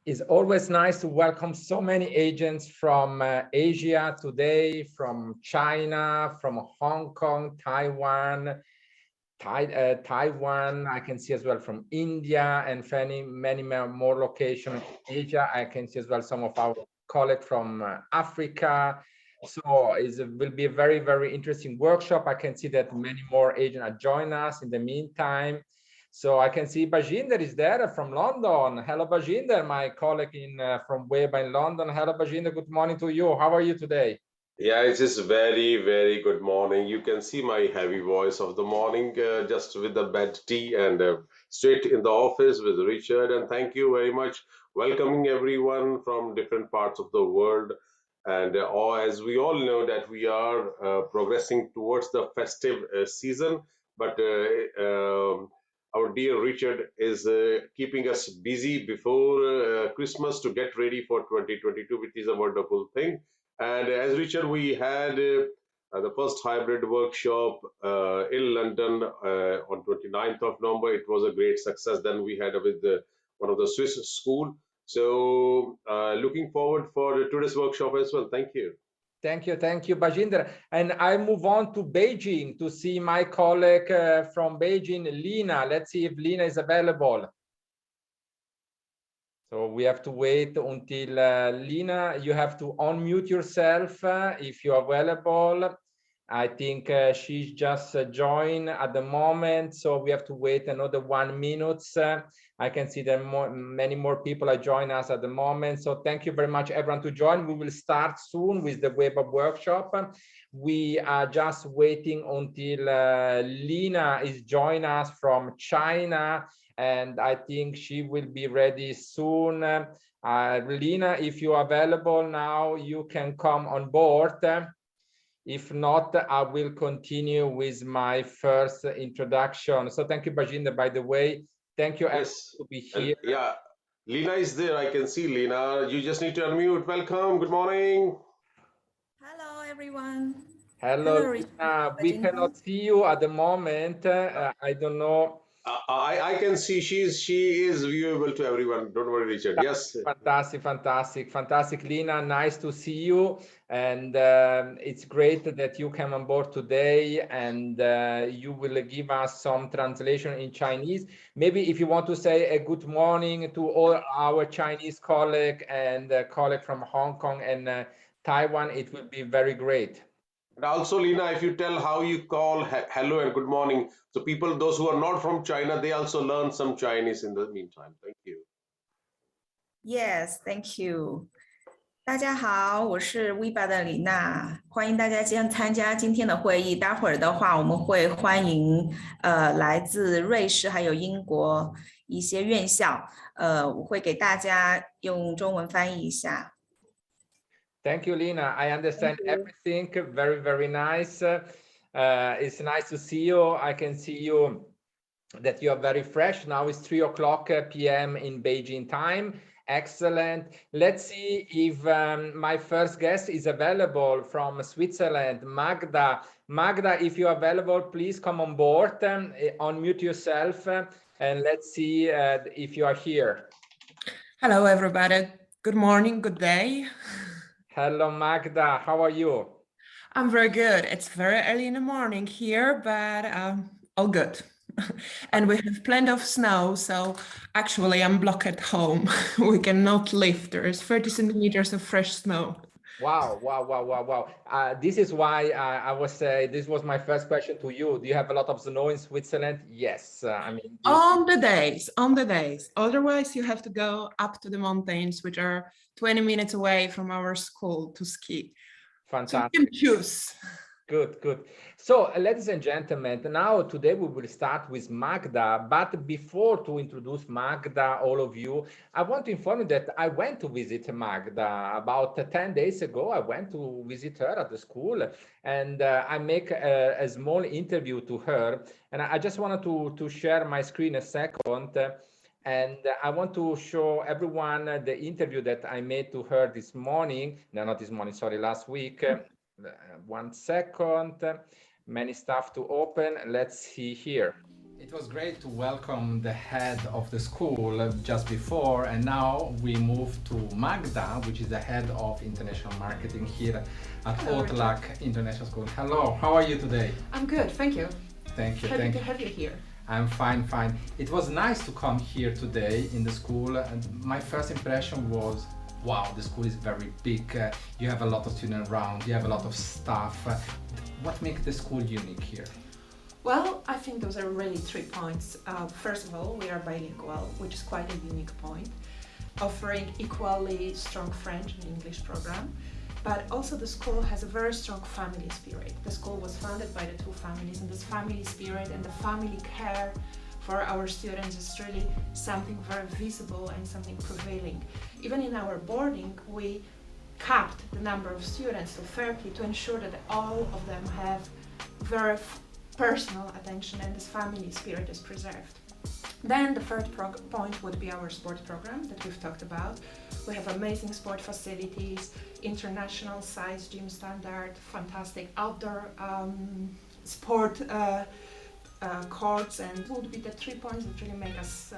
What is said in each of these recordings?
It's always nice to welcome so many agents from Asia today, from China, from Hong Kong, Taiwan, Taiwan. I can see as well from India and many more locations in Asia. I can see as well some of our colleagues from Africa. So it will be a very, very interesting workshop. I can see that many more agents are joining us in the meantime. So I can see Bajinder is there from London. Hello, Bajinder, my colleague from WEBA in London. Hello, Bajinder. Good morning to you. How are you today? Yeah, it is very, very good morning. You can see my heavy voice of the morning just with the bad tea and straight in the office with Richard. And thank you very much. Welcoming everyone from different parts of the world. And as we all know that we are progressing towards the festive season, but our dear Richard is keeping us busy before Christmas to get ready for 2022, which is a wonderful thing. And as Richard, we had the first hybrid workshop in London on 29th of November. It was a great success. Then we had with one of the Swiss school. So looking forward for today's workshop as well. Thank you. Thank you, Bajinder. And I move on to Beijing to see my colleague from Beijing, Lina. Let's see if Lina is available. So we have to wait until Lina, you have to unmute yourself if you're available. I think she's just joined at the moment, so we have to wait another 1 minute. I can see that many more people are joining us at the moment. So thank you very much, everyone, to join. We will start soon with the WEBA workshop. We are just waiting until Lina is joining us from China, and I think she will be ready soon. Lina, if you are available now, you can come on board. If not, I will continue with my first introduction. So thank you, Bajinder, by the way. Thank you Yes. to be here. And, yeah, Lena is there. I can see Lena. You just need to unmute. Welcome. Good morning. Hello, everyone. Hello, Lina. We cannot see you at the moment. I don't know. I can see she is viewable to everyone. Don't worry, Richard. Yes. Fantastic, Lina. Nice to see you, and it's great that you came on board today, and you will give us some translation in Chinese. Maybe if you want to say a good morning to all our Chinese colleague and colleague from Hong Kong and Taiwan, it will be very great. And also, Lena, if you tell how you call hello and good morning, so people, those who are not from China, they also learn some Chinese in the meantime. Thank you. Yes, thank you. 大家好，我是 WEBA 的李娜，欢迎大家参加今天的会议。待会儿的话，我们会欢迎来自瑞士还有英国一些院校，我会给大家用中文翻译一下。Thank you, Lina. I understand everything. Very, very nice. It's nice to see you. I can see you that you are very fresh. Now it's 3 o'clock p.m. in Beijing time. Excellent. Let's see if my first guest is available from Switzerland, Magda. Magda, if you're available, please come on board, unmute yourself, and let's see if you are here. Hello, everybody. Good morning, good day. Hello, Magda. How are you? I'm very good. It's very early in the morning here, but all good. And we have plenty of snow, so actually I'm blocked at home. We cannot leave. There is 30 centimeters of fresh snow. Wow. This is why I was saying this was my first question to you. Do you have a lot of snow in Switzerland? Yes. I mean, on the days. Otherwise, you have to go up to the mountains, which are 20 minutes away from our school to ski. Fantastic. So you can choose. Good. So, ladies and gentlemen, now today we will start with Magda. But before to introduce Magda, all of you, I want to inform you that I went to visit Magda about 10 days ago. I went to visit her at the school, and I make a small interview to her. And I just wanted to share my screen a second. And I want to show everyone the interview that I made to her this morning. No, not this morning, sorry, last week. 1 second. Many stuff to open. Let's see here. It was great to welcome the head of the school just before, and now we move to Magda, which is the head of international marketing here at OTLAK International School. Hello, how are you today? I'm good, thank you. Thank you. Happy to have you here. I'm fine. It was nice to come here today in the school, and my first impression was, wow, the school is very big. You have a lot of students around, you have a lot of staff. What makes the school unique here? Well, I think those are really 3 points. First of all, we are bilingual, which is quite a unique point, offering equally strong French and English program. But also the school has a very strong family spirit. The school was founded by the two families, and this family spirit and the family care for our students is really something very visible and something prevailing. Even in our boarding, we capped the number of students to 30 to ensure that all of them have very personal attention and this family spirit is preserved. Then the third point would be our sport program that we've talked about. We have amazing sport facilities, international size gym standard, fantastic outdoor sport courts, and would be the 3 points that really make us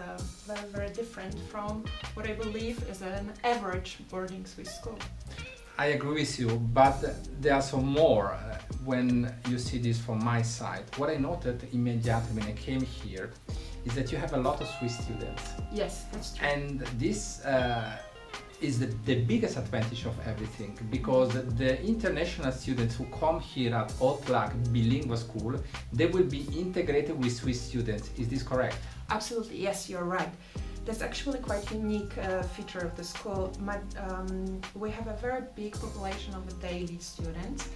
very, very different from what I believe is an average boarding Swiss school. I agree with you, but there are some more when you see this from my side. What I noted immediately when I came here is that you have a lot of Swiss students. Yes, that's true. And this is the biggest advantage of everything, because the international students who come here at OTLAK Bilingual School, they will be integrated with Swiss students. Is this correct? Absolutely, yes, you're right. That's actually quite a unique feature of the school. We have a very big population of the daily students,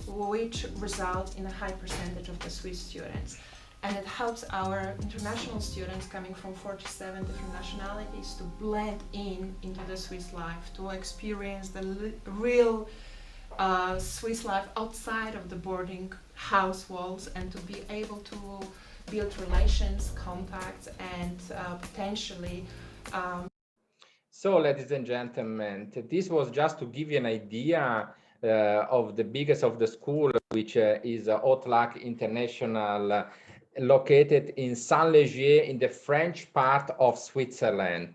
which result in a high percentage of the Swiss students. And it helps our international students coming from 47 different nationalities to blend into the Swiss life, to experience the real Swiss life outside of the boarding house walls, and to be able to build relations, contacts, and potentially. So, ladies and gentlemen, this was just to give you an idea of the biggest of the school, which is OTLAK International, located in Saint-Léger in the French part of Switzerland.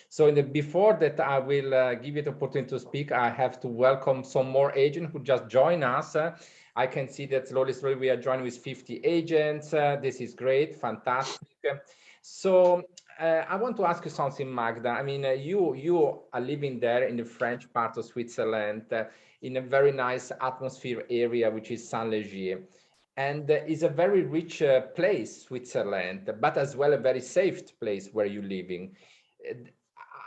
So before that I will give you the opportunity to speak, I have to welcome some more agents who just joined us. I can see that slowly we are joining with 50 agents. This is great, fantastic. So I want to ask you something, Magda. I mean, you are living there in the French part of Switzerland, in a very nice atmosphere area, which is Saint-Léger. And is a very rich place, Switzerland, but as well a very safe place where you're living.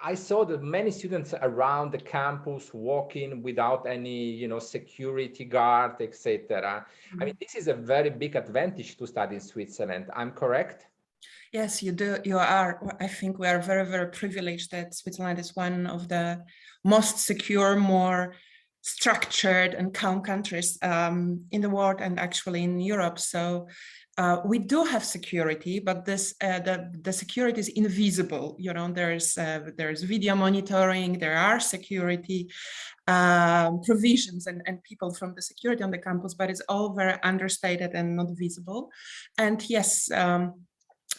I saw that many students around the campus walking without any, security guard, etc. I mean, this is a very big advantage to study in Switzerland. I'm correct? Yes, you do. You are. I think we are very, very privileged that Switzerland is one of the most secure, more structured and calm countries in the world and actually in Europe. So we do have security, but this the security is invisible. There's video monitoring, there are security provisions and people from the security on the campus, but it's all very understated and not visible. And yes,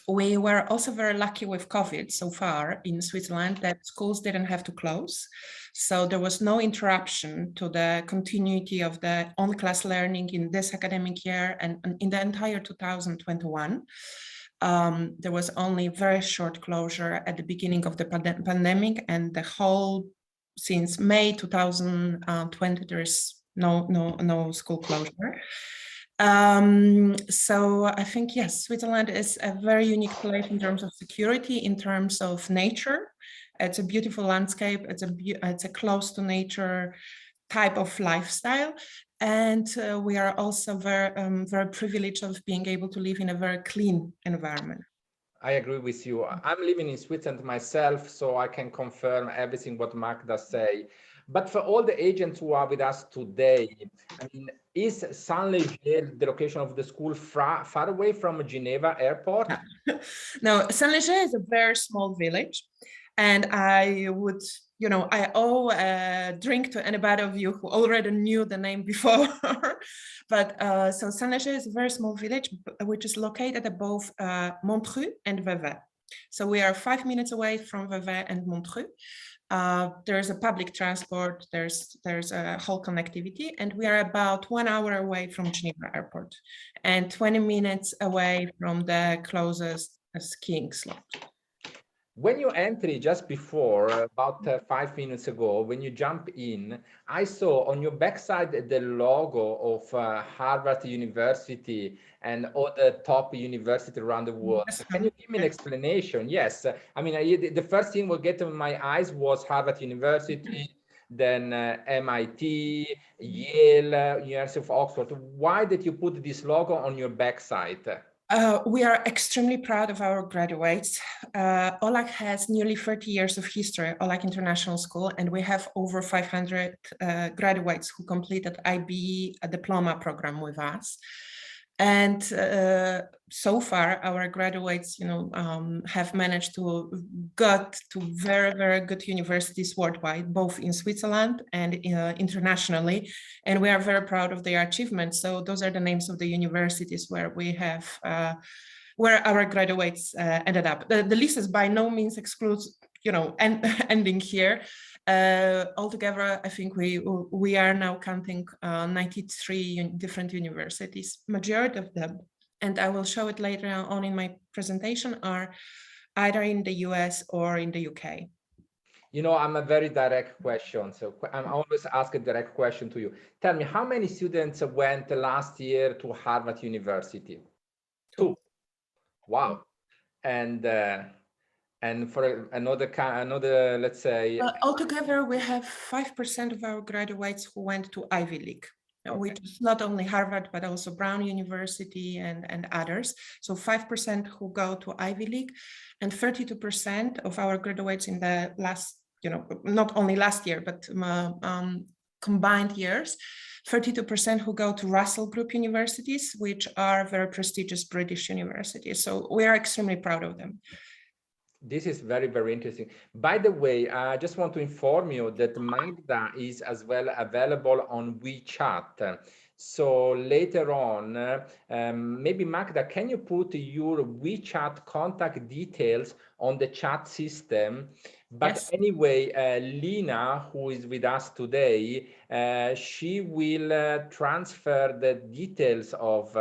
we were also very lucky with COVID so far in Switzerland that schools didn't have to close. So there was no interruption to the continuity of the on-class learning in this academic year and in the entire 2021. There was only very short closure at the beginning of the pandemic, and the whole, since May 2020, there is no school closure. So I think, yes, Switzerland is a very unique place in terms of security, in terms of nature. It's a beautiful landscape. It's a close to nature type of lifestyle. And we are also very privileged of being able to live in a very clean environment. I agree with you. I'm living in Switzerland myself, so I can confirm everything what Magda say. But for all the agents who are with us today, I mean, is Saint-Léger, the location of the school, far away from Geneva airport? No, Saint-Léger is a very small village. And I would, you know, I owe a drink to anybody of you who already knew the name before. But so Saint-Léger is a very small village, which is located above Montreux and Vevey. So we are 5 minutes away from Vevey and Montreux. There's a public transport, there's a whole connectivity, and we are about 1 hour away from Geneva airport and 20 minutes away from the closest skiing slot. When you enter just before, about 5 minutes ago, when you jump in, I saw on your backside the logo of Harvard University and other top universities around the world. Yes, Can you give me an explanation? Yes, I mean, the first thing what get in my eyes was Harvard University, then MIT, Yale, University of Oxford. Why did you put this logo on your backside? We are extremely proud of our graduates. OTLAK has nearly 30 years of history, OTLAK International School, and we have over 500 graduates who completed IB diploma program with us. And so far, our graduates, you know, have managed to get to very, very good universities worldwide, both in Switzerland and internationally. And we are very proud of their achievements. So those are the names of the universities where we have, where our graduates ended up. The list is by no means excludes, you know, ending here. Altogether, I think we are now counting 93 different universities. Majority of them, and I will show it later on in my presentation, are either in the US or in the UK. You know, I'm a very direct question, so I'm always ask a direct question to you. Tell me, how many students went last year to Harvard University? 2. Wow. And for another, let's say, altogether, we have 5% of our graduates who went to Ivy League, okay, which is not only Harvard, but also Brown University and others. So 5% who go to Ivy League, and 32% of our graduates in the last, you know, not only last year, but combined years, 32% who go to Russell Group universities, which are very prestigious British universities. So we are extremely proud of them. This is very, very interesting. By the way, I just want to inform you that Magda is as well available on WeChat. So later on, maybe Magda, can you put your WeChat contact details on the chat system? But yes, anyway, Lina, who is with us today, she will transfer the details of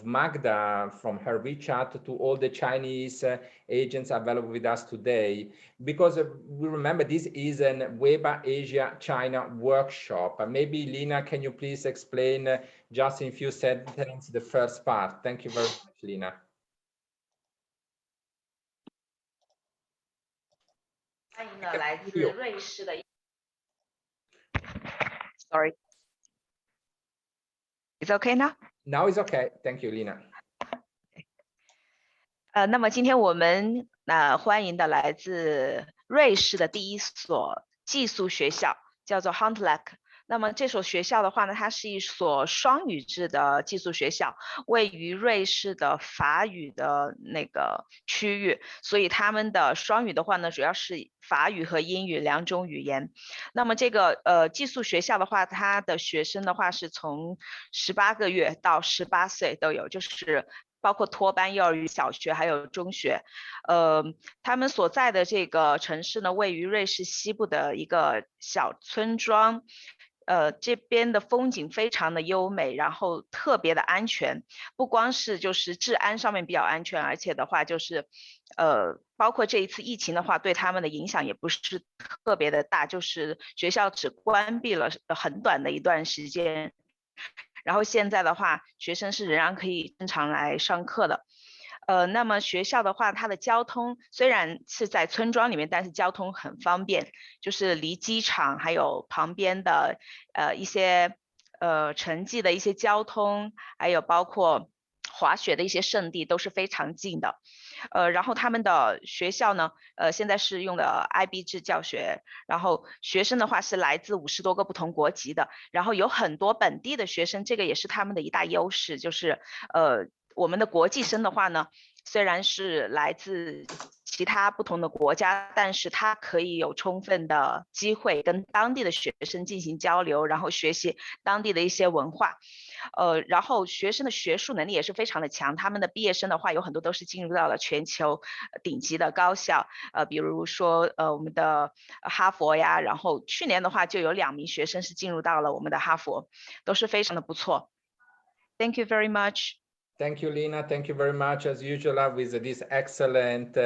Magda from her WeChat to all the Chinese agents available with us today, because we remember this is an WEBA Asia China workshop. Maybe Lina, can you please explain just in a few sentences the first part? Thank you very much, Lina. Sorry. It's okay now? Now it's okay. Thank you, Lina. 那么今天我们欢迎的来自瑞士的第一所寄宿学校，叫做 OTLAK。那么这所学校的话呢，它是一所双语制的寄宿学校，位于瑞士的法语的那个区域，所以他们的双语的话呢，主要是法语和英语2种语言。那么这个寄宿学校的话，它的学生的话是从18个月到18岁都有，就是包括托班、幼儿园、小学还有中学。他们所在的这个城市呢，位于瑞士西部的一个小村庄。这边的风景非常的优美，然后特别的安全，不光是就是治安上面比较安全，而且的话就是包括这一次疫情的话，对他们的影响也不是特别的大，就是学校只关闭了很短的一段时间，然后现在的话，学生是仍然可以正常来上课的。那么学校的话，它的交通虽然是在村庄里面，但是交通很方便，就是离机场还有旁边的一些城际的一些交通，还有包括滑雪的一些圣地都是非常近的。然后他们的学校呢，现在是用的 IB 制教学，然后学生的话是来自50多个不同国籍的，然后有很多本地的学生，这个也是他们的一大优势，就是我们的国际生的话呢，虽然是来自其他不同的国家，但是他可以有充分的机会跟当地的学生进行交流，然后学习当地的一些文化。然后学生的学术能力也是非常的强，他们的毕业生的话有很多都是进入到了全球顶级的高校，比如说我们的哈佛呀，然后去年的话就有2名学生是进入到了我们的哈佛，都是非常的不错。Thank you very much. Thank you, Lina. Thank you very much, as usual, with this excellent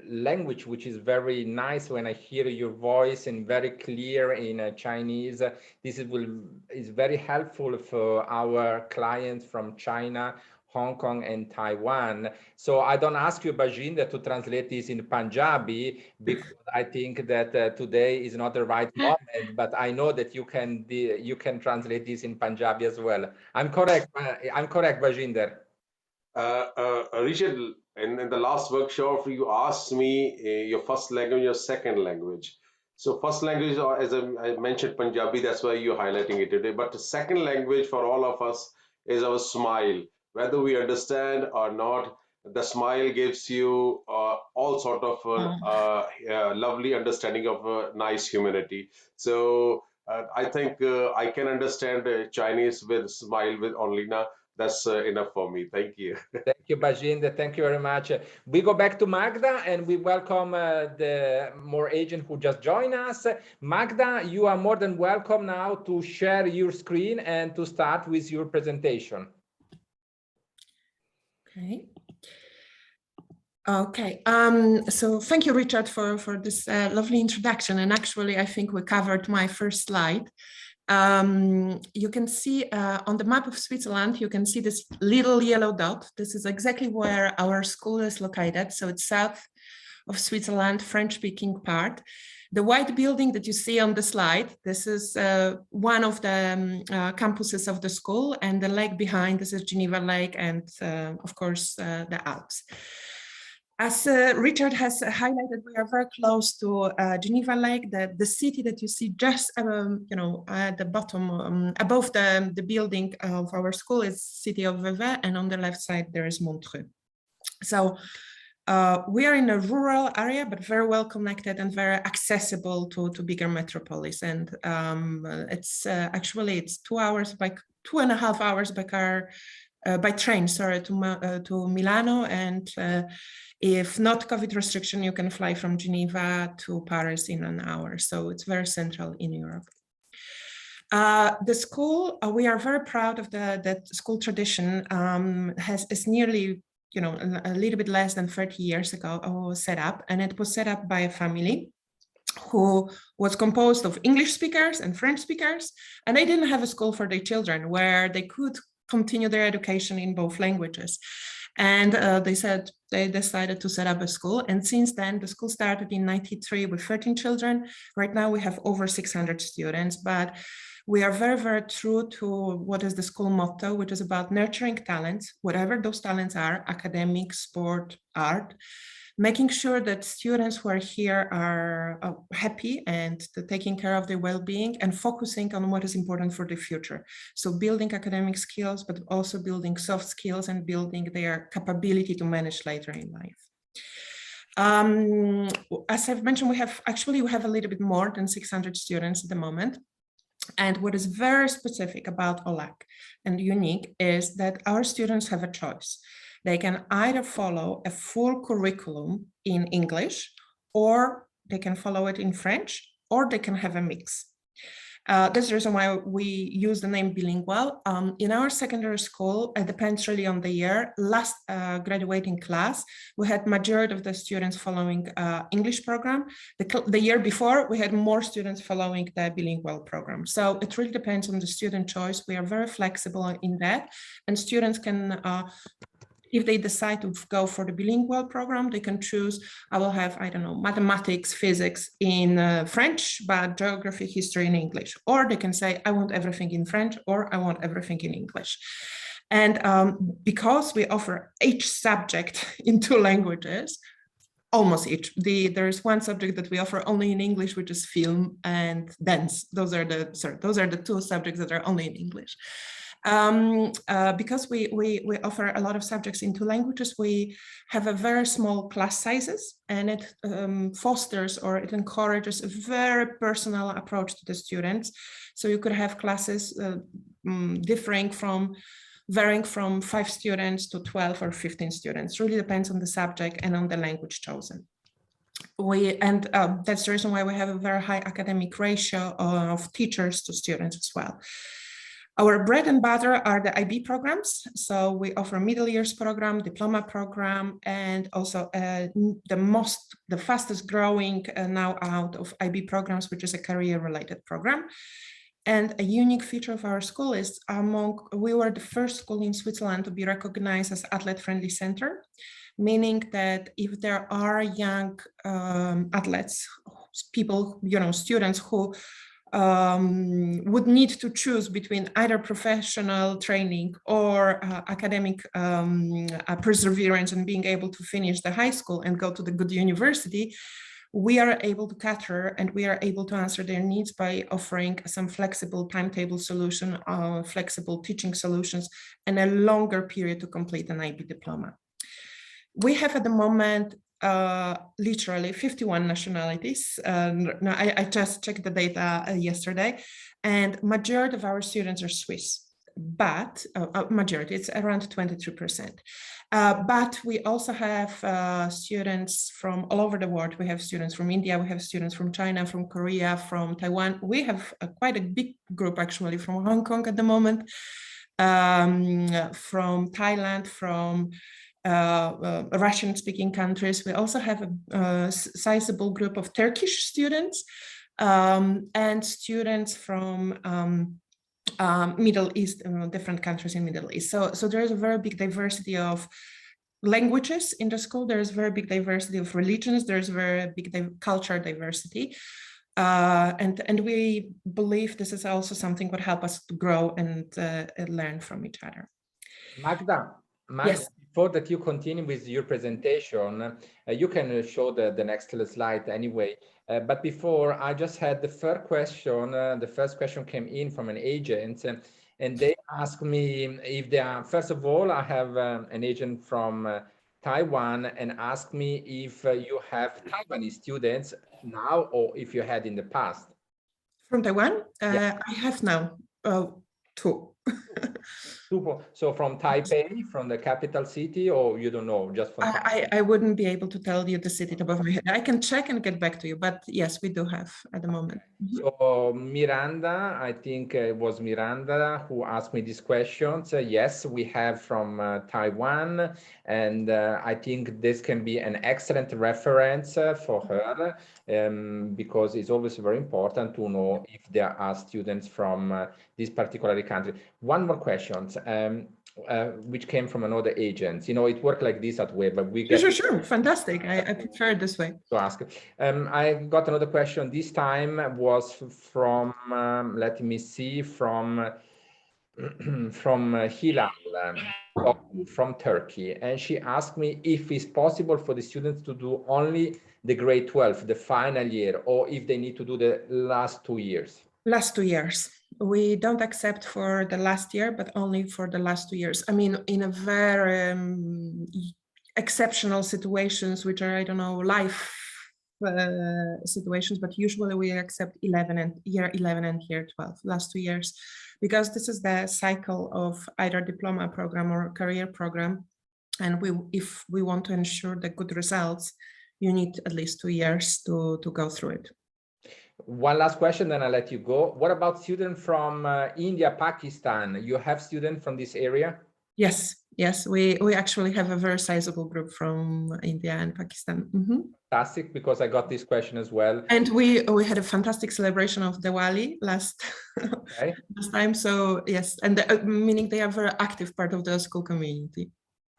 language, which is very nice when I hear your voice and very clear in Chinese. This is very helpful for our clients from China, Hong Kong and Taiwan. So I don't ask you, Bajinder, to translate this in Punjabi, because I think that today is not the right moment, but I know that you can translate this in Punjabi as well. I'm correct, Bajinder. Richard, in the last workshop, you asked me your first language, your second language. So first language, as I mentioned, Punjabi, that's why you're highlighting it today. But the second language for all of us is our smile. Whether we understand or not, the smile gives you all sort of lovely understanding of nice humanity. So I think I can understand Chinese with smile with Onlina. That's enough for me. Thank you. Thank you, Bajinder. Thank you very much. We go back to Magda and we welcome the more agent who just joined us. Magda, you are more than welcome now to share your screen and to start with your presentation. Okay. So thank you, Richard, for this lovely introduction. And actually, I think we covered my first slide. You can see on the map of Switzerland, you can see this little yellow dot. This is exactly where our school is located. So it's south of Switzerland, French-speaking part. The white building that you see on the slide, this is one of the campuses of the school, and the lake behind, this is Geneva Lake, and of course the Alps. As Richard has highlighted, we are very close to Geneva Lake, the city that you see just at the bottom, above the building of our school is city of WEBA, and on the left side there is Montreux. So we are in a rural area, but very well connected and very accessible to bigger metropolis. And it's actually 2.5 hours by car, by train, sorry, to Milano. And if not COVID restriction, you can fly from Geneva to Paris in an hour. So it's very central in Europe. The school, we are very proud of that school tradition. Is nearly, a little bit less than 30 years ago set up, and it was set up by a family who was composed of English speakers and French speakers, and they didn't have a school for their children where they could continue their education in both languages. And they decided to set up a school. And since then, the school started in 1993 with 13 children. Right now we have over 600 students, but we are very, very true to what is the school motto, which is about nurturing talents, whatever those talents are, academic, sport, art, making sure that students who are here are happy and taking care of their well-being and focusing on what is important for the future. So building academic skills, but also building soft skills and building their capability to manage later in life. As I've mentioned, we have a little bit more than 600 students at the moment. And what is very specific about OTLAK and unique is that our students have a choice. They can either follow a full curriculum in English, or they can follow it in French, or they can have a mix. That's the reason why we use the name Bilingual. In our secondary school, it depends really on the year. Last graduating class, we had majority of the students following English program. The year before, we had more students following the Bilingual program. So it really depends on the student choice. We are very flexible in that, and students can if they decide to go for the bilingual program, they can choose, I will have, I don't know, mathematics, physics in French, but geography, history in English. Or they can say, I want everything in French, or I want everything in English. And because we offer each subject in 2 languages, almost each, there is one subject that we offer only in English, which is film and dance. Those are the 2 subjects that are only in English. Because we offer a lot of subjects in 2 languages, we have a very small class sizes, and it fosters or it encourages a very personal approach to the students. So you could have classes varying from 5 students to 12 or 15 students. Really depends on the subject and on the language chosen. That's the reason why we have a very high academic ratio of teachers to students as well. Our bread and butter are the IB programs. So we offer middle years program, diploma program, and also the fastest growing now out of IB programs, which is a career related program. And a unique feature of our school is we were the first school in Switzerland to be recognized as athlete-friendly center, meaning that if there are young athletes, people, students who would need to choose between either professional training or academic perseverance and being able to finish the high school and go to the good university, we are able to cater and we are able to answer their needs by offering some flexible timetable solution, flexible teaching solutions, and a longer period to complete an IB diploma. We have at the moment literally 51 nationalities. Now I just checked the data yesterday, and majority of our students are Swiss, but majority, it's around 22%. But we also have students from all over the world. We have students from India, we have students from China, from Korea, from Taiwan. We have quite a big group actually from Hong Kong at the moment, from Thailand, from Russian-speaking countries. We also have a sizable group of Turkish students and students from Middle East, different countries in Middle East. So there is a very big diversity of languages in the school. There is very big diversity of religions. There is very big cultural diversity. And we believe this is also something that help us to grow and learn from each other. Magda, yes. Before that you continue with your presentation, you can show the next slide anyway. But before, I just had the first question. The first question came in from an agent, and they asked me if they are, first of all, I have an agent from Taiwan and asked me if you have Taiwanese students now or if you had in the past. From Taiwan? Yeah. I have now 2. So from Taipei, from the capital city, or you don't know, just from I wouldn't be able to tell you the city top of my head. I can check and get back to you, but yes, we do have at the moment. So Miranda, I think it was Miranda who asked me these questions. Yes, we have from Taiwan, and I think this can be an excellent reference for her, because it's always very important to know if there are students from this particular country. One more question, which came from another agent. It worked like this at WEBA. We get sure. Fantastic. I prefer it this way. To ask. I got another question. This time was from, let me see, from Hilal, from Turkey. And she asked me if it's possible for the students to do only the grade 12, the final year, or if they need to do the last 2 years. Last 2 years. We don't accept for the last year, but only for the last 2 years. I mean, in a very exceptional situations, which are, I don't know, life situations, but usually we accept year 11 and year 12, last 2 years, because this is the cycle of either diploma program or career program. And if we want to ensure the good results, you need at least 2 years to go through it. One last question, then I'll let you go. What about students from India, Pakistan? You have students from this area? Yes, we actually have a very sizable group from India and Pakistan. Fantastic, because I got this question as well. And we had a fantastic celebration of Diwali last time. So yes, and meaning they are a very active part of the school community.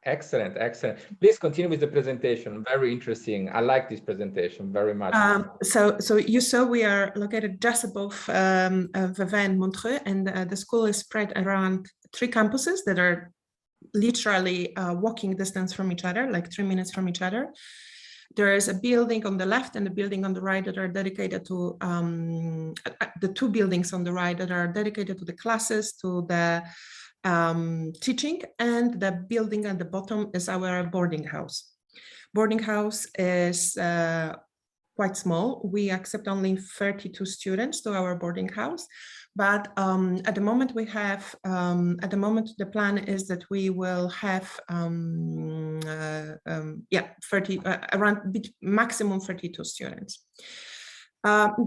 Excellent, excellent. Please continue with the presentation. Very interesting. I like this presentation very much. So you saw we are located just above WEBA and Montreux, and the school is spread around 3 campuses that are literally walking distance from each other, like 3 minutes from each other. There is a building on the left and a building on the right that are dedicated to the 2 buildings on the right that are dedicated to the classes, to the teaching, and the building at the bottom is our boarding house. Boarding house is quite small. We accept only 32 students to our boarding house, but at the moment we have, the plan is that we will have, around maximum 32 students.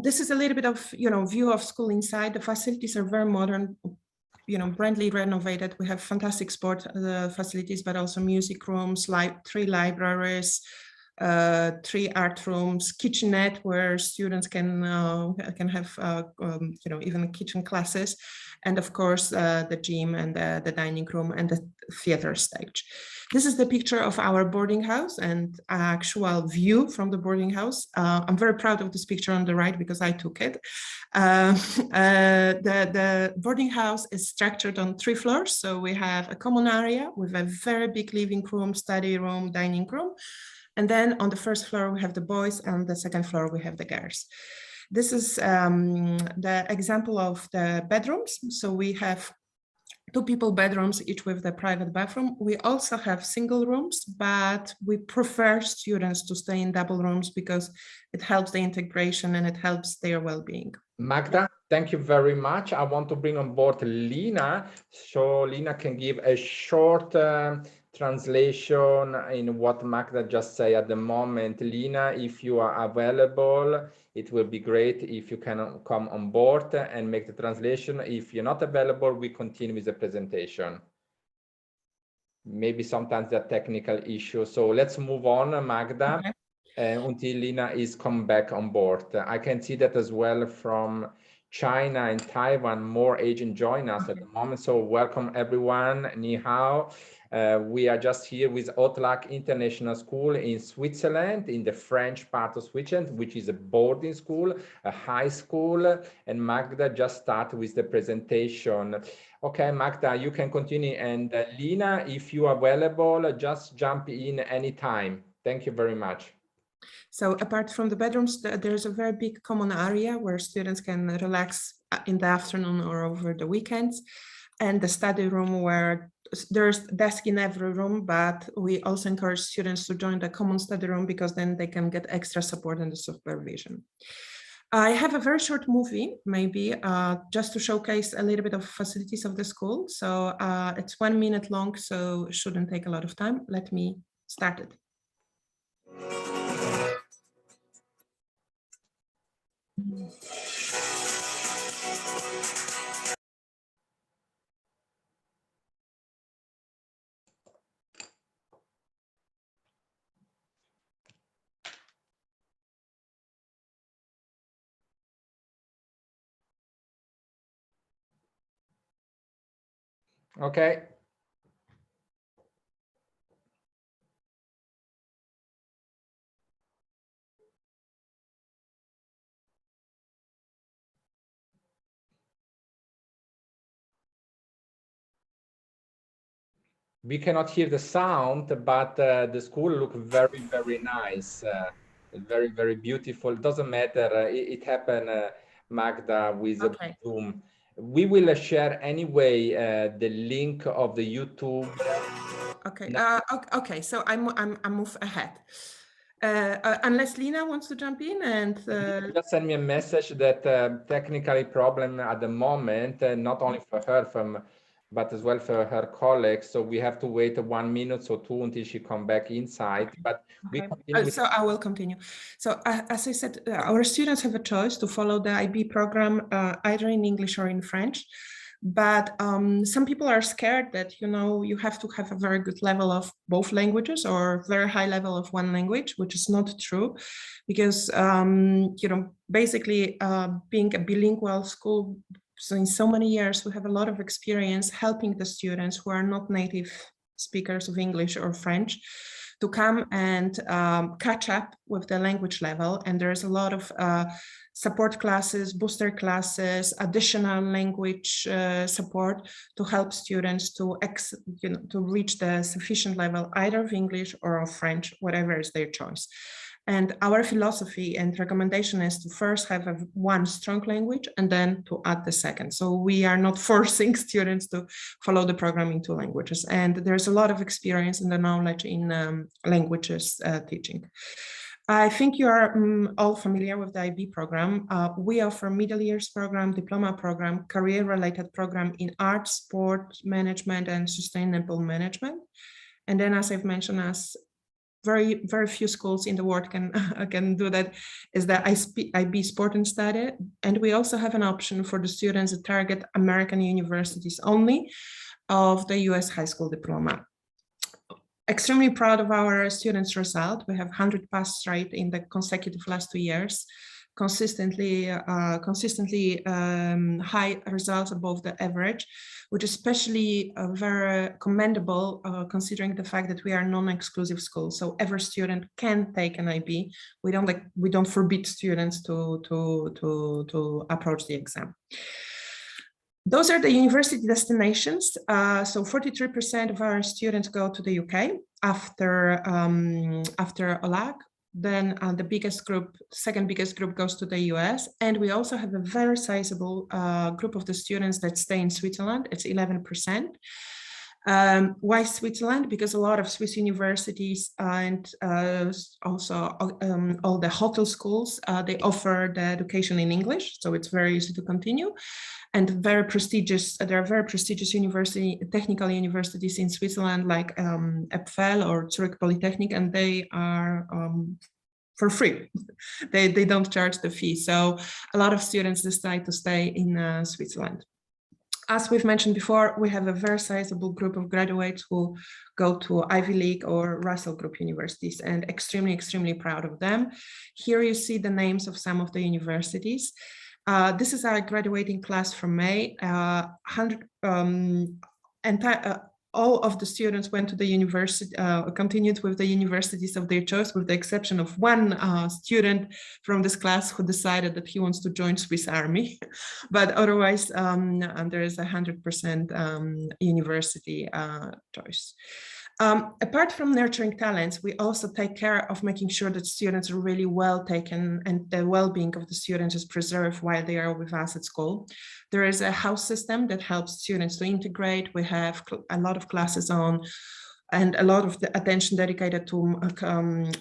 This is a little bit of, view of school inside. The facilities are very modern, brandly renovated. We have fantastic sport facilities, but also music rooms, 3 libraries, 3 art rooms, kitchenette where students can have even kitchen classes, and of course the gym and the dining room and the theater stage. This is the picture of our boarding house and actual view from the boarding house. I'm very proud of this picture on the right because I took it. The boarding house is structured on 3 floors. So we have a common area with a very big living room, study room, dining room. And then on the first floor, we have the boys, and on the second floor, we have the girls. This is the example of the bedrooms. So we have 2 people bedrooms, each with the private bathroom. We also have single rooms, but we prefer students to stay in double rooms because it helps the integration and it helps their well-being. Magda, thank you very much. I want to bring on board Lina, so Lina can give a short translation in what Magda just said at the moment. Lina, if you are available, it will be great if you can come on board and make the translation. If you're not available, we continue with the presentation. Maybe sometimes there are technical issues. So let's move on, Magda, Okay. Until Lina is come back on board. I can see that as well from China and Taiwan, more agents join us at the moment. So welcome everyone, Ni hao. We are just here with OTLAK International School in Switzerland, in the French part of Switzerland, which is a boarding school, a high school. And Magda just started with the presentation. Okay, Magda, you can continue. And Lina, if you are available, just jump in anytime. Thank you very much. So apart from the bedrooms, there's a very big common area where students can relax in the afternoon or over the weekends, and the study room where there's desk in every room, but we also encourage students to join the common study room because then they can get extra support and the supervision. I have a very short movie, maybe just to showcase a little bit of facilities of the school. So it's 1 minute long, so it shouldn't take a lot of time. Let me start it. Okay. We cannot hear the sound, but the school looks very, very nice. Very, very beautiful. It doesn't matter. It happened, Magda, with Okay. Zoom. We will share anyway the link of the YouTube. Okay. Okay. So I move ahead. Unless Lina wants to jump in and just send me a message that technically problem at the moment, not only for her, but as well for her colleagues. So we have to wait 1 minute or 2 until she come back inside. Okay. But we continue. So I will continue. So as I said, our students have a choice to follow the IB program either in English or in French. But some people are scared that, you have to have a very good level of both languages or very high level of one language, which is not true, because, basically being a bilingual school, so in so many years, we have a lot of experience helping the students who are not native speakers of English or French to come and catch up with the language level. And there's a lot of support classes, booster classes, additional language support to help students to reach the sufficient level either of English or of French, whatever is their choice. And our philosophy and recommendation is to first have one strong language and then to add the second. So we are not forcing students to follow the program in 2 languages. And there's a lot of experience and the knowledge in languages teaching. I think you are all familiar with the IB program. We offer middle years program, diploma program, career-related program in arts, sport, management, and sustainable management. And then, as I've mentioned, as very few schools in the world can do that, is the IB Sport and Study. And we also have an option for the students that target American universities only of the US high school diploma. Extremely proud of our students' result. We have 100 pass rate in the consecutive last 2 years, consistently high results above the average, which is especially very commendable considering the fact that we are non-exclusive school. So every student can take an IB. We don't forbid students to approach the exam. Those are the university destinations. So 43% of our students go to the UK after OTLAK. Then the biggest group, second biggest group, goes to the US. And we also have a very sizable group of the students that stay in Switzerland. It's 11%. Why Switzerland? Because a lot of Swiss universities and also all the hotel schools, they offer the education in English. So it's very easy to continue. And very prestigious, there are very prestigious technical universities in Switzerland like EPFL or Zurich Polytechnic, and they are for free. They don't charge the fee. So a lot of students decide to stay in Switzerland. As we've mentioned before, we have a very sizable group of graduates who go to Ivy League or Russell Group universities, and extremely proud of them. Here you see the names of some of the universities. This is our graduating class from May. All of the students went to the university, continued with the universities of their choice, with the exception of one student from this class who decided that he wants to join Swiss Army. But otherwise, there is 100% university choice. Apart from nurturing talents, we also take care of making sure that students are really well taken and the well-being of the students is preserved while they are with us at school. There is a house system that helps students to integrate. We have a lot of classes on and a lot of the attention dedicated to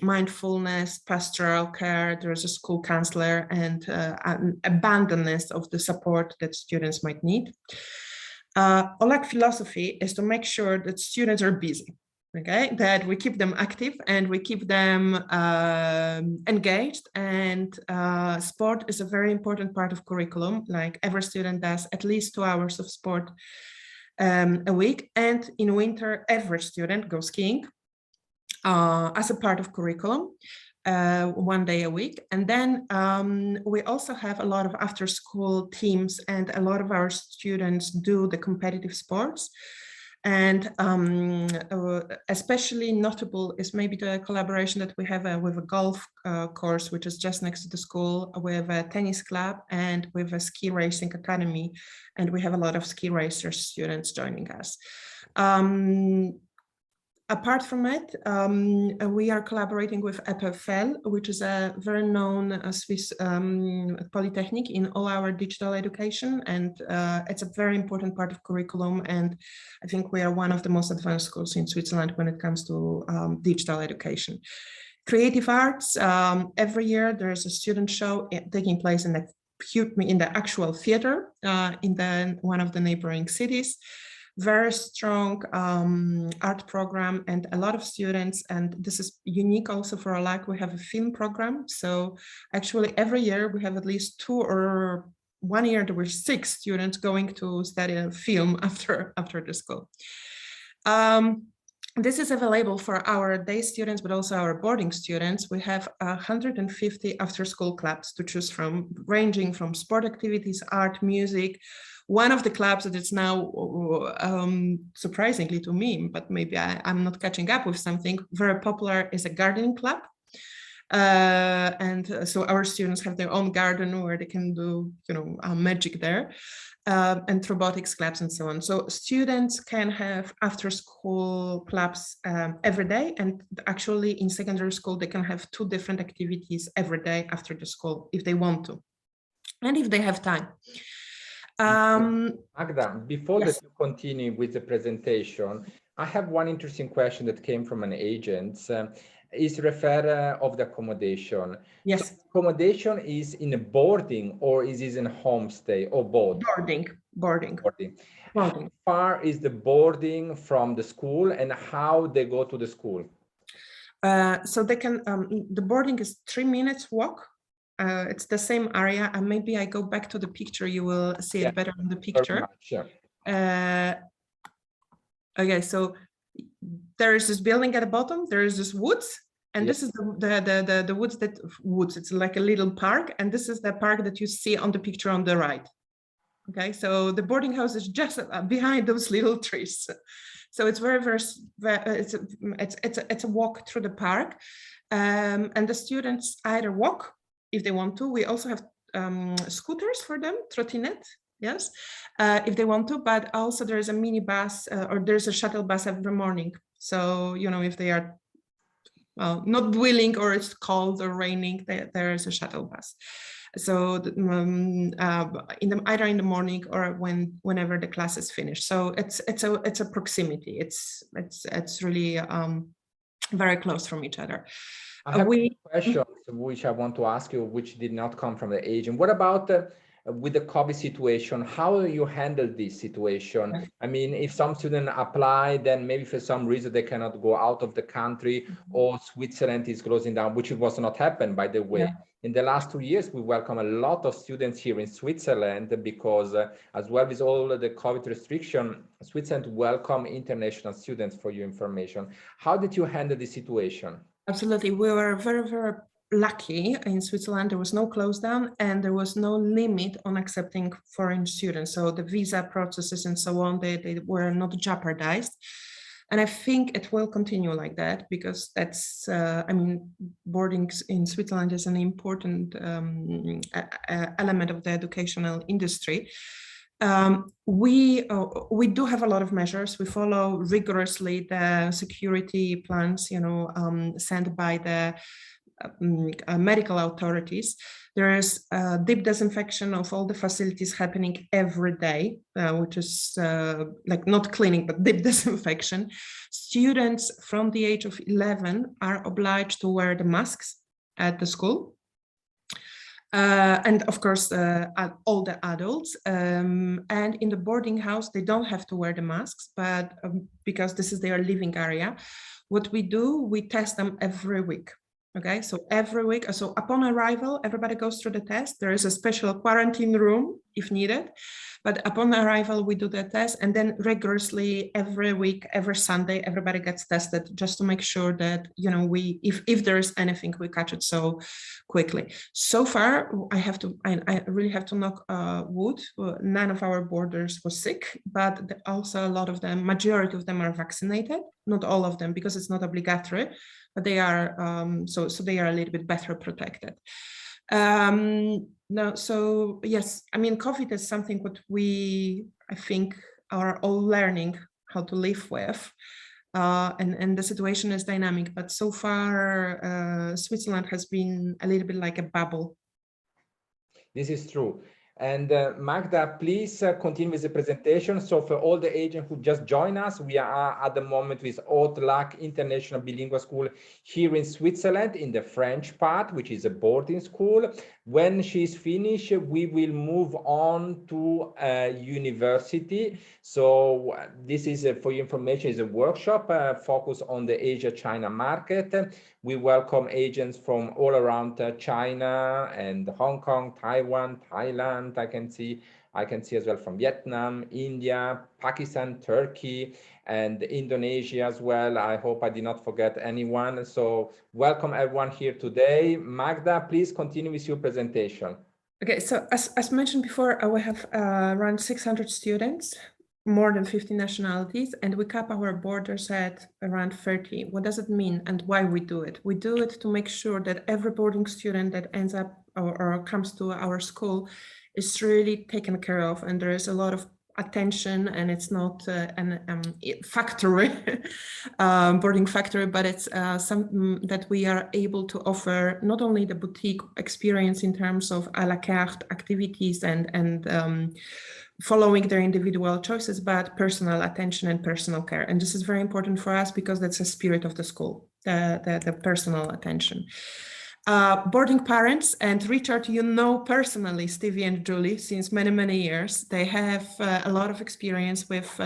mindfulness, pastoral care. There is a school counselor and an abundance of the support that students might need. OTLAK philosophy is to make sure that students are busy. Okay, that we keep them active and we keep them engaged, and sport is a very important part of curriculum. Like every student does at least 2 hours of sport a week, and in winter every student goes skiing as a part of curriculum 1 day a week. And then we also have a lot of after school teams, and a lot of our students do the competitive sports. And especially notable is maybe the collaboration that we have with a golf course, which is just next to the school. We have a tennis club and we have a ski racing academy, and we have a lot of ski racers students joining us. Apart from it, we are collaborating with EPFL, which is a very known Swiss polytechnic in all our digital education, and it's a very important part of curriculum, and I think we are one of the most advanced schools in Switzerland when it comes to digital education. Creative arts, every year there is a student show taking place in the actual theater in one of the neighboring cities. Very strong art program and a lot of students, and this is unique also for OTLAK. We have a film program, so actually every year we have at least 2, or 1 year there were 6 students going to study a film after the school. This is available for our day students, but also our boarding students. We have 150 after-school clubs to choose from, ranging from sport activities, art, music. One of the clubs that is now, surprisingly to me, but maybe I'm not catching up with something, very popular is a gardening club. So our students have their own garden where they can do, magic there, and robotics clubs and so on. So students can have after school clubs every day, and actually in secondary school they can have 2 different activities every day after the school if they want to, and if they have time. Magda, before yes. that you continue with the presentation, I have one interesting question that came from an agent. Is referred of the accommodation. Yes. So accommodation is in a boarding or is it in homestay or both? Boarding. How far is the boarding from the school and how they go to the school? So they can, the boarding is 3 minutes walk. It's the same area, and maybe I go back to the picture, you will see it better in the picture. Sure. Okay, so there is this building at the bottom, there is this woods, and this is the woods, it's like a little park, and this is the park that you see on the picture on the right. Okay, so the boarding house is just behind those little trees. So it's it's a walk through the park, and the students either walk if they want to. We also have scooters for them, trottinette, yes, if they want to, but also there's a mini bus or there's a shuttle bus every morning. So, if they are not willing or it's cold or raining, there is a shuttle bus. So either in the morning or whenever the class is finished. So it's a proximity. It's really very close from each other. I have questions which I want to ask you, which did not come from the agent. What about with the COVID situation? How do you handle this situation? I mean, if some students apply, then maybe for some reason they cannot go out of the country, or Switzerland is closing down, which was not happened, by the way. Yeah. In the last 2 years, we welcome a lot of students here in Switzerland because as well as all the COVID restriction, Switzerland welcome international students, for your information. How did you handle the situation? Absolutely. We were very, very lucky in Switzerland. There was no close down and there was no limit on accepting foreign students. So the visa processes and so on, they were not jeopardized. And I think it will continue like that because that's, boarding in Switzerland is an important element of the educational industry. We do have a lot of measures. We follow rigorously the security plans, sent by the medical authorities. There is deep disinfection of all the facilities happening every day, which is like not cleaning, but deep disinfection. Students from the age of 11 are obliged to wear the masks at the school. And of course, all the adults, and in the boarding house, they don't have to wear the masks, but because this is their living area, what we do, we test them every week. Okay, so every week, so upon arrival, everybody goes through the test. There is a special quarantine room if needed, but upon arrival, we do the test, and then rigorously every week, every Sunday, everybody gets tested just to make sure that, if there is anything, we catch it so quickly. So far, I really have to knock wood. None of our boarders was sick, but also a lot of them, majority of them are vaccinated, not all of them, because it's not obligatory, but they are, so they are a little bit better protected. No, so yes, COVID is something what I think, are all learning how to live with, and the situation is dynamic, but so far, Switzerland has been a little bit like a bubble. This is true. And Magda, please continue with the presentation. So for all the agents who just joined us, we are at the moment with OTLAK International Bilingual School here in Switzerland in the French part, which is a boarding school. When she's finished, we will move on to a university. So this is, for your information, is a workshop focused on the Asia-China market. We welcome agents from all around China and Hong Kong, Taiwan, Thailand. I can see as well from Vietnam, India, Pakistan, Turkey, and Indonesia as well. I hope I did not forget anyone. So welcome everyone here today. Magda, please continue with your presentation. Okay, so as mentioned before, we have around 600 students more than 50 nationalities, and we cap our borders at around 30. What does it mean and why we do it? We do it to make sure that every boarding student that ends up or comes to our school is really taken care of, and there is a lot of attention, and it's not an factory, boarding factory, but it's something that we are able to offer not only the boutique experience in terms of a la carte activities and following their individual choices, but personal attention and personal care. And this is very important for us because that's the spirit of the school, the personal attention. Boarding parents, and Richard, you know personally Stevie and Julie since many, many years. They have a lot of experience with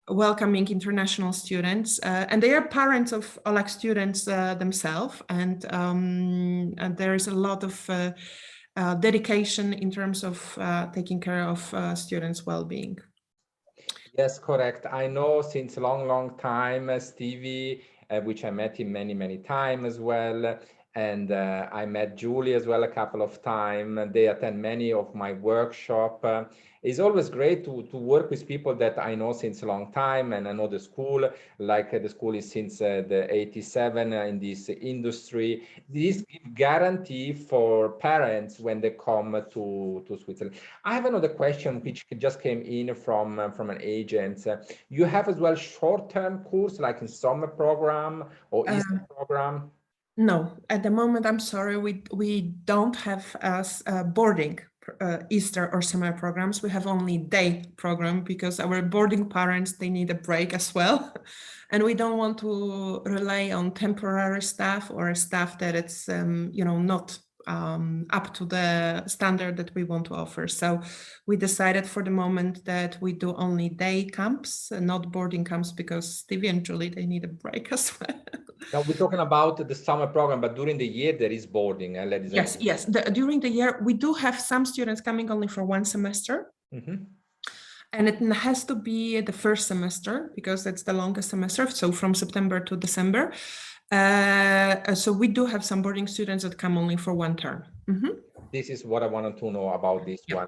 welcoming international students, and they are parents of OTLAK students themselves, and there is a lot of dedication in terms of taking care of students' well-being. Yes, correct. I know since a long time, Stevie, which I met him many times as well. And I met Julie as well a couple of times. They attend many of my workshops. It's always great to work with people that I know since a long time, and I know the school, like the school is since the 87 in this industry. This gives guarantee for parents when they come to Switzerland. I have another question which just came in from an agent. You have as well short-term course like in summer program or Easter program? No, at the moment, I'm sorry, we don't have boarding Easter or summer programs. We have only day program because our boarding parents, they need a break as well. And we don't want to rely on temporary staff or a staff that it's, not up to the standard that we want to offer. So we decided for the moment that we do only day camps, not boarding camps, because Stevie and Julie, they need a break as well. Now we're talking about the summer program, but during the year there is boarding, ladies and gentlemen. Yes. During the year, we do have some students coming only for one semester. Mm-hmm. And it has to be the first semester because that's the longest semester. So from September to December. So we do have some boarding students that come only for one term. Mm-hmm. This is what I wanted to know about this one.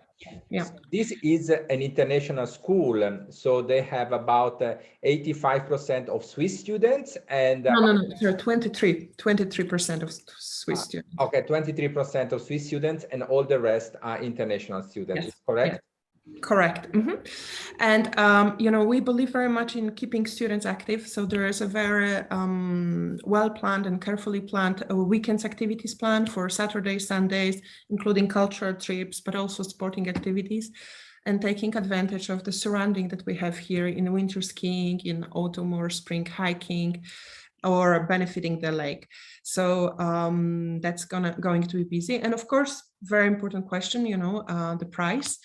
Yeah. This is an international school, so they have about 85% of Swiss students and no, there are 23% of Swiss students. Okay, 23% of Swiss students, and all the rest are international students. Yes. Correct? Yes. Correct. Mm-hmm. And, we believe very much in keeping students active. So there is a very well-planned and carefully planned weekends activities plan for Saturdays, Sundays, including cultural trips, but also sporting activities, and taking advantage of the surrounding that we have here in winter skiing, in autumn or spring hiking, or benefiting the lake. So that's going to be busy. And of course, very important question, the price.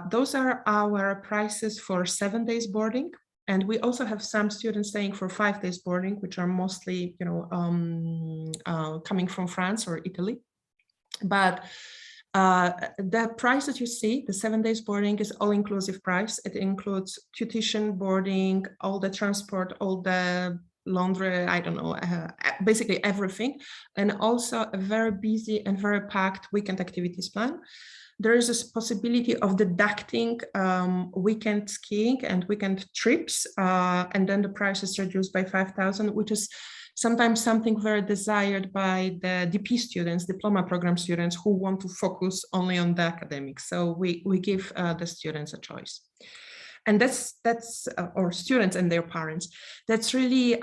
Those are our prices for 7 days boarding. And we also have some students staying for 5 days boarding, which are mostly, coming from France or Italy. But the price that you see, the 7 days boarding, is all-inclusive price. It includes tuition, boarding, all the transport, all the laundry, basically everything. And also a very busy and very packed weekend activities plan. There is a possibility of deducting weekend skiing and weekend trips, and then the price is reduced by 5,000, which is sometimes something very desired by the DP students, diploma program students, who want to focus only on the academics. So we give the students a choice. And that's or students and their parents. That's really the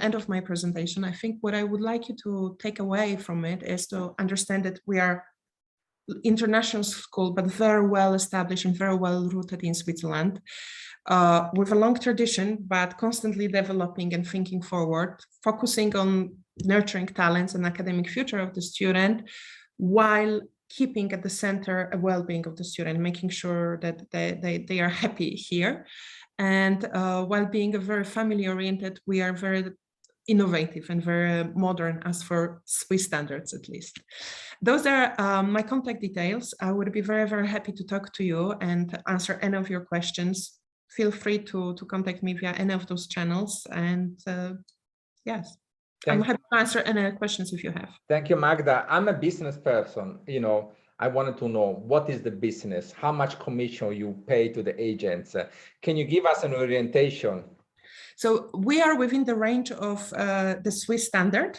end of my presentation. I think what I would like you to take away from it is to understand that we are international school, but very well established and very well rooted in Switzerland, with a long tradition, but constantly developing and thinking forward, focusing on nurturing talents and academic future of the student, while keeping at the center a well-being of the student, making sure that they are happy here. And while being a very family-oriented, we are very innovative and very modern as for Swiss standards, at least. Those are my contact details. I would be very, very happy to talk to you and answer any of your questions. Feel free to contact me via any of those channels. And yes, I'm happy to answer any questions if you have. Thank you, Magda. I'm a business person. I wanted to know what is the business, how much commission you pay to the agents. Can you give us an orientation? So we are within the range of the Swiss standard,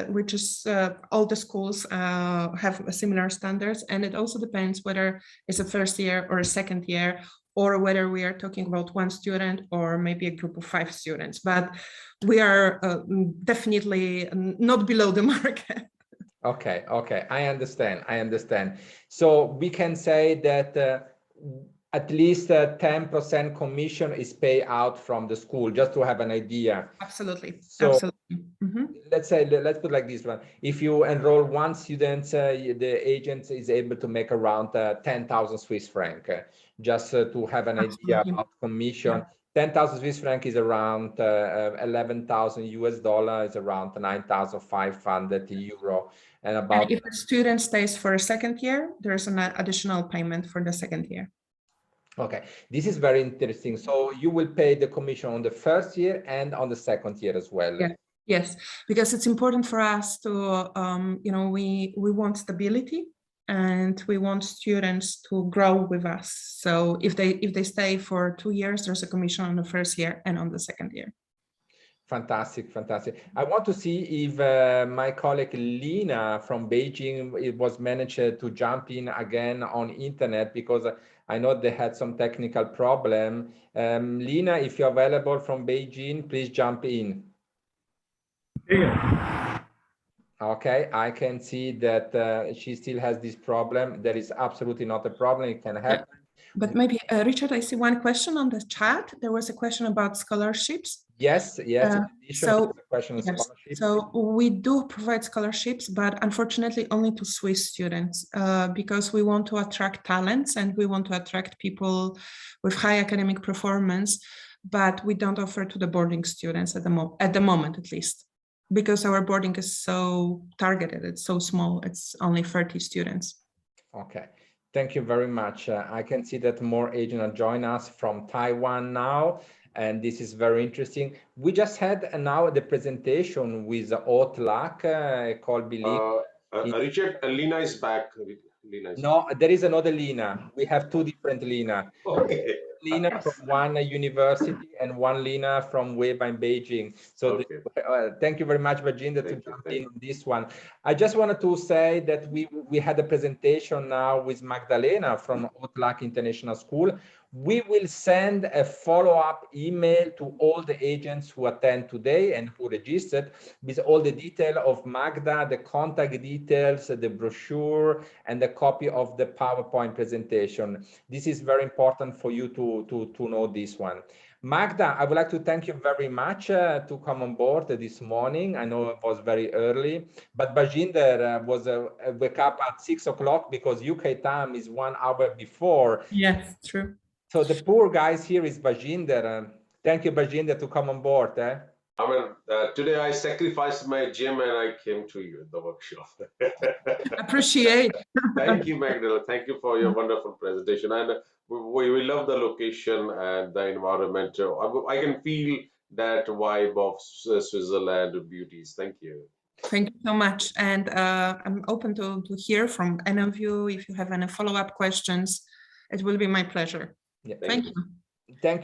which is all the schools have similar standards, and it also depends whether it's a first year or a second year, or whether we are talking about one student or maybe a group of 5 students. But we are definitely not below the market. Okay, I understand. So we can say that at least 10% commission is paid out from the school, just to have an idea. Absolutely. So absolutely. let's put like this one. If you enroll one student, the agent is able to make around 10,000 Swiss franc, just to have an idea about commission. Yeah. 10,000 Swiss franc is around 11,000 US dollar, is around 9,500 euro. And about, if the student stays for a second year, there's an additional payment for the second year. Okay, this is very interesting. So you will pay the commission on the first year and on the second year as well. Yeah. Yes, because it's important for us to, we want stability, and we want students to grow with us. So if they stay for 2 years, there's a commission on the first year and on the second year. Fantastic. I want to see if my colleague Lina from Beijing was managed to jump in again on internet, because I know they had some technical problem. Lina, if you're available from Beijing, please jump in. Yeah. Okay, I can see that she still has this problem. There is absolutely not a problem. It can happen. But maybe, Richard, I see one question on the chat. There was a question about scholarships. Yes. So we do provide scholarships, but unfortunately only to Swiss students, because we want to attract talents and we want to attract people with high academic performance, but we don't offer to the boarding students at the moment, at least, because our boarding is so targeted. It's so small. It's only 30 students. Okay. Thank you very much. I can see that more agents join us from Taiwan now, and this is very interesting. We just had now the presentation with OTLAK called Bilingual. Richard, Lina is back. No, there is another Lina. We have 2 different Lina. Okay. Lina from one university and one Lina from WEBA in Beijing. So okay. Thank you very much, Bajinder, to jump in on this one. I just wanted to say that we had a presentation now with Magdalena from OTLAK International School. We will send a follow-up email to all the agents who attend today and who registered, with all the detail of Magda, the contact details, the brochure, and the copy of the PowerPoint presentation. This is very important for you to know this one. Magda, I would like to thank you very much to come on board this morning. I know it was very early, but Bajinder was wake up at 6 o'clock because UK time is 1 hour before. Yes, true. So the poor guys here is Bajinder. Thank you, Bajinder, to come on board. I mean, today I sacrificed my gym and I came to you, the workshop. Appreciate. Thank you, Magdalena. Thank you for your wonderful presentation. And we love the location and the environment. I can feel that vibe of Switzerland beauties. Thank you. Thank you so much. And I'm open to hear from any of you. If you have any follow-up questions, it will be my pleasure. Yeah, thank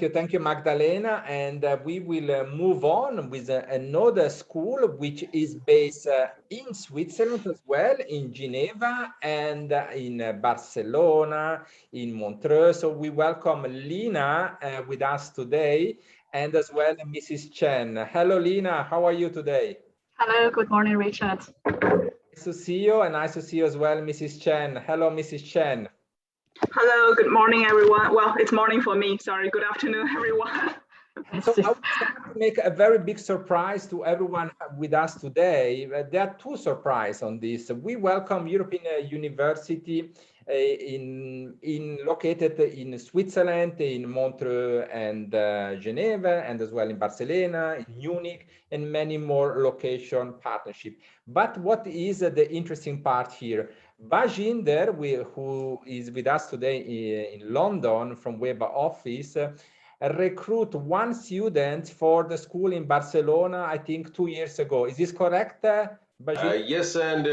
you. Thank you, Magdalena. And we will move on with another school, which is based in Switzerland as well, in Geneva and in Barcelona, in Montreux. So we welcome Lina with us today, and as well Mrs. Chen. Hello, Lina. How are you today? Hello. Good morning, Richard. Nice to see you, and nice to see you as well, Mrs. Chen. Hello, Mrs. Chen. Hello, good morning, everyone. Well, it's morning for me. Sorry, good afternoon, everyone. So I would make a very big surprise to everyone with us today. There are 2 surprises on this. We welcome European University located in Switzerland, in Montreux and Geneva, and as well in Barcelona, in Munich, and many more location partnership. But what is the interesting part here? Bajinder, who is with us today in London from WEBA office, recruit 1 student for the school in Barcelona, I think 2 years ago. Is this correct, Bajinder? Yes, and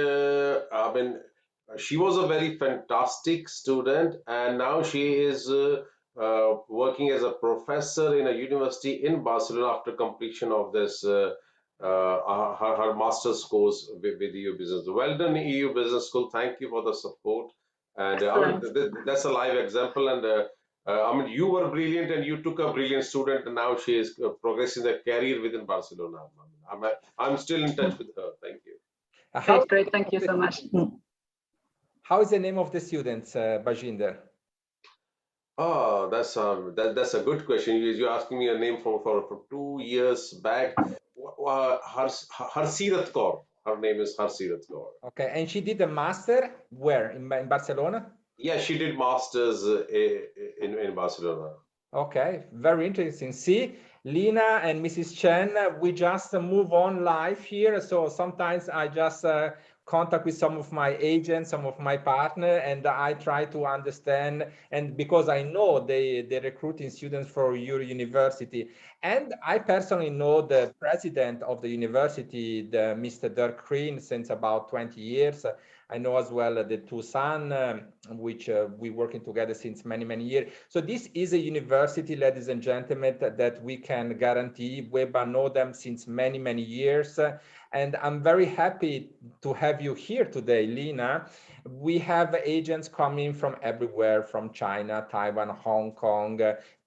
I mean, she was a very fantastic student, and now she is working as a professor in a university in Barcelona after completion of this her master's course with EU Business. Well done, EU Business School. Thank you for the support. And that's a live example. And I mean, you were brilliant, and you took a brilliant student, and now she is progressing their career within Barcelona. I'm still in touch with her. Thank you. Great. Thank you so much. How is the name of the students, Bajinder? Oh, that's a good question. You're asking me a name for 2 years back. Harsirat Kaur. Her name is Harsirat Kaur. Okay, and she did a master where? In Barcelona? Yeah, she did masters in Barcelona. Okay, very interesting. See, Lina and Mrs. Chen, we just move on live here. So sometimes I just contact with some of my agents, some of my partner, and I try to understand. And because I know they're recruiting students for your university, and I personally know the president of the university, Mr. Dirk Kreen, since about 20 years. I know as well the two sons, which we're working together since many years. So this is a university, ladies and gentlemen, that we can guarantee. WEBA know them since many years. And I'm very happy to have you here today, Lina. We have agents coming from everywhere, from China, Taiwan, Hong Kong,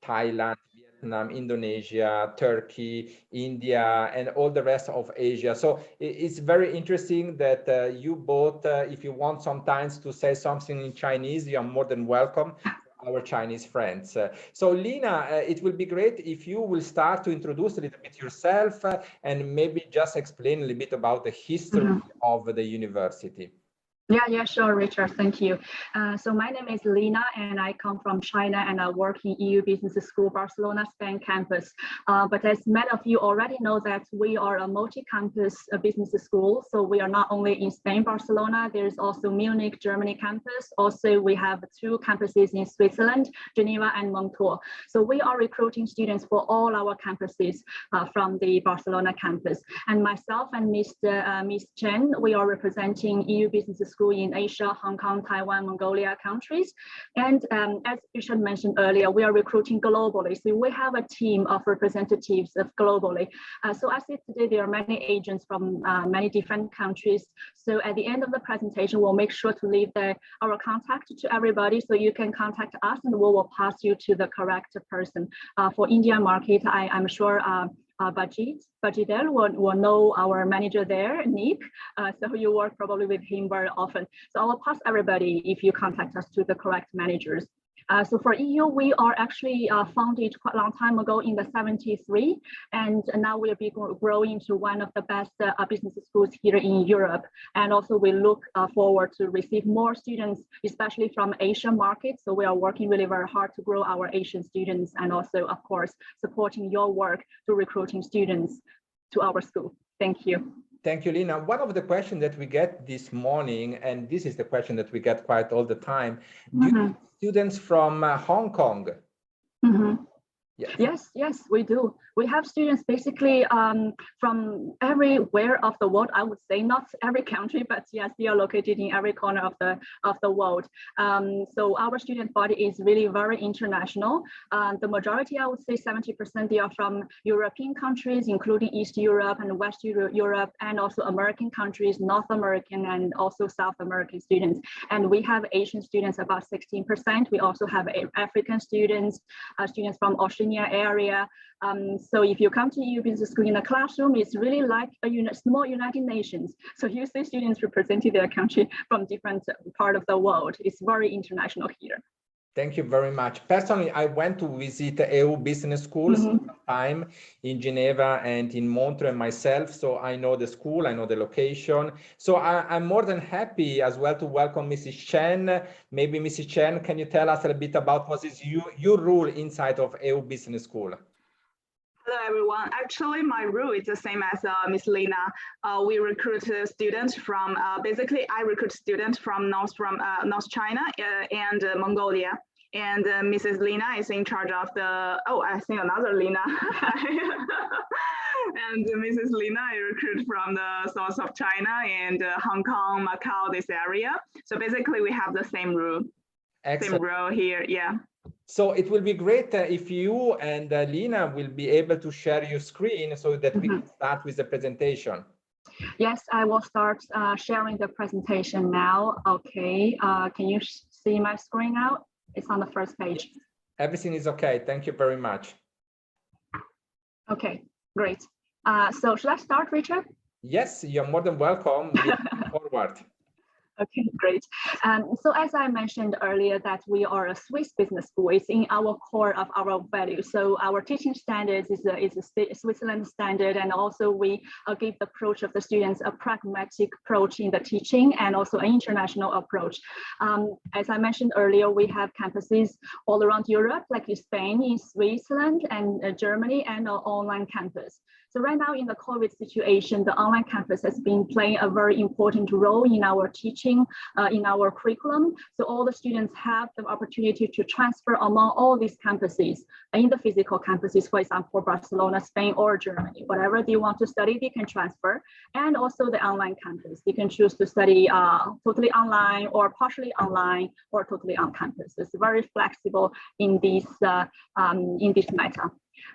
Thailand, Vietnam, Indonesia, Turkey, India, and all the rest of Asia. So it's very interesting that you both, if you want sometimes to say something in Chinese, you are more than welcome. Our Chinese friends. So Lina, it will be great if you will start to introduce a little bit yourself and maybe just explain a little bit about the history of the university. Yeah, sure, Richard. Thank you. So my name is Lina, and I come from China, and I work in EU Business School, Barcelona, Spain campus. But as many of you already know, that we are a multi-campus business school. So we are not only in Spain, Barcelona, there's also Munich, Germany campus. Also, we have 2 campuses in Switzerland, Geneva and Montreux. So we are recruiting students for all our campuses from the Barcelona campus. And myself and Miss Chen, we are representing EU Business School in Asia, Hong Kong, Taiwan, Mongolia countries. And as Richard mentioned earlier, we are recruiting globally. So we have a team of representatives of globally. So I see today there are many agents from many different countries. So at the end of the presentation, we'll make sure to leave our contact to everybody, so you can contact us and we will pass you to the correct person. For India market, I'm sure Bajidel will know our manager there, Nick. So you work probably with him very often. So I will pass everybody if you contact us to the correct managers. So for EU, we are actually founded quite a long time ago in the 73, and now we'll be growing to one of the best business schools here in Europe. And also we look forward to receive more students, especially from Asian markets. So we are working really very hard to grow our Asian students, and also, of course, supporting your work to recruiting students to our school. Thank you. Thank you, Lina. One of the questions that we get this morning, and this is the question that we get quite all the time, do you have students from Hong Kong? Yes, we do. We have students basically from everywhere of the world. I would say not every country, but yes, they are located in every corner of the world. So our student body is really very international. The majority, I would say 70%, they are from European countries, including East Europe and West Europe, and also American countries, North American, and also South American students. And we have Asian students about 16%. We also have African students, students from Oceania area. So if you come to EU Business School in a classroom, it's really like a small United Nations. So you see students representing their country from different part of the world. It's very international here. Thank you very much. Personally, I went to visit EU Business Schools sometime in Geneva and in Montreux myself. So I know the school, I know the location. So I'm more than happy as well to welcome Mrs. Chen. Maybe Mrs. Chen, can you tell us a little bit about what is your role inside of EU Business School? Hello, everyone. Actually, my role is the same as Ms. Lina. We recruit students from, basically, I recruit students from North China and Mongolia. And Mrs. Lina is in charge of the, oh, I think another Lina. And Mrs. Lina is recruited from the south of China and Hong Kong, Macau, this area. So basically we have the same role. Excellent. Same role here, yeah. So it will be great if you and Lina will be able to share your screen so that we can start with the presentation. Yes, I will start sharing the presentation now. Okay, can you see my screen now? It's on the first page. Everything is okay. Thank you very much. Okay, great. So should I start, Richard? Yes, you're more than welcome. Forward. Okay, great. So as I mentioned earlier, that we are a Swiss business school. It's in our core of our values. So our teaching standards is a Switzerland standard, and also we give the approach of the students a pragmatic approach in the teaching and also an international approach. As I mentioned earlier, we have campuses all around Europe, like in Spain, in Switzerland, and Germany, and our online campus. So right now in the COVID situation, the online campus has been playing a very important role in our teaching, in our curriculum. So all the students have the opportunity to transfer among all these campuses, in the physical campuses, for example, Barcelona, Spain, or Germany. Whatever they want to study, they can transfer. And also the online campus, they can choose to study totally online or partially online or totally on campus. It's very flexible in this matter.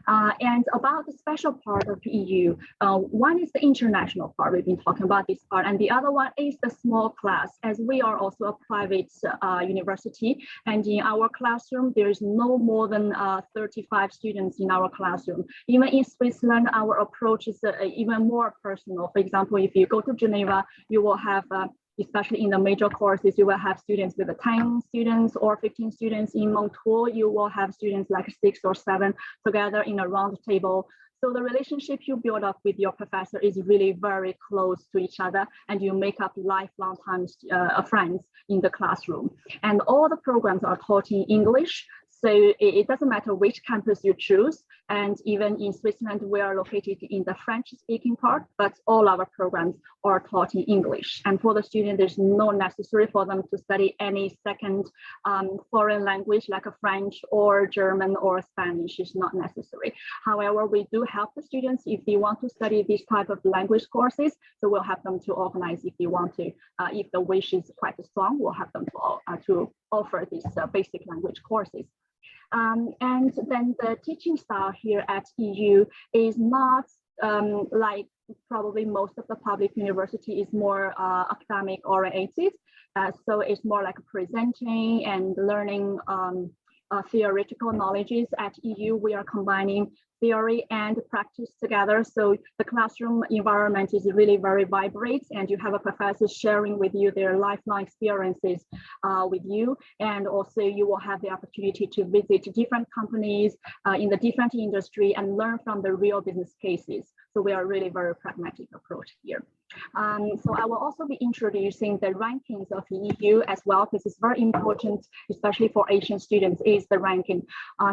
And about the special part of the EU, one is the international part, we've been talking about this part, and the other one is the small class, as we are also a private university, and in our classroom, there's no more than 35 students in our classroom. Even in Switzerland, our approach is even more personal. For example, if you go to Geneva, you will have especially in the major courses, you will have students with 10 students or 15 students. In Montreux, you will have students like 6 or 7 together in a round table. So the relationship you build up with your professor is really very close to each other, and you make up lifelong friends in the classroom. And all the programs are taught in English. So it doesn't matter which campus you choose. And even in Switzerland, we are located in the French-speaking part, but all our programs are taught in English. And for the student, there's no necessary for them to study any second foreign language like a French or German or Spanish. It's not necessary. However, we do help the students if they want to study this type of language courses. So we'll have them to organize if they want to. If the wish is quite strong, we'll have them to offer these basic language courses. And then the teaching style here at EU is not like probably most of the public university is more academic oriented. So it's more like presenting and learning theoretical knowledges. At EU, we are combining theory and practice together. So the classroom environment is really very vibrant, and you have a professor sharing with you their lifelong experiences with you. And also you will have the opportunity to visit different companies in the different industry and learn from the real business cases. So we are really very pragmatic approach here. So I will also be introducing the rankings of the EU as well, because it's very important, especially for Asian students, is the ranking.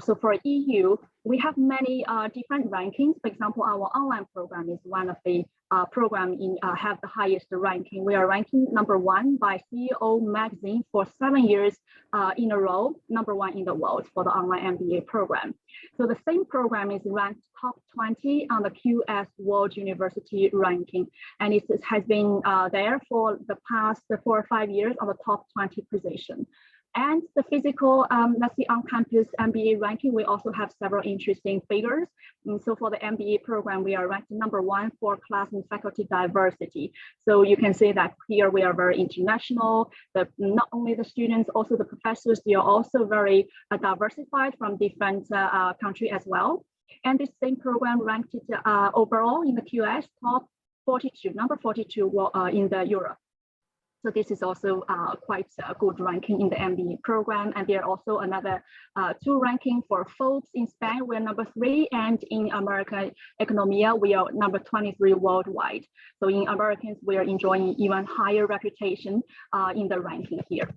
So for EU, we have many different rankings. For example, our online program is one of the program have the highest ranking. We are ranking #1 by CEO magazine for 7 years in a row, #1 in the world for the online MBA program. So the same program is ranked top 20 on the QS World University ranking, and it has been there for the past 4 or 5 years on the top 20 position. And the physical, let's see, on-campus MBA ranking, we also have several interesting figures. And so for the MBA program, we are ranked #1 for class and faculty diversity. So you can see that here we are very international. Not only the students, also the professors, they are also very diversified from different countries as well. And this same program ranked overall in the QS top 42, #42 in the Europe. So this is also quite a good ranking in the MBA program. And there are also another 2 ranking for folks in Spain, we're #3, and in American Economia, we are #23 worldwide. So in Americans, we are enjoying even higher reputation in the ranking here.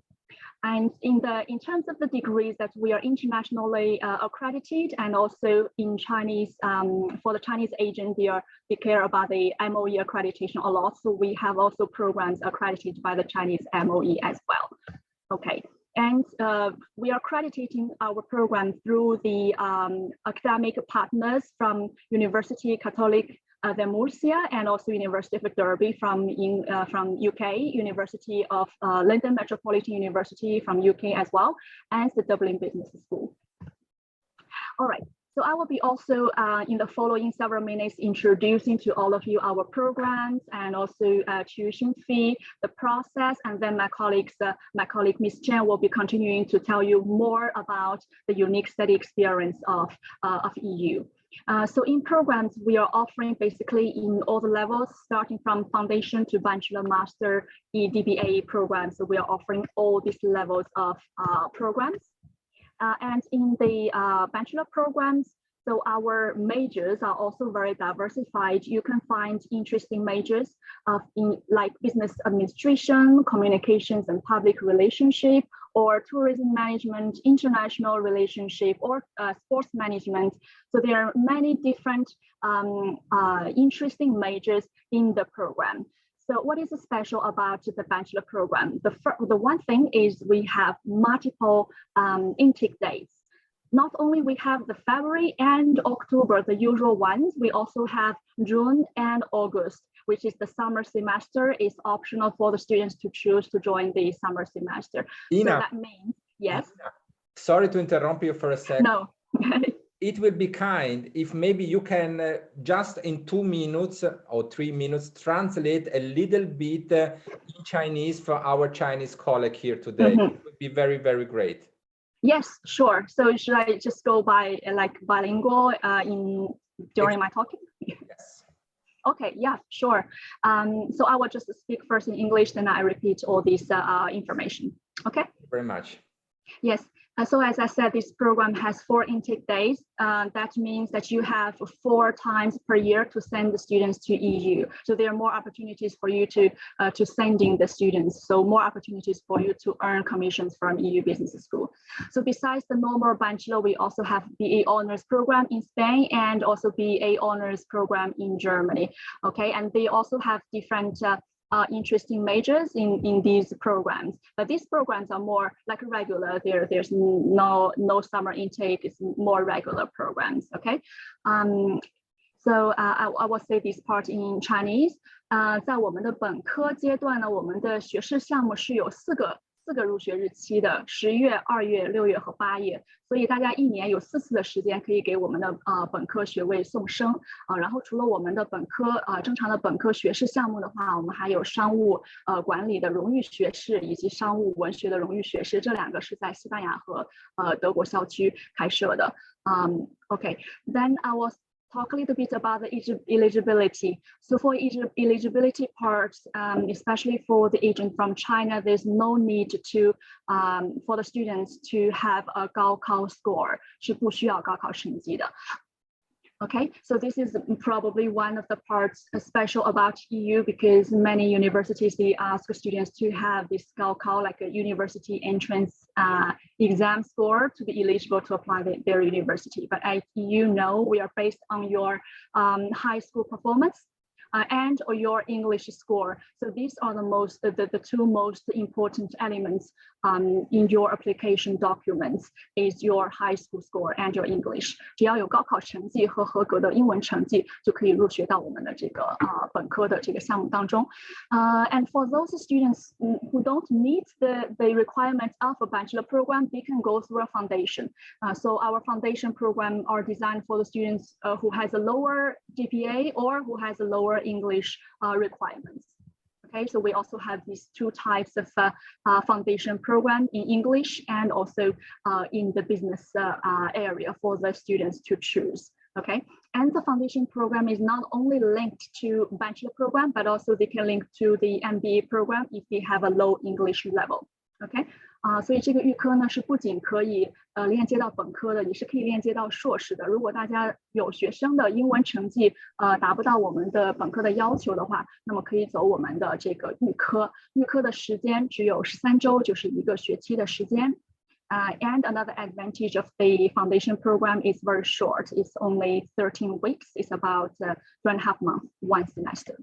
And in terms of the degrees that we are internationally accredited, and also in Chinese, for the Chinese agent, they care about the MOE accreditation a lot. So we have also programs accredited by the Chinese MOE as well. Okay, And we are accrediting our program through the academic partners from University Catholic de Murcia and also University of Derby from UK, University of London Metropolitan University from UK as well, and the Dublin Business School. All right. So I will be also in the following several minutes introducing to all of you our programs and also tuition fee, the process, and then my colleague Ms. Chen will be continuing to tell you more about the unique study experience of EU. So in programs, we are offering basically in all the levels, starting from foundation to bachelor, master, EDBA programs. So we are offering all these levels of programs. And in the bachelor programs, so our majors are also very diversified. You can find interesting majors in like business administration, communications and public relationship, or tourism management, international relationship, or sports management. So there are many different interesting majors in the program. So what is special about the bachelor program? The one thing is we have multiple intake dates. Not only we have the February and October, the usual ones, we also have June and August, which is the summer semester. Is optional for the students to choose to join the summer semester. Ina, so that means, yes? Ina, sorry to interrupt you for a second. No. It will be kind if maybe you can just in 2 minutes or 3 minutes translate a little bit in Chinese for our Chinese colleague here today. It would be very, very great. Yes, sure. So should I just go by like bilingual during my talking? Yes. Okay, yeah, sure. So I will just speak first in English, then I repeat all this information. Okay. Thank you very much. Yes. So as I said, this program has 4 intake days. That means that you have 4 times per year to send the students to EU. So there are more opportunities for you to sending the students. So more opportunities for you to earn commissions from EU Business School. So besides the normal bachelor, we also have BA Honors program in Spain and also BA Honors program in Germany. Okay, and they also have different interesting majors in these programs, but these programs are more like regular. There's no summer intake. It's more regular programs. Okay, so I will say this part in Chinese. 在我们的本科阶段呢，我们的学士项目是有4个入学日期的，10月、2月、6月和8月，所以大家1年有4次的时间可以给我们的本科学位送生然后除了我们的本科正常的本科学士项目的话，我们还有商务管理的荣誉学士以及商务文学的荣誉学士，这2个是在西班牙和德国校区开设的。Okay, then I was talk a little bit about the eligibility. So for eligibility parts, especially for the agent from China, there's no need to for the students to have a 高考 score, 是不需要高考成绩的。Okay, so this is probably one of the parts special about EU because many universities, they ask students to have this Gaokao, like a university entrance exam score to be eligible to apply their university. But as you know, we are based on your high school performance and or your English score. So these are the 2 most important elements in your application documents is your high school score and your English. 只要有高考成绩和合格的英文成绩，就可以入学到我们的这个本科的这个项目当中。And for those students who don't meet the requirements of a bachelor program, they can go through a foundation. So our foundation program are designed for the students who has a lower GPA or who has a lower English requirements. Okay, so we also have these 2 types of foundation program in English and also in the business area for the students to choose. Okay, and the foundation program is not only linked to bachelor program, but also they can link to the MBA program if they have a low English level. Okay, 所以这个预科呢是不仅可以链接到本科的，也是可以链接到硕士的。如果大家有学生的英文成绩达不到我们的本科的要求的话，那么可以走我们的这个预科。预科的时间只有13周，就是1个学期的时间。And another advantage of the foundation program is very short. It's only 13 weeks. It's about 2.5 months, 1 semester.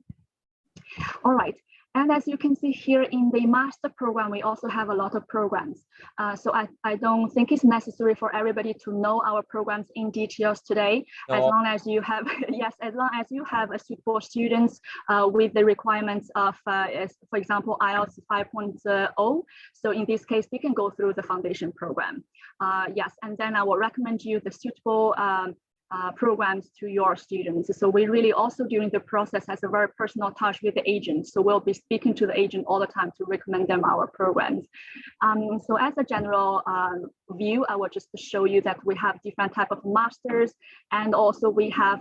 All right. And as you can see here in the master program, we also have a lot of programs. So I don't think it's necessary for everybody to know our programs in details today. No. As long as you have, yes, as long as you have a suitable students with the requirements of, for example, IELTS 5.0. So in this case, they can go through the foundation program. Yes, and then I will recommend you the suitable programs to your students. So we really also during the process has a very personal touch with the agent. So we'll be speaking to the agent all the time to recommend them our programs. So as a general view, I will just show you that we have different type of masters, and also we have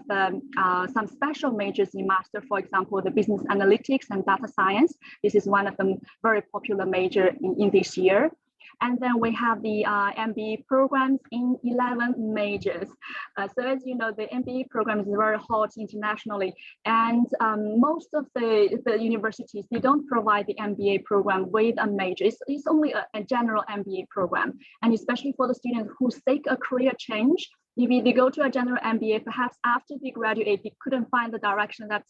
some special majors in master. For example, the business analytics and data science. This is one of the very popular major in this year. And then we have the MBA programs in 11 majors. So as you know, the MBA program is very hot internationally, and most of the universities, they don't provide the MBA program with a major. It's only a general MBA program. And especially for the students who seek a career change, if they go to a general MBA, perhaps after they graduate, they couldn't find the direction that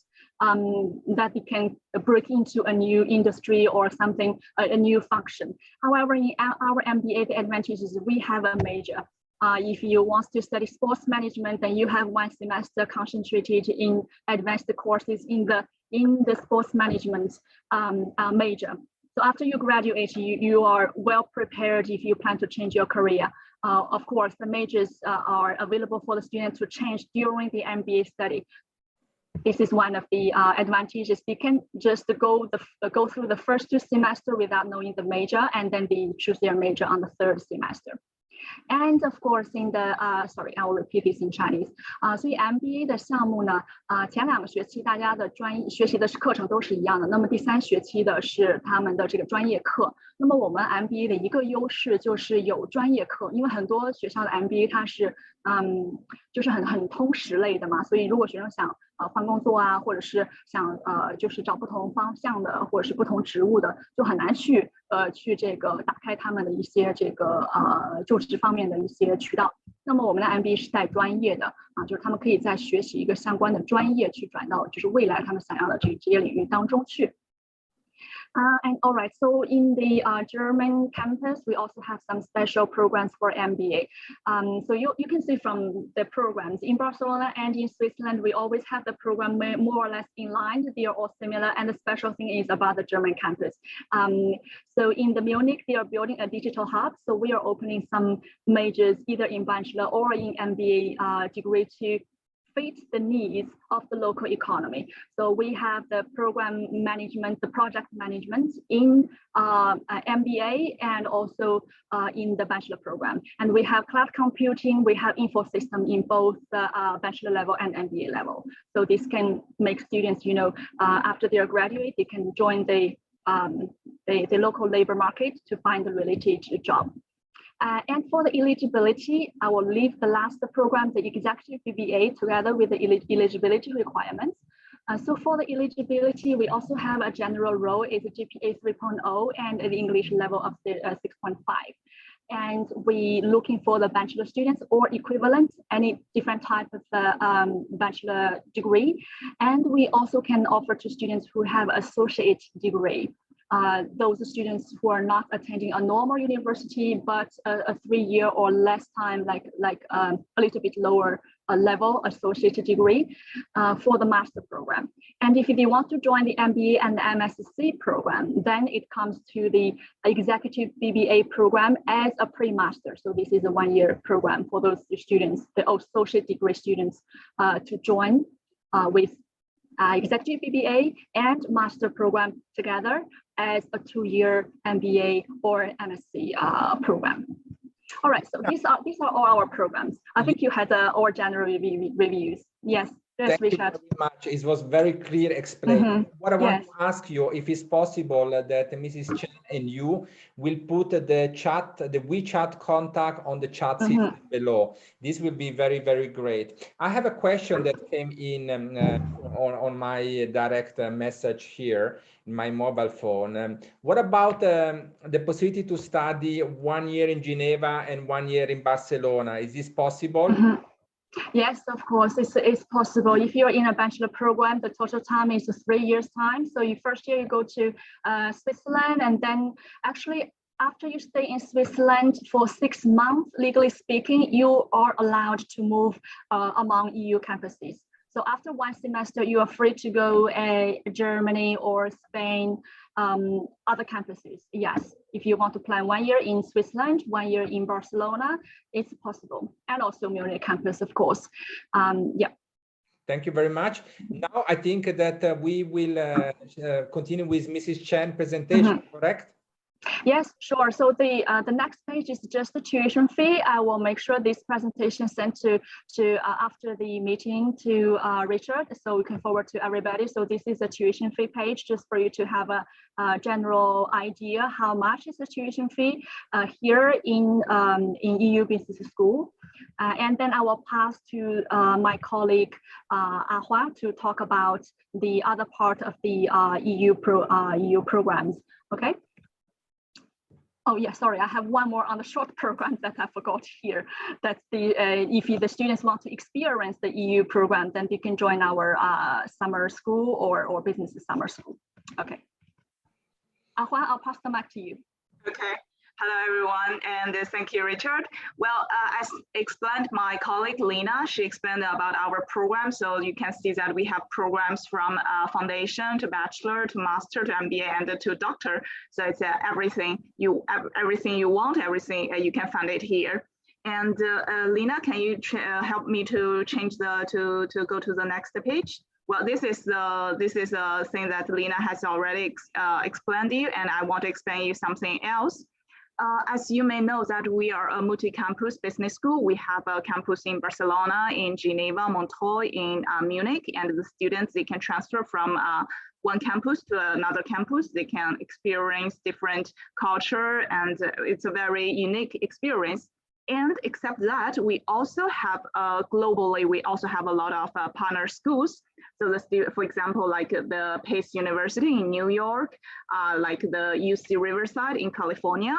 they can break into a new industry or something, a new function. However, in our MBA, the advantage is we have a major. If you want to study sports management, then you have one semester concentrated in advanced courses in the sports management major. So after you graduate, you are well prepared if you plan to change your career. Of course, the majors are available for the students to change during the MBA study. This is one of the advantages. They can just go through the first 2 semesters without knowing the major, and then they choose their major on the 3rd semester. And of course, in the sorry, I will repeat this in Chinese. 所以 MBA 的项目呢，前2个学期大家的学习的课程都是一样的。那么第3学期的是他们的这个专业课。那么我们 MBA 的一个优势就是有专业课，因为很多学校的 MBA 它是就是很通识类的嘛，所以如果学生想换工作啊，或者是想就是找不同方向的，或者是不同职务的，就很难去这个打开他们的一些这个就职方面的一些渠道。那么我们的 MBA 是带专业的就是他们可以在学习一个相关的专业去转到就是未来他们想要的这个职业领域当中去。And all right, so in the German campus, we also have some special programs for MBA. So you can see from the programs in Barcelona and in Switzerland, we always have the program more or less in line. They are all similar, and the special thing is about the German campus. So in the Munich, they are building a digital hub. So we are opening some majors either in bachelor or in MBA degree to fit the needs of the local economy. So we have the program management, the project management in MBA and also in the bachelor program. And we have cloud computing, we have info system in both the bachelor level and MBA level. So this can make students, you know, after they are graduate, they can join the local labor market to find a related job. And for the eligibility, I will leave the last program, the executive BBA, together with the eligibility requirements. So for the eligibility, we also have a general role is a GPA 3.0 and an English level of 6.5. And we looking for the bachelor students or equivalent, any different type of bachelor degree. And we also can offer to students who have associate degree. Those students who are not attending a normal university, but a 3-year or less time, like a little bit lower level associate degree for the master program. And if they want to join the MBA and the MSc program, then it comes to the executive BBA program as a pre-master. So this is a 1-year program for those students, the associate degree students to join with executive BBA and master program together as a 2-year MBA or MSc program. All right, so these are all our programs. I think you had all general reviews. Yes. Yes, Thank Richard. you very much. It was very clear explained. What I want to ask you, if it's possible that Mrs. Chen and you will put the chat, the WeChat contact on the chat system below. This will be very, very great. I have a question that came in on my direct message here in my mobile phone. What about the possibility to study 1 year in Geneva and 1 year in Barcelona? Is this possible? Yes, of course, it's possible. If you're in a bachelor program, the total time is 3 years time. So you first year you go to Switzerland, and then actually after you stay in Switzerland for 6 months, legally speaking, you are allowed to move among EU campuses. So after 1 semester, you are free to go Germany or Spain, other campuses. Yes, if you want to plan 1 year in Switzerland, 1 year in Barcelona, it's possible. And also Munich campus, of course. Yeah. Thank you very much. Now I think that we will continue with Mrs. Chen's presentation, correct? Yes, sure. So the next page is just the tuition fee. I will make sure this presentation sent to after the meeting to Richard, so we can forward to everybody. So this is a tuition fee page, just for you to have a general idea how much is the tuition fee here in EU Business School. And then I will pass to my colleague Haut to talk about the other part of the EU programs. Okay. Oh yeah, sorry, I have one more on the short program that I forgot here. That's the if the students want to experience the EU program, then they can join our summer school or business summer school. Okay. Ahua, I'll pass the mic to you. Okay. Hello, everyone, and thank you, Richard. Well, as explained, my colleague Lina, she explained about our program. So you can see that we have programs from foundation to bachelor to master to MBA and to doctor. So it's everything you want, everything you can find it here. And Lina, can you help me to change to go to the next page? Well, this is the thing that Lina has already explained to you, and I want to explain you something else. As you may know that we are a multi-campus business school. We have a campus in Barcelona, in Geneva, Montreux, in Munich, and the students, they can transfer from one campus to another campus. They can experience different culture, and it's a very unique experience. And except that, we also have globally, we also have a lot of partner schools. So for example, like the Pace University in New York, like the UC Riverside in California,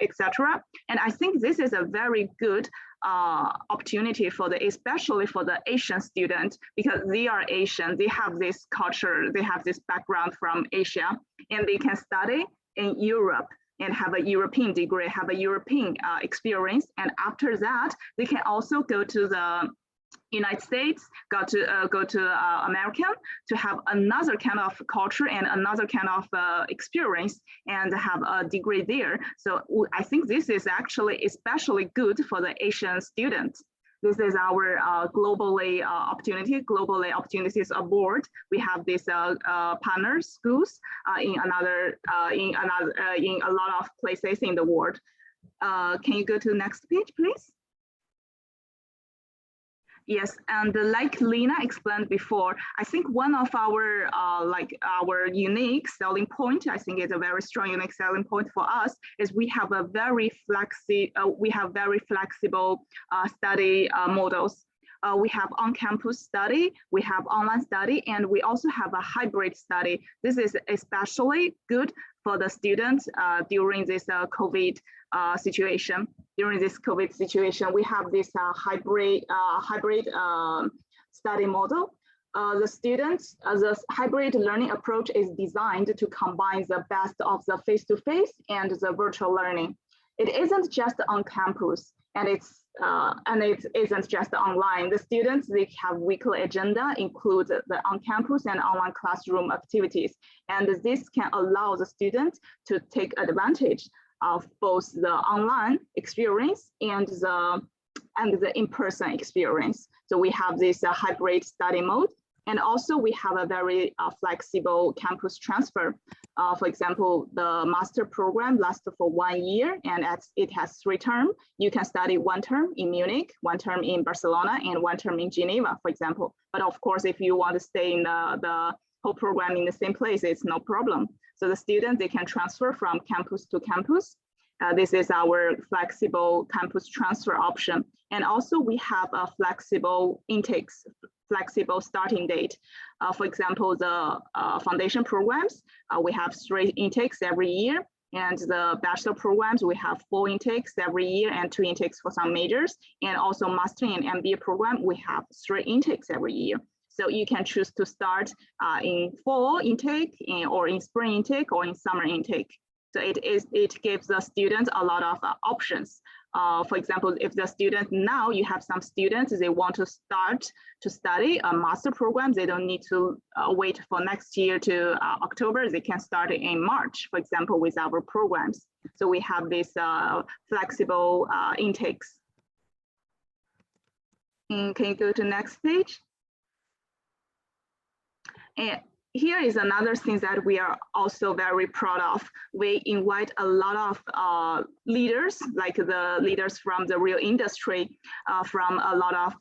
etc. And I think this is a very good opportunity for especially for the Asian student, because they are Asian, they have this culture, they have this background from Asia, and they can study in Europe and have a European degree, have a European experience. And after that, they can also go to the United States, go to American to have another kind of culture and another kind of experience and have a degree there. So I think this is actually especially good for the Asian students. This is our globally opportunities aboard. We have these partner schools in a lot of places in the world. Can you go to the next page, please? Yes, and like Lina explained before, I think one of our our unique selling point, I think it's a very strong unique selling point for us, is we have a very flexible study models. We have on-campus study, we have online study, and we also have a hybrid study. This is especially good for the students during this COVID situation. During this COVID situation, we have this hybrid study model. The hybrid learning approach is designed to combine the best of the face-to-face and the virtual learning. It isn't just on campus, and it isn't just online. The students, they have weekly agenda, include the on-campus and online classroom activities. And this can allow the students to take advantage of both the online experience and the in-person experience. So we have this hybrid study mode. And also we have a very flexible campus transfer. For example, the master program lasts for 1 year, and it has 3 terms. You can study 1 term in Munich, 1 term in Barcelona, and 1 term in Geneva, for example. But of course, if you want to stay in the whole program in the same place, it's no problem. So the students, they can transfer from campus to campus. This is our flexible campus transfer option. And also we have a flexible intakes, flexible starting date. For example, the foundation programs, we have 3 intakes every year. And the bachelor programs, we have 4 intakes every year and 2 intakes for some majors. And also Master and MBA program, we have 3 intakes every year. So you can choose to start in fall intake or in spring intake or in summer intake. So it gives the students a lot of options. For example, if the student now, you have some students, they want to start to study a master program, they don't need to wait for next year to October, they can start in March, for example, with our programs. So we have these flexible intakes. And can you go to next page? And here is another thing that we are also very proud of. We invite a lot of leaders, like the leaders from the real industry, from a lot of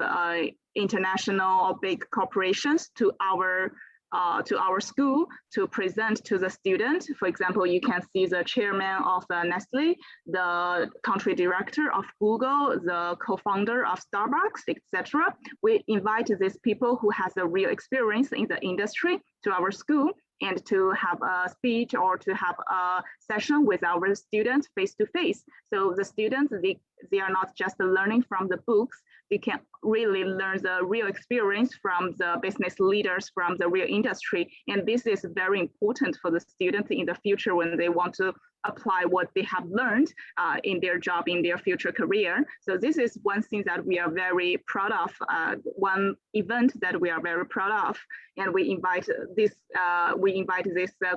international or big corporations to our school to present to the student. For example, you can see the chairman of Nestle, the country director of Google, the co-founder of Starbucks, etc. We invite these people who has a real experience in the industry to our school and to have a speech or to have a session with our students face to face. So the students, they are not just learning from the books, they can really learn the real experience from the business leaders from the real industry. And this is very important for the students in the future when they want to apply what they have learned in their job, in their future career. So this is one thing that we are very proud of, one event that we are very proud of. And we invite these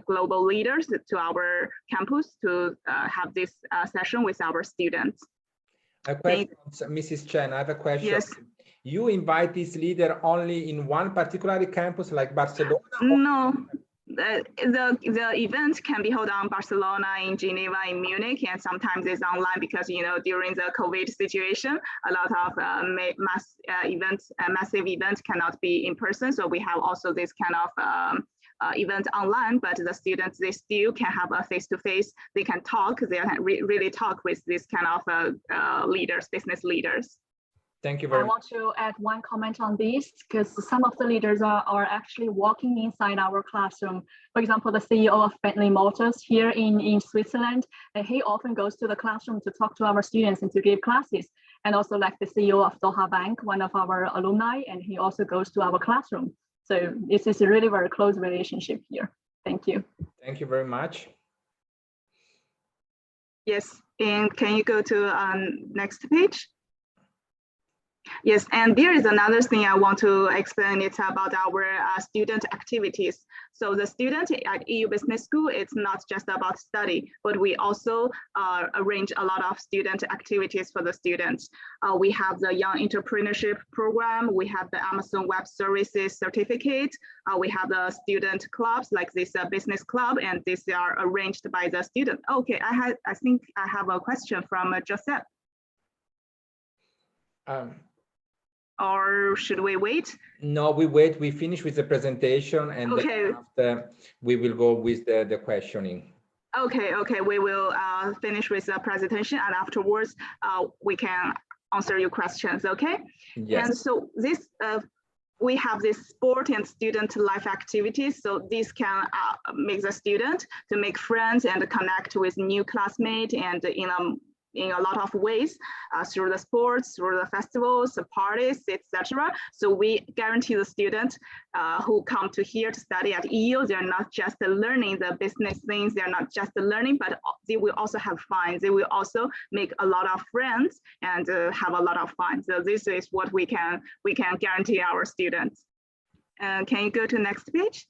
global leaders to our campus to have this session with our students. A question, Mrs. Chen, I have a question. Yes. You invite this leader only in one particular campus like Barcelona? No, the event can be held on Barcelona, in Geneva, in Munich, and sometimes it's online because, you know, during the COVID situation, a lot of massive events cannot be in person. So we have also this kind of event online, but the students, they still can have a face-to-face, they can talk, they can really talk with this kind of leaders, business leaders. Thank you very much. I want to add one comment on this because some of the leaders are actually walking inside our classroom. For example, the CEO of Bentley Motors here in Switzerland, he often goes to the classroom to talk to our students and to give classes. And also like the CEO of Doha Bank, one of our alumni, and he also goes to our classroom. So this is a really very close relationship here. Thank you. Thank you very much. Yes, and can you go to next page? Yes, and there is another thing I want to explain. It's about our student activities. So the student at EU Business School, it's not just about study, but we also arrange a lot of student activities for the students. We have the Young Entrepreneurship Program. We have the Amazon Web Services Certificate. We have the student clubs like this business club, and these are arranged by the student. Okay, I think I have a question from Joseph. Or should we wait? No, we wait. We finish with the presentation, and okay. Then after we will go with the questioning. Okay, we will finish with the presentation, and afterwards we can answer your questions. Okay. Yes. And so this we have this sport and student life activities. So this can make the student to make friends and connect with new classmates, and in a lot of ways through the sports, through the festivals, the parties, etc. So we guarantee the students who come to here to study at EU, they're not just learning the business things, they're not just learning, but they will also have fun. They will also make a lot of friends and have a lot of fun. So this is what we can guarantee our students. Can you go to next page?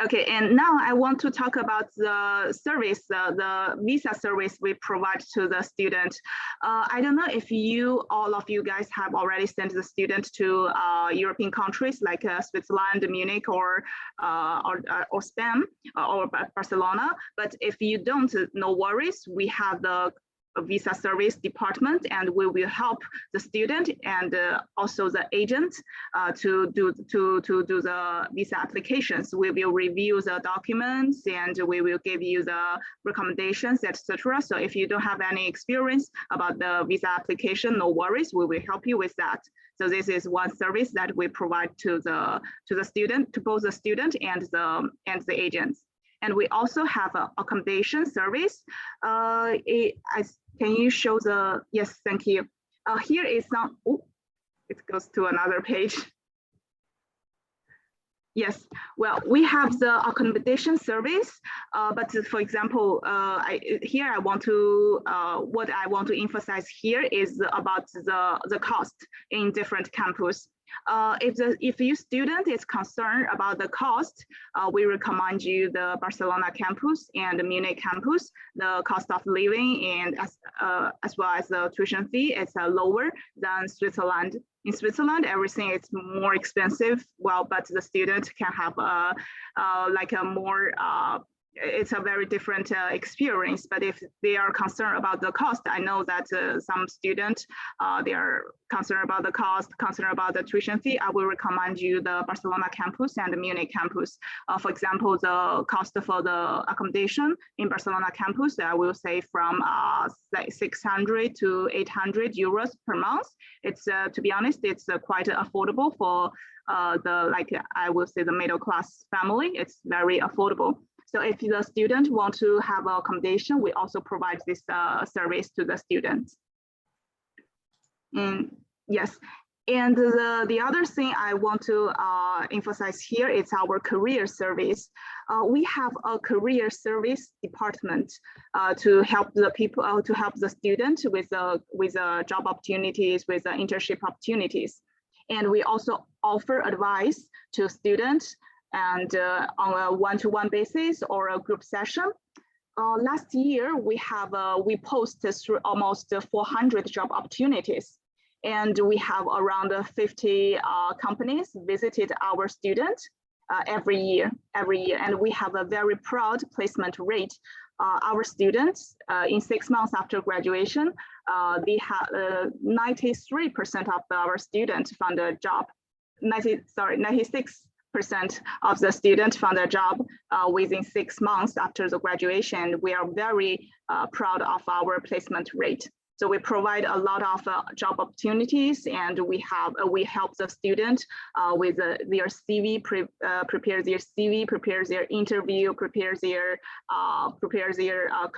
Okay, and now I want to talk about the service, the visa service we provide to the student. I don't know if all of you guys have already sent the student to European countries like Switzerland, Munich, or Spain, or Barcelona. But if you don't, no worries. We have the visa service department, and we will help the student and also the agent to do the visa applications. We will review the documents and we will give you the recommendations, etc. So if you don't have any experience about the visa application, no worries, we will help you with that. So this is one service that we provide to the student, to both the student and the agents. And we also have an accommodation service. Can you show the, yes, thank you. Here is some, it goes to another page. Yes, well, we have the accommodation service, but for example, what I want to emphasize here is about the cost in different campus. If your student is concerned about the cost, we recommend you the Barcelona campus and the Munich campus. The cost of living and as well as the tuition fee is lower than Switzerland. In Switzerland, everything is more expensive. Well, but the student can have like a more it's a very different experience. But if they are concerned about the cost, I know that some students they are concerned about the cost, concerned about the tuition fee. I will recommend you the Barcelona campus and the Munich campus. For example, the cost for the accommodation in Barcelona campus, I will say from like 600 to 800 euros per month. It's to be honest, it's quite affordable for I will say the middle class family. It's very affordable. So if the student want to have accommodation, we also provide this service to the students. Yes, and the other thing I want to emphasize here is our career service. We have a career service department to help the people, to help the student with job opportunities, with internship opportunities. And we also offer advice to students and on a one-to-one basis or a group session. Last year, we posted through almost 400 job opportunities. And we have around 50 companies visited our students every year. And we have a very proud placement rate. Our students, in 6 months after graduation, they have 93% of our students found a job. 96% of the students found a job within 6 months after the graduation. We are very proud of our placement rate. So we provide a lot of job opportunities, and we help the student with their CV, prepare their CV, prepare their interview, prepare their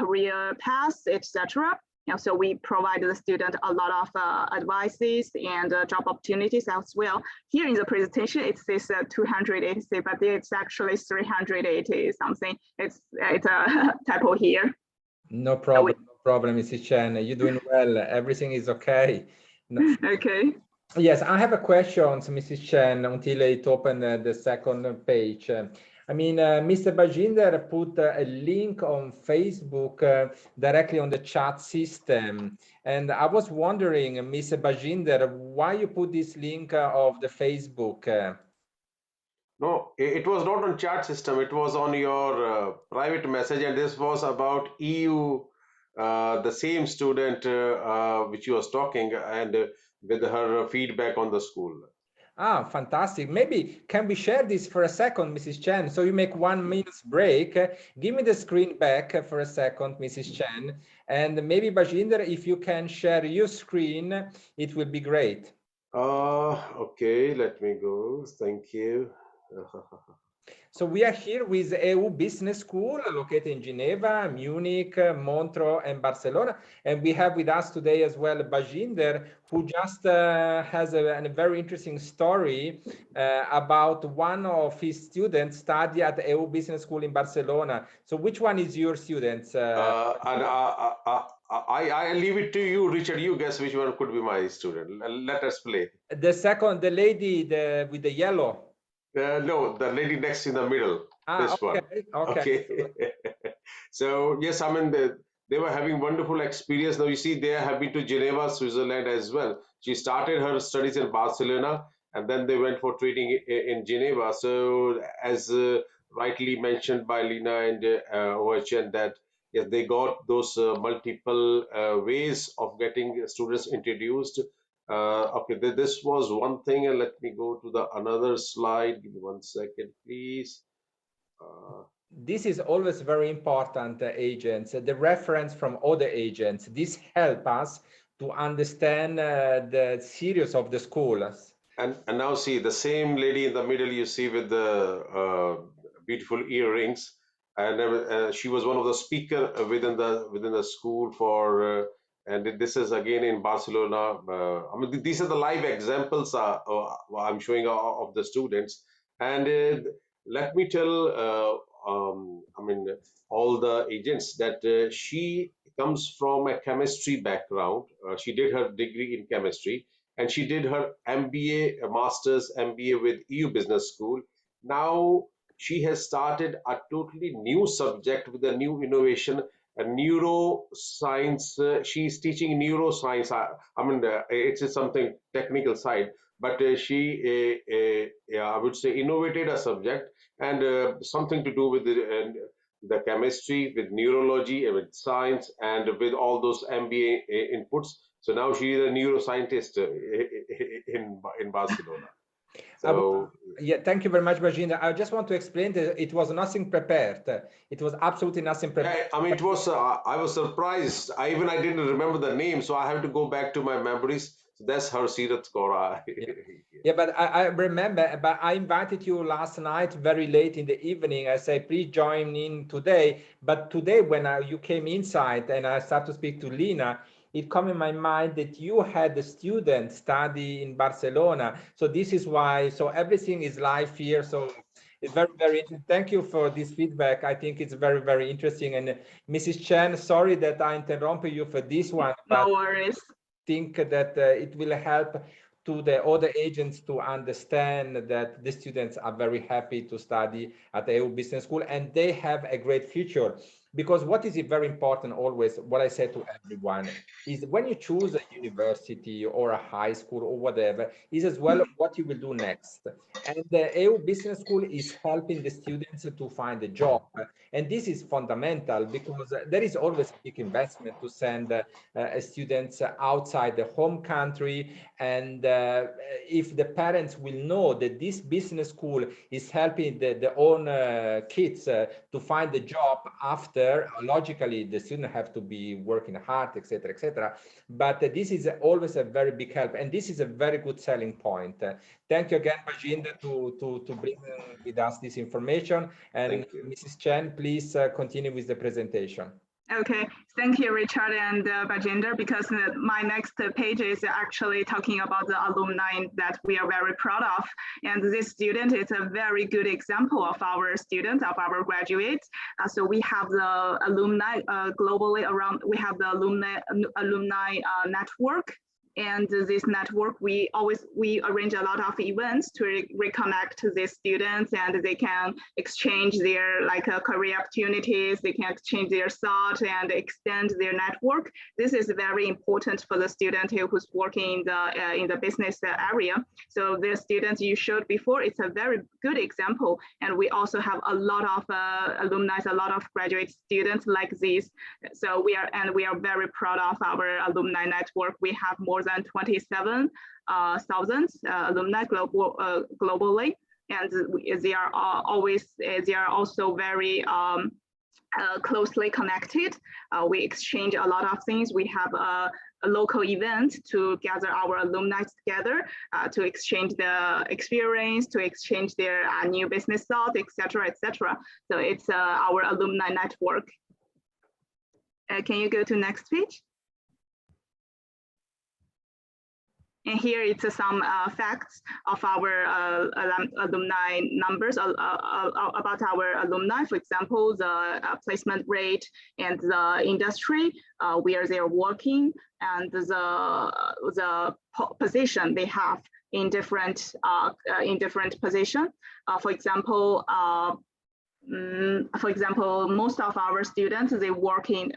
career path, etc. So we provide the student a lot of advices and job opportunities as well. Here in the presentation, it says 280, but it's actually 380 something. It's a typo here. No problem, no problem, Mrs. Chen. You're doing well. Everything is okay. No. Okay. Yes, I have a question, Mrs. Chen, until it opened the second page. I mean, Mr. Bajinder put a link on Facebook directly on the chat system. And I was wondering, Mr. Bajinder, why you put this link of the Facebook? No, it was not on chat system. It was on your private message, and this was about EU, the same student which you was talking, and with her feedback on the school. Ah, fantastic. Maybe can we share this for a second, Mrs. Chen? So you make 1 minute break. Give me the screen back for a second, Mrs. Chen. And maybe Bajinder, if you can share your screen, it will be great. Okay, let me go. Thank you. So we are here with EU Business School located in Geneva, Munich, Montreux, and Barcelona. And we have with us today as well Bajinder, who just has a very interesting story about one of his students study at the EU Business School in Barcelona. So which one is your student? I leave it to you, Richard. You guess which one could be my student. Let us play. The second, the lady with the yellow. No, the lady next in the middle. This okay, one. Okay. So yes, I mean they were having wonderful experience. Now you see, they have been to Geneva, Switzerland as well. She started her studies in Barcelona, and then they went for training in Geneva. So as rightly mentioned by Lina and Ochen, that yes, they got those multiple ways of getting students introduced. Okay, this was one thing, and let me go to the another slide. Give me 1 second, please. This is always very important, agents, the reference from other agents. This helps us to understand the serious of the schools. And now see the same lady in the middle you see with the beautiful earrings. and she was one of the speaker within the school for. And this is again in Barcelona. I mean, these are the live examples I'm showing of the students. And let me tell, I mean, all the agents that she comes from a chemistry background. She did her degree in chemistry, and she did her MBA, a master's MBA with EU Business School. Now she has started a totally new subject with a new innovation, a neuroscience. She's teaching neuroscience. I mean, it's something technical side, but yeah, I would say innovated a subject and something to do with the chemistry, with neurology, with science, and with all those MBA inputs. So now she's a neuroscientist in Barcelona. So yeah, thank you very much, Bajinder. I just want to explain that it was nothing prepared. It was absolutely nothing prepared. Yeah, I mean, it was. I was surprised. I didn't remember the name, so I have to go back to my memories. So that's her Sirat Kaur. Yeah, but I remember, but I invited you last night very late in the evening. I said, please join in today. But today, when you came inside and I started to speak to Lina, it came in my mind that you had the student study in Barcelona. So this is why, so everything is live here. So it's very, very interesting. Thank you for this feedback. I think it's very, very interesting. And Mrs. Chen, sorry that I interrupted you for this one. No worries. Think that it will help to the other agents to understand that the students are very happy to study at the EU Business School and they have a great future. Because what is very important always, what I say to everyone, is when you choose a university or a high school or whatever, is as well what you will do next. And the EU Business School is helping the students to find a job. And this is fundamental because there is always a big investment to send students outside the home country. And if the parents will know that this business school is helping their own kids to find a job after, logically the student have to be working hard, etc., etc. But this is always a very big help, and this is a very good selling point. Thank you again, Bajinder, to bring with us this information. And Mrs. Chen, please continue with the presentation. Okay, thank you, Richard and Bajinder, because my next page is actually talking about the alumni that we are very proud of. And this student is a very good example of our students, of our graduates. So we have the alumni globally around, we have the alumni network. And this network, we arrange a lot of events to reconnect these students, and they can exchange their career opportunities. They can exchange their thoughts and extend their network. This is very important for the student who's working in the business area. So the students you showed before, it's a very good example. And we also have a lot of alumni, a lot of graduate students like this. So we are very proud of our alumni network. We have more than 27,000 alumni globally, and they are also very closely connected. We exchange a lot of things. We have a local event to gather our alumni together to exchange the experience, to exchange their new business thoughts, etc., etc. So it's our alumni network. Can you go to next page? And here it's some facts of our alumni numbers about our alumni. For example, the placement rate and the industry where they are working, and the position they have in different position. For example, most of our students, they work in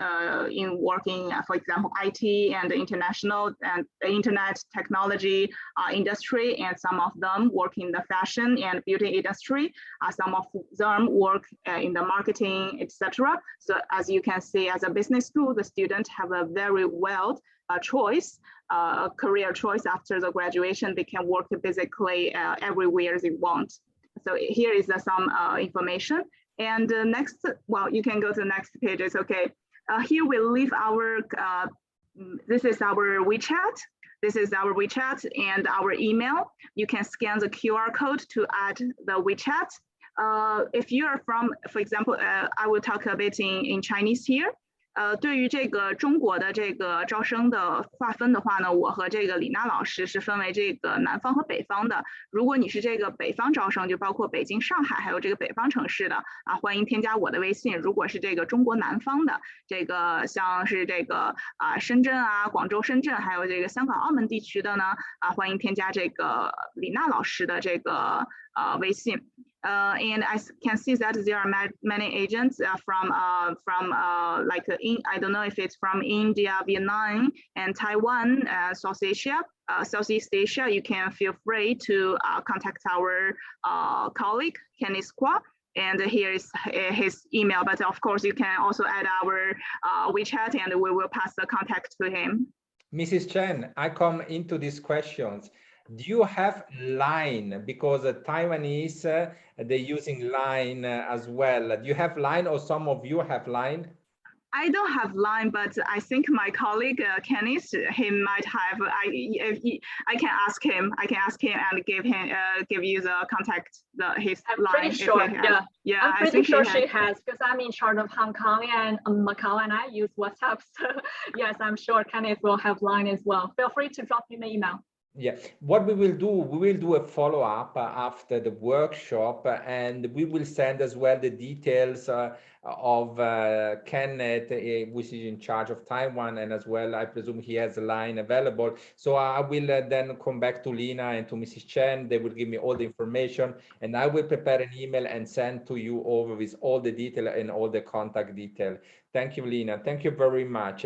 for example, IT and international and internet technology industry, and some of them work in the fashion and beauty industry. Some of them work in the marketing, etc. So as you can see, as a business school, the students have a very well choice, career choice after the graduation. They can work basically everywhere they want. So here is some information. And next, well, you can go to the next page. It's okay. Here we leave our, this is our WeChat. This is our WeChat and our email. You can scan the QR code to add the WeChat. if you are from, for example, I will talk a bit in Chinese here. 对于这个中国的这个招生的划分的话呢，我和这个李娜老师是分为这个南方和北方的。如果你是这个北方招生，就包括北京、上海，还有这个北方城市的啊，欢迎添加我的微信。如果是这个中国南方的，这个像是这个深圳啊、广州、深圳，还有这个香港、澳门地区的呢啊，欢迎添加这个李娜老师的这个微信。And I can see that there are many agents from like I don't know if it's from India, Vietnam, and Taiwan, Southeast Asia. You can feel free to contact our colleague Kenny Squaw. And here is his email. But of course, you can also add our WeChat, and we will pass the contact to him. Mrs. Chen, I come into these questions. Do you have Line? Because Taiwanese, they're using Line as well. Do you have Line, or some of you have Line? I don't have Line, but I think my colleague Kenny, he might have. I can ask him. I can ask him and give you the contact, his I'm line. Pretty sure, yeah. I'm pretty sure she has, because I'm in charge of Hong Kong and Macau, and I use WhatsApp. So yes, I'm sure Kenneth will have Line as well. Feel free to drop him an email. Yeah, what we will do a follow-up after the workshop, and we will send as well the details of Kenneth, which is in charge of Taiwan, and as well, I presume he has a line available. So I will then come back to Lina and to Mrs. Chen. They will give me all the information, and I will prepare an email and send to you over with all the detail and all the contact detail. Thank you, Lina. Thank you very much.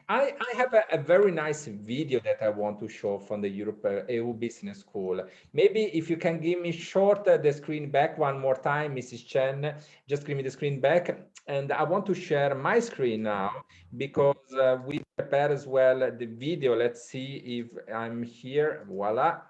I have a very nice video that I want to show from the Europe EU Business School. Maybe if you can give me short the screen back one more time, Mrs. Chen, just give me the screen back. And I want to share my screen now, because we prepare as well the video. Let's see if I'm here. Voila.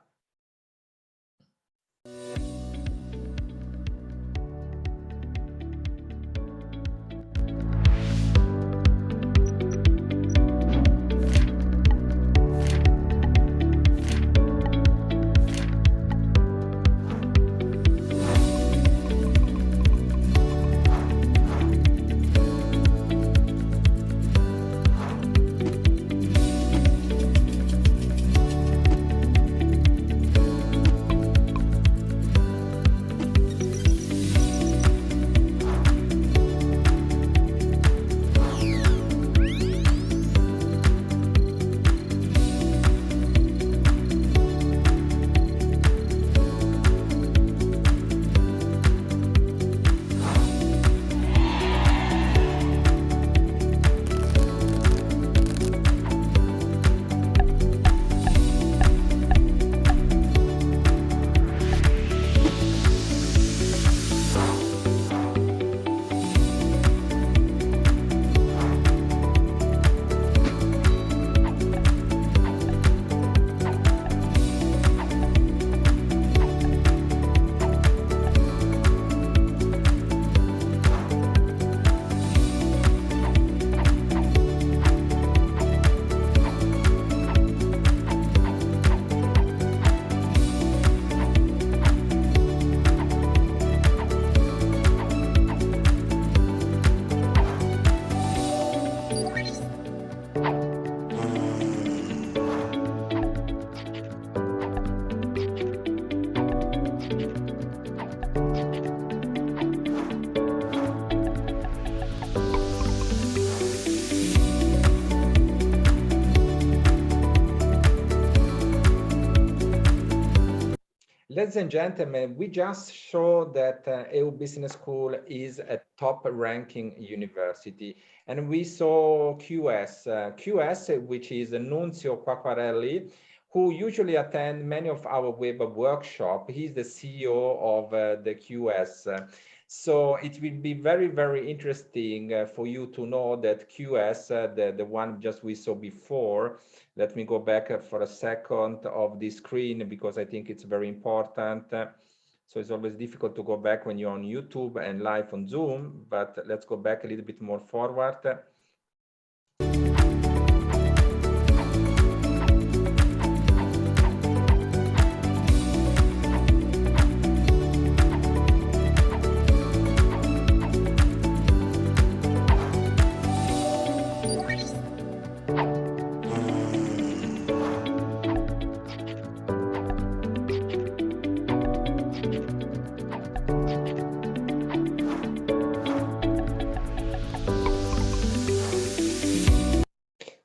Ladies and gentlemen, we just showed that EU Business School is a top-ranking university, and we saw QS, which is Nunzio Quacquarelli, who usually attend many of our WEBA workshops. He's the CEO of the QS. So it will be very, very interesting for you to know that QS, the one just we saw before. Let me go back for a second of the screen, because I think it's very important. So it's always difficult to go back when you're on YouTube and live on Zoom, but let's go back a little bit more forward.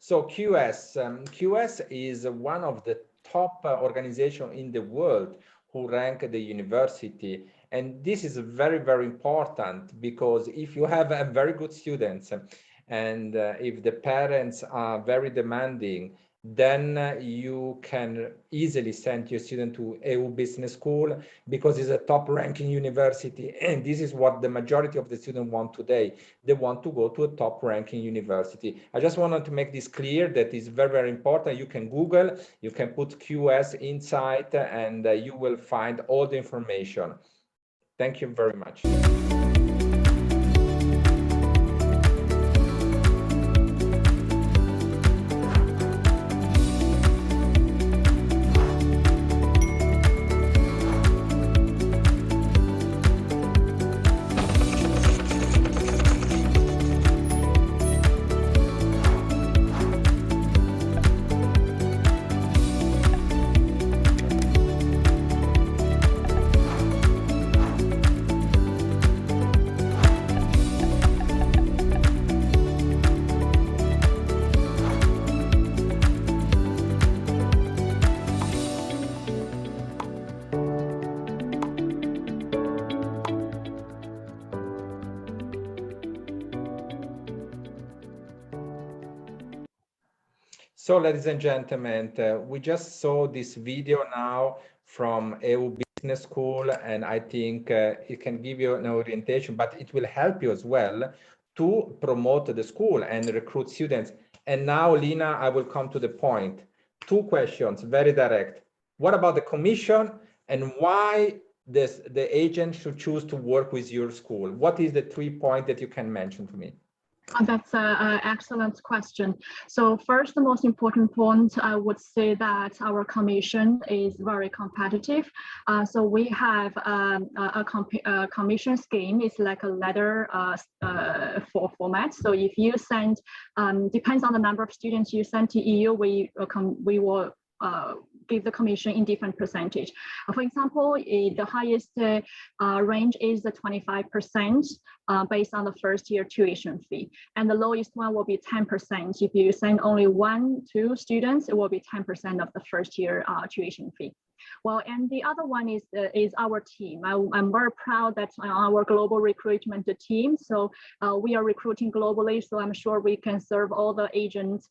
So QS is one of the top organizations in the world who rank the university. And this is very, very important, because if you have a very good students and if the parents are very demanding, then you can easily send your student to EU Business School, because it's a top ranking university. And this is what the majority of the students want today. They want to go to a top ranking university. I just wanted to make this clear, that is very, very important. You can Google, you can put QS inside, and you will find all the information. Thank you very much. So, ladies and gentlemen, we just saw this video now from EU Business School, and I think it can give you an orientation, but it will help you as well to promote the school and recruit students. And now, Lina, I will come to the point. 2 questions, very direct. What about the commission, and why the agent should choose to work with your school? What is the 3 points that you can mention to me? That's an excellent question. So first, the most important point, I would say that our commission is very competitive. So we have a commission scheme. It's like a letter format. So if you send, depends on the number of students you send to EU, we will give the commission in different percentage. For example, the highest range is the 25% based on the first year tuition fee. And the lowest one will be 10%. If you send only 1-2 students, it will be 10% of the first year tuition fee. Well, and the other one is our team. I'm very proud that our global recruitment team. So we are recruiting globally. So I'm sure we can serve all the agents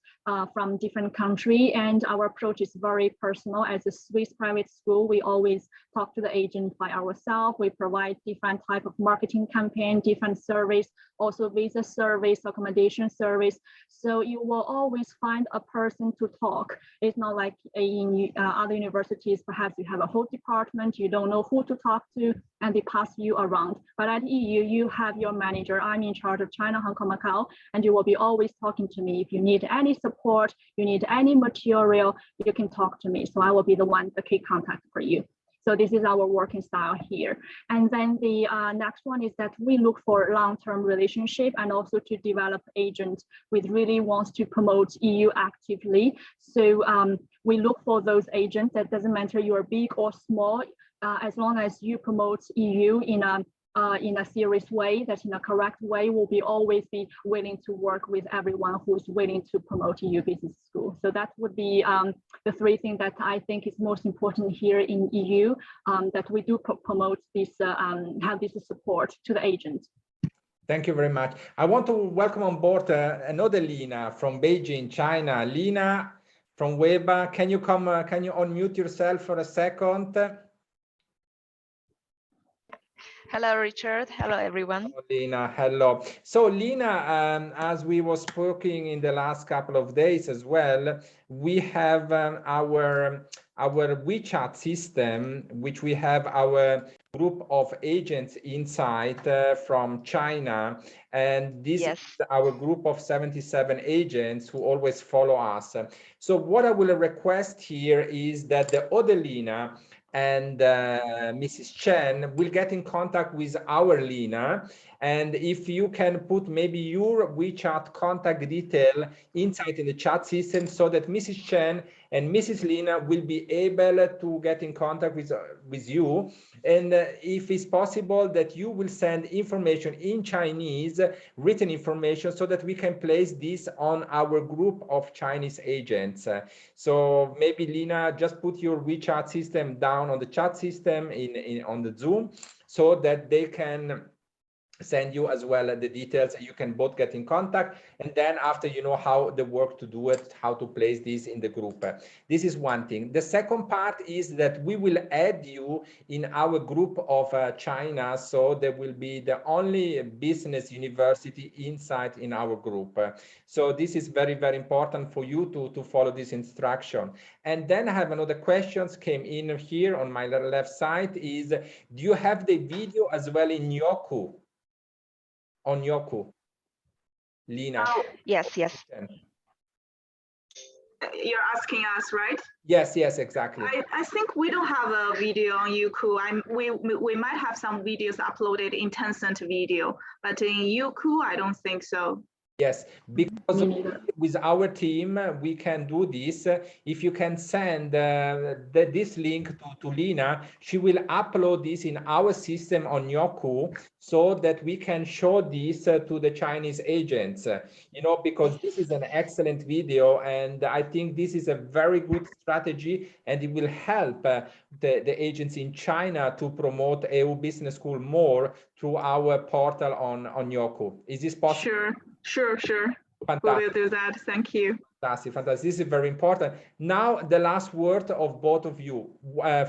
from different countries. And our approach is very personal. As a Swiss private school, we always talk to the agent by ourselves. We provide different type of marketing campaign, different service, also visa service, accommodation service. So you will always find a person to talk. It's not like in other universities, perhaps you have a whole department, you don't know who to talk to, and they pass you around. But at EU, you have your manager. I'm in charge of China, Hong Kong, Macau, and you will be always talking to me. If you need any support, you need any material, you can talk to me. So I will be the key contact for you. So this is our working style here. And then the next one is that we look for long-term relationship and also to develop agents with really wants to promote EU actively. So we look for those agents. That doesn't matter you're big or small, as long as you promote EU in a serious way, that in a correct way, will be always be willing to work with everyone who's willing to promote EU Business School. So that would be the 3 things that I think is most important here in EU, that we do promote this, have this support to the agents. Thank you very much. I want to welcome on board another Lina from Beijing, China. Lina from WEBA, can you unmute yourself for a second? Hello, Richard. Hello, everyone. Hello, Lina. Hello. So, Lina, as we were speaking in the last couple of days as well, we have our WeChat system, which we have our group of agents inside from China. And this is our group of 77 agents who always follow us. So what I will request here is that the other Lina and Mrs. Chen will get in contact with our Lina. And if you can put maybe your WeChat contact detail inside in the chat system so that Mrs. Chen and Mrs. Lina will be able to get in contact with you. And if it's possible that you will send information in Chinese, written information, so that we can place this on our group of Chinese agents. So maybe Lina, just put your WeChat system down on the chat system on the Zoom, so that they can send you as well the details. You can both get in contact, and then after you know how the work to do it, how to place this in the group. This is one thing. The second part is that we will add you in our group of China, so there will be the only business university inside in our group. So this is very, very important for you to follow this instruction. And then I have another questions came in here on my left side is, do you have the video as well in Yoku? On Yoku, Lina. Oh, Yes. you're asking us, right? Yes, exactly. I think we don't have a video on Youku. We might have some videos uploaded in Tencent video, but in Youku, I don't think so. Yes, because with our team, we can do this. If you can send this link to Lina, she will upload this in our system on Yoku, so that we can show this to the Chinese agents, you know, because this is an excellent video, and I think this is a very good strategy, and it will help the agents in China to promote EU Business School more through our portal on Yoku. Is this possible? Sure. Fantastic. We will do that. Thank you. Fantastic. This is very important. Now, the last word of both of you.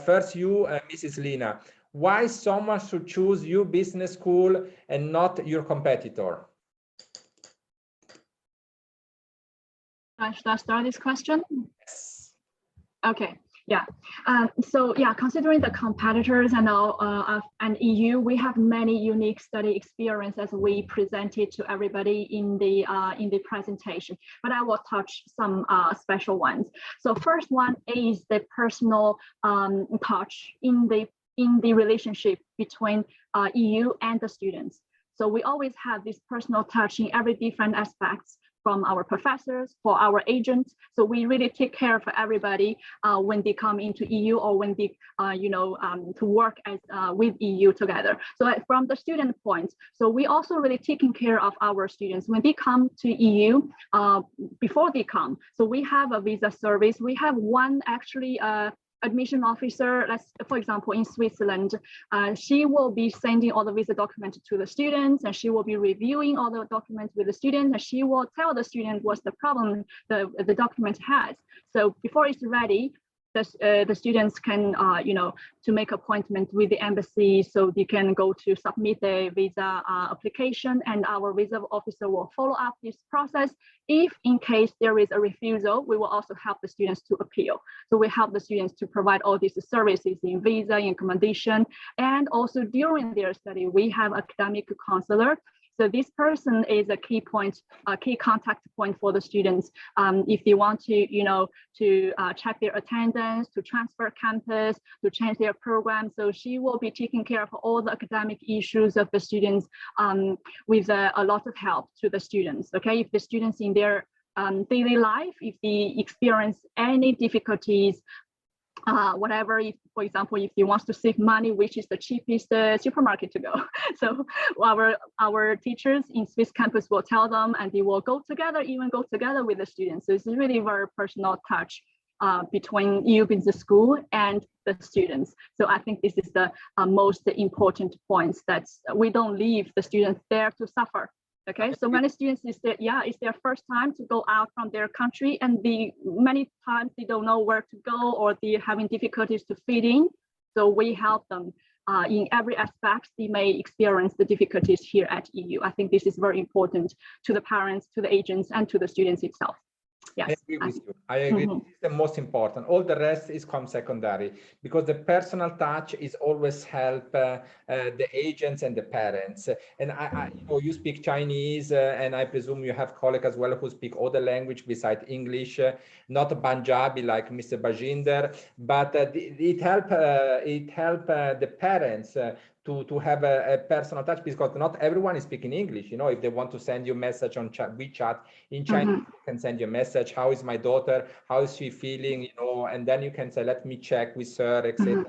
First, you, Mrs. Lina. Why someone should choose your business school and not your competitor? Should I start this question? Yes. Okay. Yeah. Considering the competitors and and EU, we have many unique study experience as we presented to everybody in the presentation. But I will touch some special ones. So first one is the personal touch in the relationship between EU and the students. So we always have this personal touch in every different aspects, from our professors, for our agents. So we really take care of everybody when they come into EU, or when they, to work as with EU together. So from the student point, so we also really taking care of our students when they come to EU, before they come. So we have a visa service. We have one actually admission officer, for example, in Switzerland, she will be sending all the visa documents to the students, and she will be reviewing all the documents with the students, and she will tell the student what's the problem the document has. So before it's ready, the students can, to make appointment with the embassy, so they can go to submit the visa application, and our visa officer will follow up this process. If in case there is a refusal, we will also help the students to appeal. So we help the students to provide all these services in visa, in accommodation, and also during their study, we have academic counselor. So this person is a key point, a key contact point for the students. If they want to, check their attendance, to transfer campus, to change their program. So she will be taking care of all the academic issues of the students with a lot of help to the students. Okay, if the students in their daily life, if they experience any difficulties, whatever, if, for example, if he wants to save money, which is the cheapest supermarket to go. So our teachers in Swiss campus will tell them, and they will go together with the students. So it's really very personal touch between EU Business School and the students. So I think this is the most important points, that we don't leave the students there to suffer. Okay, so many students it's their first time to go out from their country, and many times they don't know where to go, or they're having difficulties to fit in. So we help them in every aspect they may experience the difficulties here at EU. I think this is very important to the parents, to the agents, and to the students itself. Yes. I agree with you. I agree. This is the most important. All the rest is come secondary, because the personal touch is always help the agents and the parents. And you speak Chinese, and I presume you have colleagues as well who speak other language besides English, not Punjabi like Mr. Bajinder, but it help the parents to have a personal touch, because not everyone is speaking English. You know, if they want to send you a message on WeChat in Chinese, you can send you a message. How is my daughter? How is she feeling? You know, and then you can say, let me check with her, etc.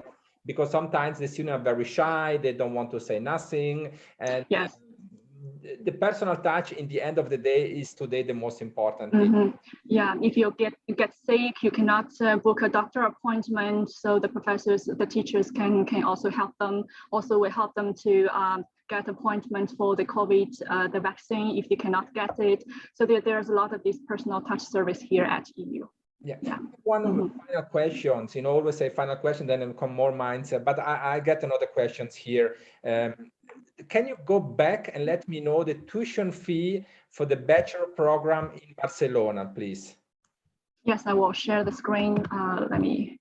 Because sometimes the students are very shy. They don't want to say nothing. And yes. The personal touch in the end of the day is today the most important thing. Yeah, if you get sick, you cannot book a doctor appointment. So the professors, the teachers can also help them. Also, we help them to get appointment for the COVID, the vaccine if they cannot get it. So there's a lot of this personal touch service here at EU. Yeah. One of the final questions, you know, always say final question, then come more minds. But I get another questions here. Can you go back and let me know the tuition fee for the bachelor program in Barcelona, please? Yes, I will share the screen. Let me.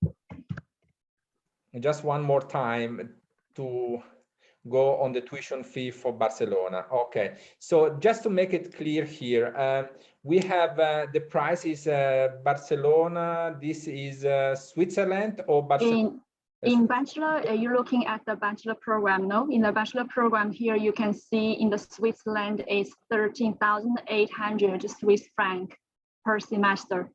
Just one more time to go on the tuition fee for Barcelona. Okay, so just to make it clear here, we have the price is Barcelona. This is Switzerland or Barcelona? In bachelor, you're looking at the bachelor program, no? In the bachelor program here, you can see in the Switzerland is 13,800 Swiss franc per semester.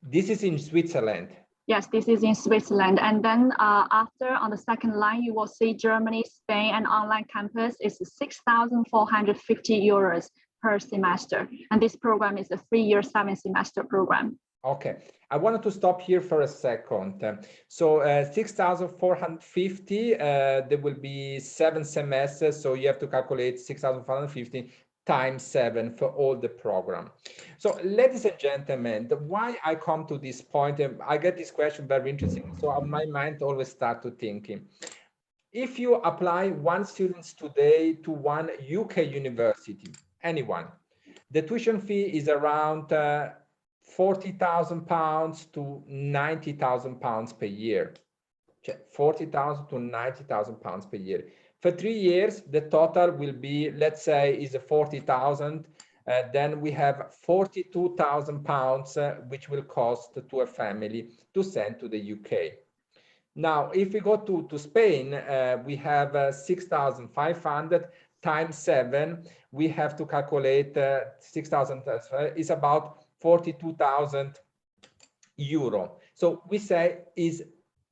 This is in Switzerland? Yes, this is in Switzerland. And then after, on the second line, you will see Germany, Spain, and online campus is 6,450 euros per semester. And this program is a 3-year, 7-semester program. Okay, I wanted to stop here for a second. So 6,450, there will be 7 semesters. So you have to calculate 6,450 times 7 for all the program. So ladies and gentlemen, why I come to this point, and I get this question very interesting. So my mind always start to thinking. If you apply one student today to one UK university, anyone, the tuition fee is around £40,000 to £90,000 per year. 40,000 to 90,000 pounds per year. For 3 years, the total will be, let's say, is 40,000. Then we have 42,000 pounds, which will cost to a family to send to the UK. Now, if we go to Spain, we have 6,500 times 7. We have to calculate 6,000 is about 42,000 euro. So we say is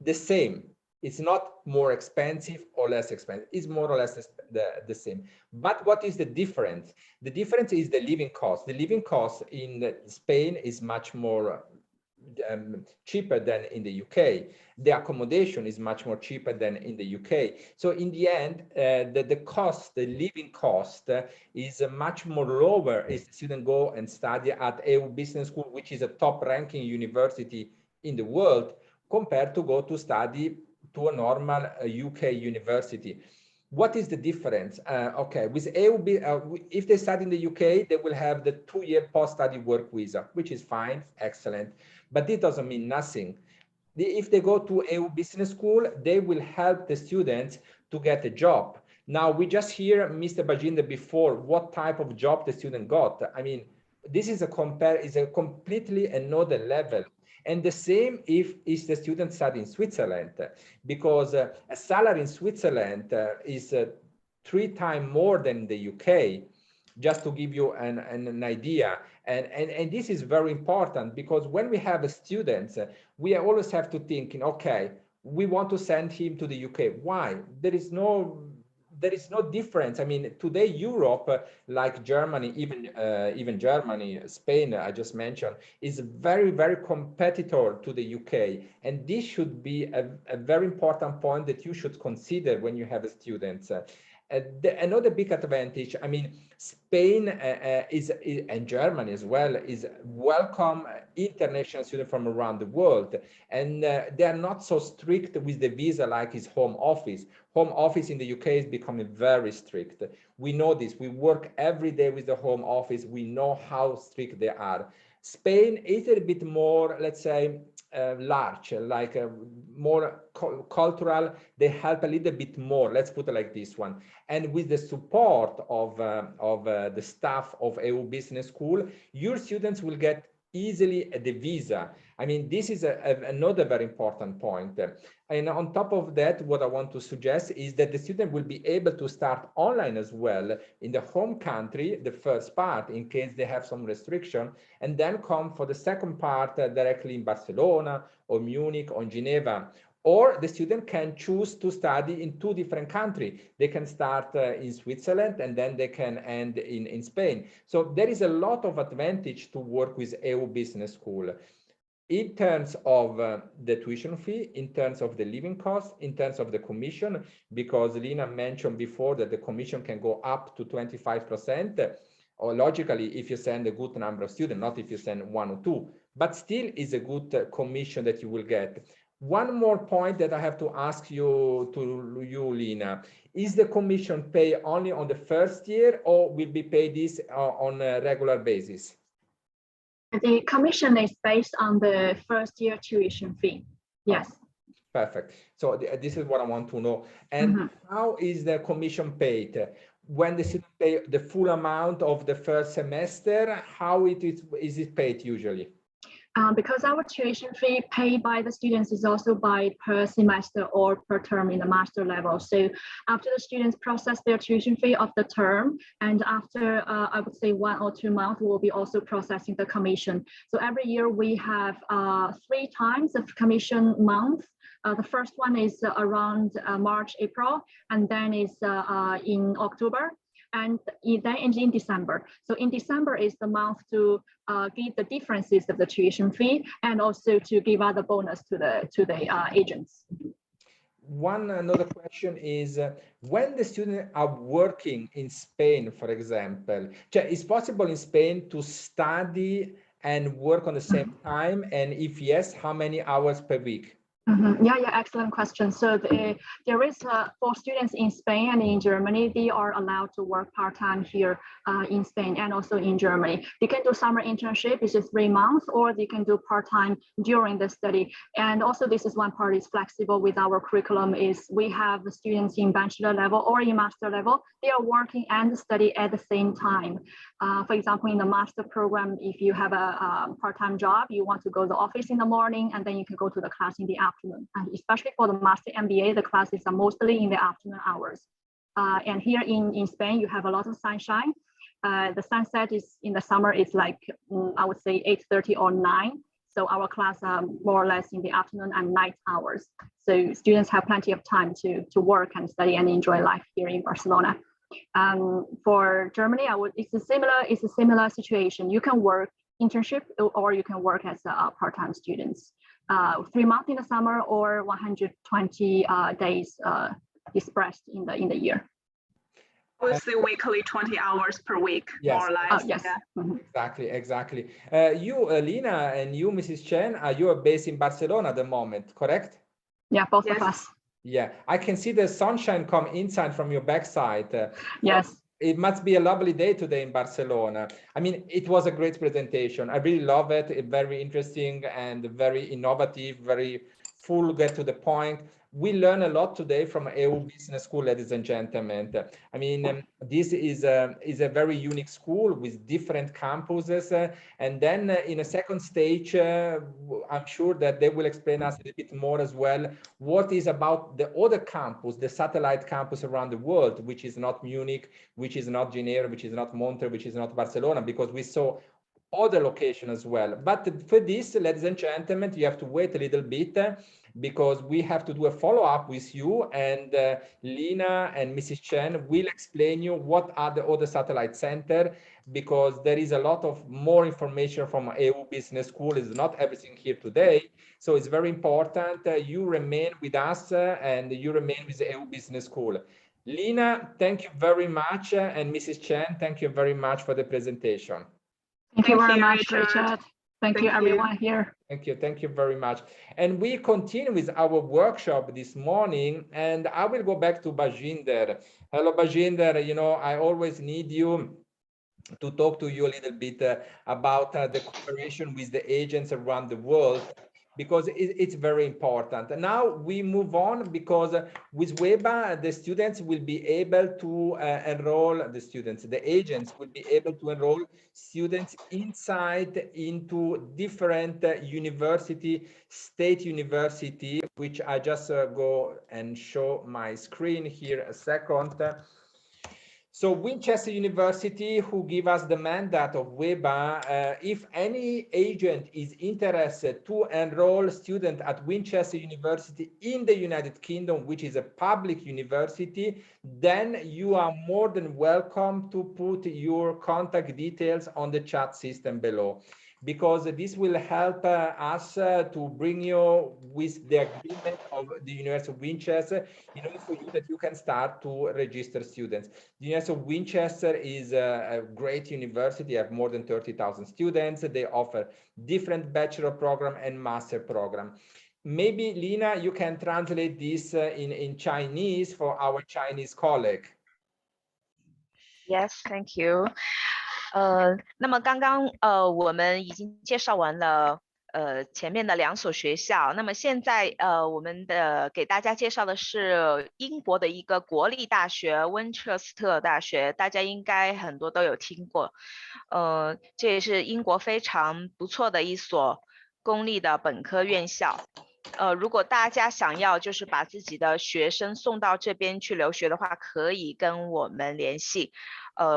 the same. It's not more expensive or less expensive. It's more or less the same. But what is the difference? The difference is the living cost. The living cost in Spain is much more cheaper than in the UK. The accommodation is much more cheaper than in the UK. So in the end, the cost, the living cost is much more lower if the student go and study at EU Business School, which is a top ranking university in the world, compared to go to study to a normal UK university. What is the difference? Okay, with AUB, if they study in the UK, they will have the 2-year post-study work visa, which is fine, excellent, but it doesn't mean nothing. If they go to EU Business School, they will help the students to get a job. Now, we just hear Mr. Bajinder before what type of job the student got. I mean, this is a completely another level. And the same if the student study in Switzerland, because a salary in Switzerland is 3 times more than the UK, just to give you an idea. And this is very important, because when we have students, we always have to think, okay, we want to send him to the UK. Why? There is no difference. I mean, today Europe, like Germany, even Germany, Spain, I just mentioned, is very, very competitor to the UK. And this should be a very important point that you should consider when you have students. Another big advantage, I mean, Spain and Germany as well is welcome international students from around the world, and they are not so strict with the visa like his home office. Home office in the UK is becoming very strict. We know this. We work every day with the home office. We know how strict they are. Spain is a bit more, let's say, large, like more cultural. They help a little bit more, let's put it like this one. And with the support of the staff of EU Business School, your students will get easily the visa. I mean, this is another very important point. And on top of that, what I want to suggest is that the student will be able to start online as well in the home country, the first part, in case they have some restriction, and then come for the second part directly in Barcelona or Munich or Geneva. Or the student can choose to study in 2 different countries. They can start in Switzerland and then they can end in Spain. So there is a lot of advantage to work with EU Business School in terms of the tuition fee, in terms of the living cost, in terms of the commission, because Lina mentioned before that the commission can go up to 25%, or logically if you send a good number of students, not if you send 1 or 2, but still is a good commission that you will get. One more point that I have to ask you, Lina, is the commission pay only on the first year or will be paid this on a regular basis? The commission is based on the first year tuition fee. Yes. Oh, perfect. So this is what I want to know. And how is the commission paid? When the student pay the full amount of the first semester, how is it paid usually? Because our tuition fee paid by the students is also by per semester or per term in the master level. So after the students process their tuition fee of the term, and after I would say 1 or 2 months, we will be also processing the commission. So every year we have 3 times of commission month. The first one is around March, April, and then is in October. And then in December. So in December is the month to give the differences of the tuition fee and also to give out the bonus to the agents. Another question is when the students are working in Spain, for example, is possible in Spain to study and work on the same time? And if yes, how many hours per week? Yeah, excellent question. So there is for students in Spain and in Germany, they are allowed to work part-time here in Spain and also in Germany. They can do summer internship, which is 3 months, or they can do part-time during the study. And also this is one part is flexible with our curriculum is we have the students in bachelor level or in master level, they are working and study at the same time. For example, in the master program, if you have a part-time job, you want to go to the office in the morning and then you can go to the class in the afternoon. And especially for the Master MBA, the classes are mostly in the afternoon hours. And here in Spain, you have a lot of sunshine. The sunset is in the summer, it's like, I would say 8:30 or 9. So our class are more or less in the afternoon and night hours. So students have plenty of time to work and study and enjoy life here in Barcelona. For Germany, it's a similar situation. You can work internship or you can work as a part-time students. 3 months in the summer or 120 days dispersed in the year. It's the weekly 20 hours per week, yes. more or less. Yes. Yeah. Exactly. You, Lina, and you, Mrs. Chen, you are based in Barcelona at the moment, correct? Yeah, both of us. Yeah, I can see the sunshine come inside from your backside. Yes. It must be a lovely day today in Barcelona. I mean, it was a great presentation. I really love it. It's very interesting and very innovative, very full, get to the point. We learn a lot today from EU Business School, ladies and gentlemen. I mean, this is a very unique school with different campuses. And then in a second stage, I'm sure that they will explain us a little bit more as well, what is about the other campus, the satellite campus around the world, which is not Munich, which is not Geneva, which is not Montreux, which is not Barcelona, because we saw other location as well. But for this, ladies and gentlemen, you have to wait a little bit because we have to do a follow-up with you, and Lina and Mrs. Chen will explain you what are the other satellite center, because there is a lot of more information from EU Business School. It's not everything here today. So it's very important you remain with us and you remain with the EU Business School. Lina, thank you very much. And Mrs. Chen, thank you very much for the presentation. Thank you very much, Richard. Thank you, everyone here. Thank you very much. And we continue with our workshop this morning, and I will go back to Bajinder. Hello, Bajinder. You know, I always need you to talk to you a little bit about the cooperation with the agents around the world. because it's very important. And now we move on, because with WEBA, the students will be able to enroll, the agents will be able to enroll students inside into different university, state university, which I just go and show my screen here a second. So Winchester University, who give us the mandate of WEBA, if any agent is interested to enroll student at Winchester University in the United Kingdom, which is a public university, then you are more than welcome to put your contact details on the chat system below, because this will help us to bring you with the agreement of the University of Winchester in order for you that you can start to register students. The University of Winchester is a great university. They have more than 30,000 students. They offer different bachelor program and master program. Maybe, Lina, you can translate this in Chinese for our Chinese colleague. Yes, thank you. 那么刚刚我们已经介绍完了前面的2所学校，那么现在我们给大家介绍的是英国的一个国立大学温彻斯特大学，大家应该很多都有听过，这也是英国非常不错的一所公立的本科院校。如果大家想要就是把自己的学生送到这边去留学的话，可以跟我们联系。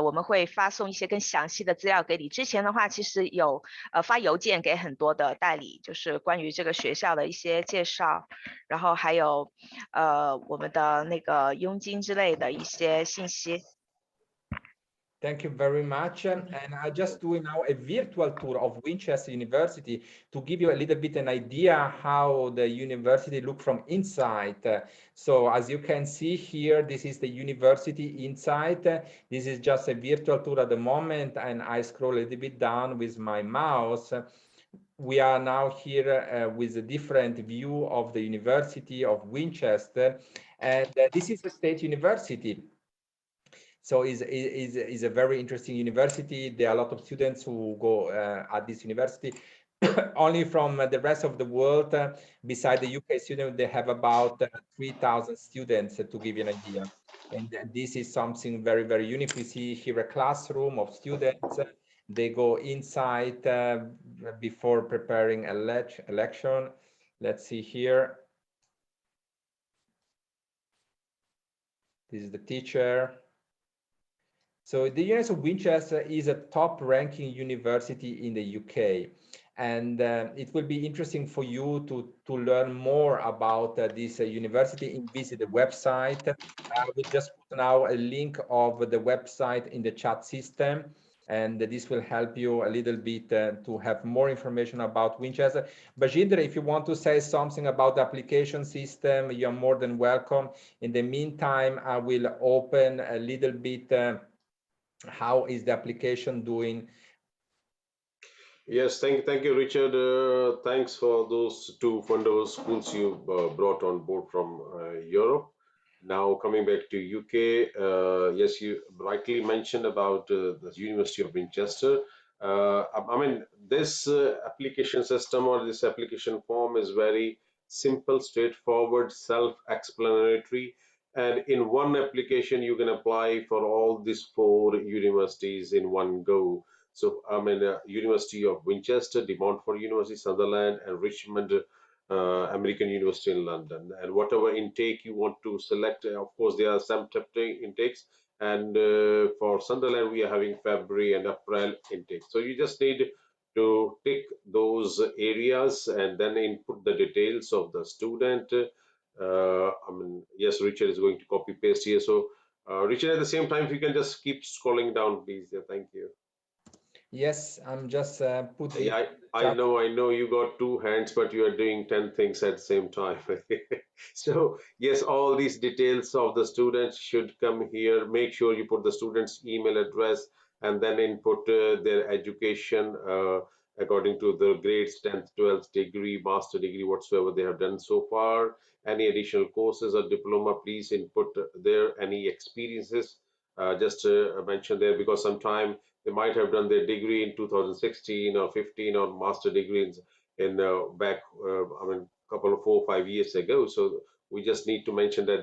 我们会发送一些更详细的资料给你。之前的话，其实有发邮件给很多的代理，就是关于这个学校的一些介绍，然后还有我们的那个佣金之类的一些信息。Thank you very much. And I just doing now a virtual tour of Winchester University to give you a little bit an idea how the university look from inside. So as you can see here, this is the university inside. This is just a virtual tour at the moment, and I scroll a little bit down with my mouse. We are now here with a different view of the University of Winchester, and this is a state university. So is a very interesting university. There are a lot of students who go at this university. Only from the rest of the world, beside the UK student, they have about 3,000 students, to give you an idea. And this is something very, very unique. We see here a classroom of students. They go inside before preparing a lecture. Let's see here. This is the teacher. So the University of Winchester is a top-ranking university in the UK, and it will be interesting for you to learn more about this university and visit the website. I will just put now a link of the website in the chat system, and this will help you a little bit to have more information about Winchester. Bajindra, if you want to say something about the application system, you're more than welcome. In the meantime, I will open a little bit how is the application doing. Yes, thank you, Richard. Thanks for those 2 wonderful schools you brought on board from Europe. Now coming back to UK, yes, you rightly mentioned about the University of Winchester. I mean, this application system or this application form is very simple, straightforward, self-explanatory. And in one application, you can apply for all these 4 universities in one go. So, I mean, University of Winchester, De Montfort University, Sunderland, and Richmond American University in London. And whatever intake you want to select, of course, there are some intakes. And for Sunderland, we are having February and April intake. So you just need to tick those areas and then input the details of the student. I mean, yes, Richard is going to copy paste here. So Richard, at the same time, if you can just keep scrolling down, please. Yeah, thank you. Yes, I'm just putting. Yeah, I know you got 2 hands, but you are doing 10 things at the same time. So yes, all these details of the students should come here. Make sure you put the student's email address and then input their education according to the grades, 10th, 12th degree, master degree, whatsoever they have done so far. Any additional courses or diploma, please input there. Any experiences, just mention there, because sometime they might have done their degree in 2016 or 15 or master degree in back, I mean, couple of 4 or 5 years ago. So we just need to mention that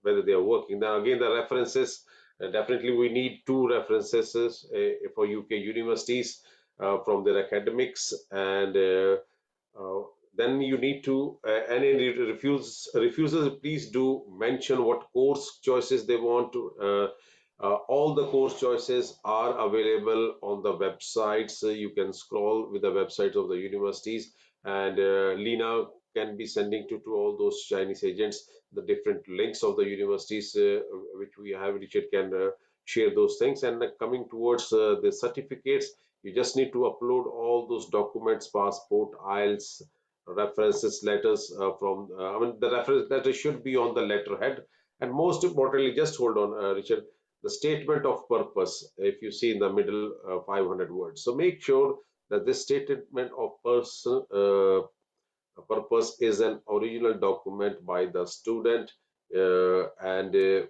whether they are working. Now again, the references, definitely we need 2 references for UK universities from their academics, and then you need to, any refusals, please do mention what course choices they want to. All the course choices are available on the websites. You can scroll with the websites of the universities, and Lena can be sending to all those Chinese agents the different links of the universities which we have. Richard can share those things. And coming towards the certificates, you just need to upload all those documents, passport, IELTS, references, letters from, I mean, the reference letter should be on the letterhead. And most importantly, just hold on, Richard, the statement of purpose, if you see in the middle, 500 words. So make sure that this statement of purpose is an original document by the student, and the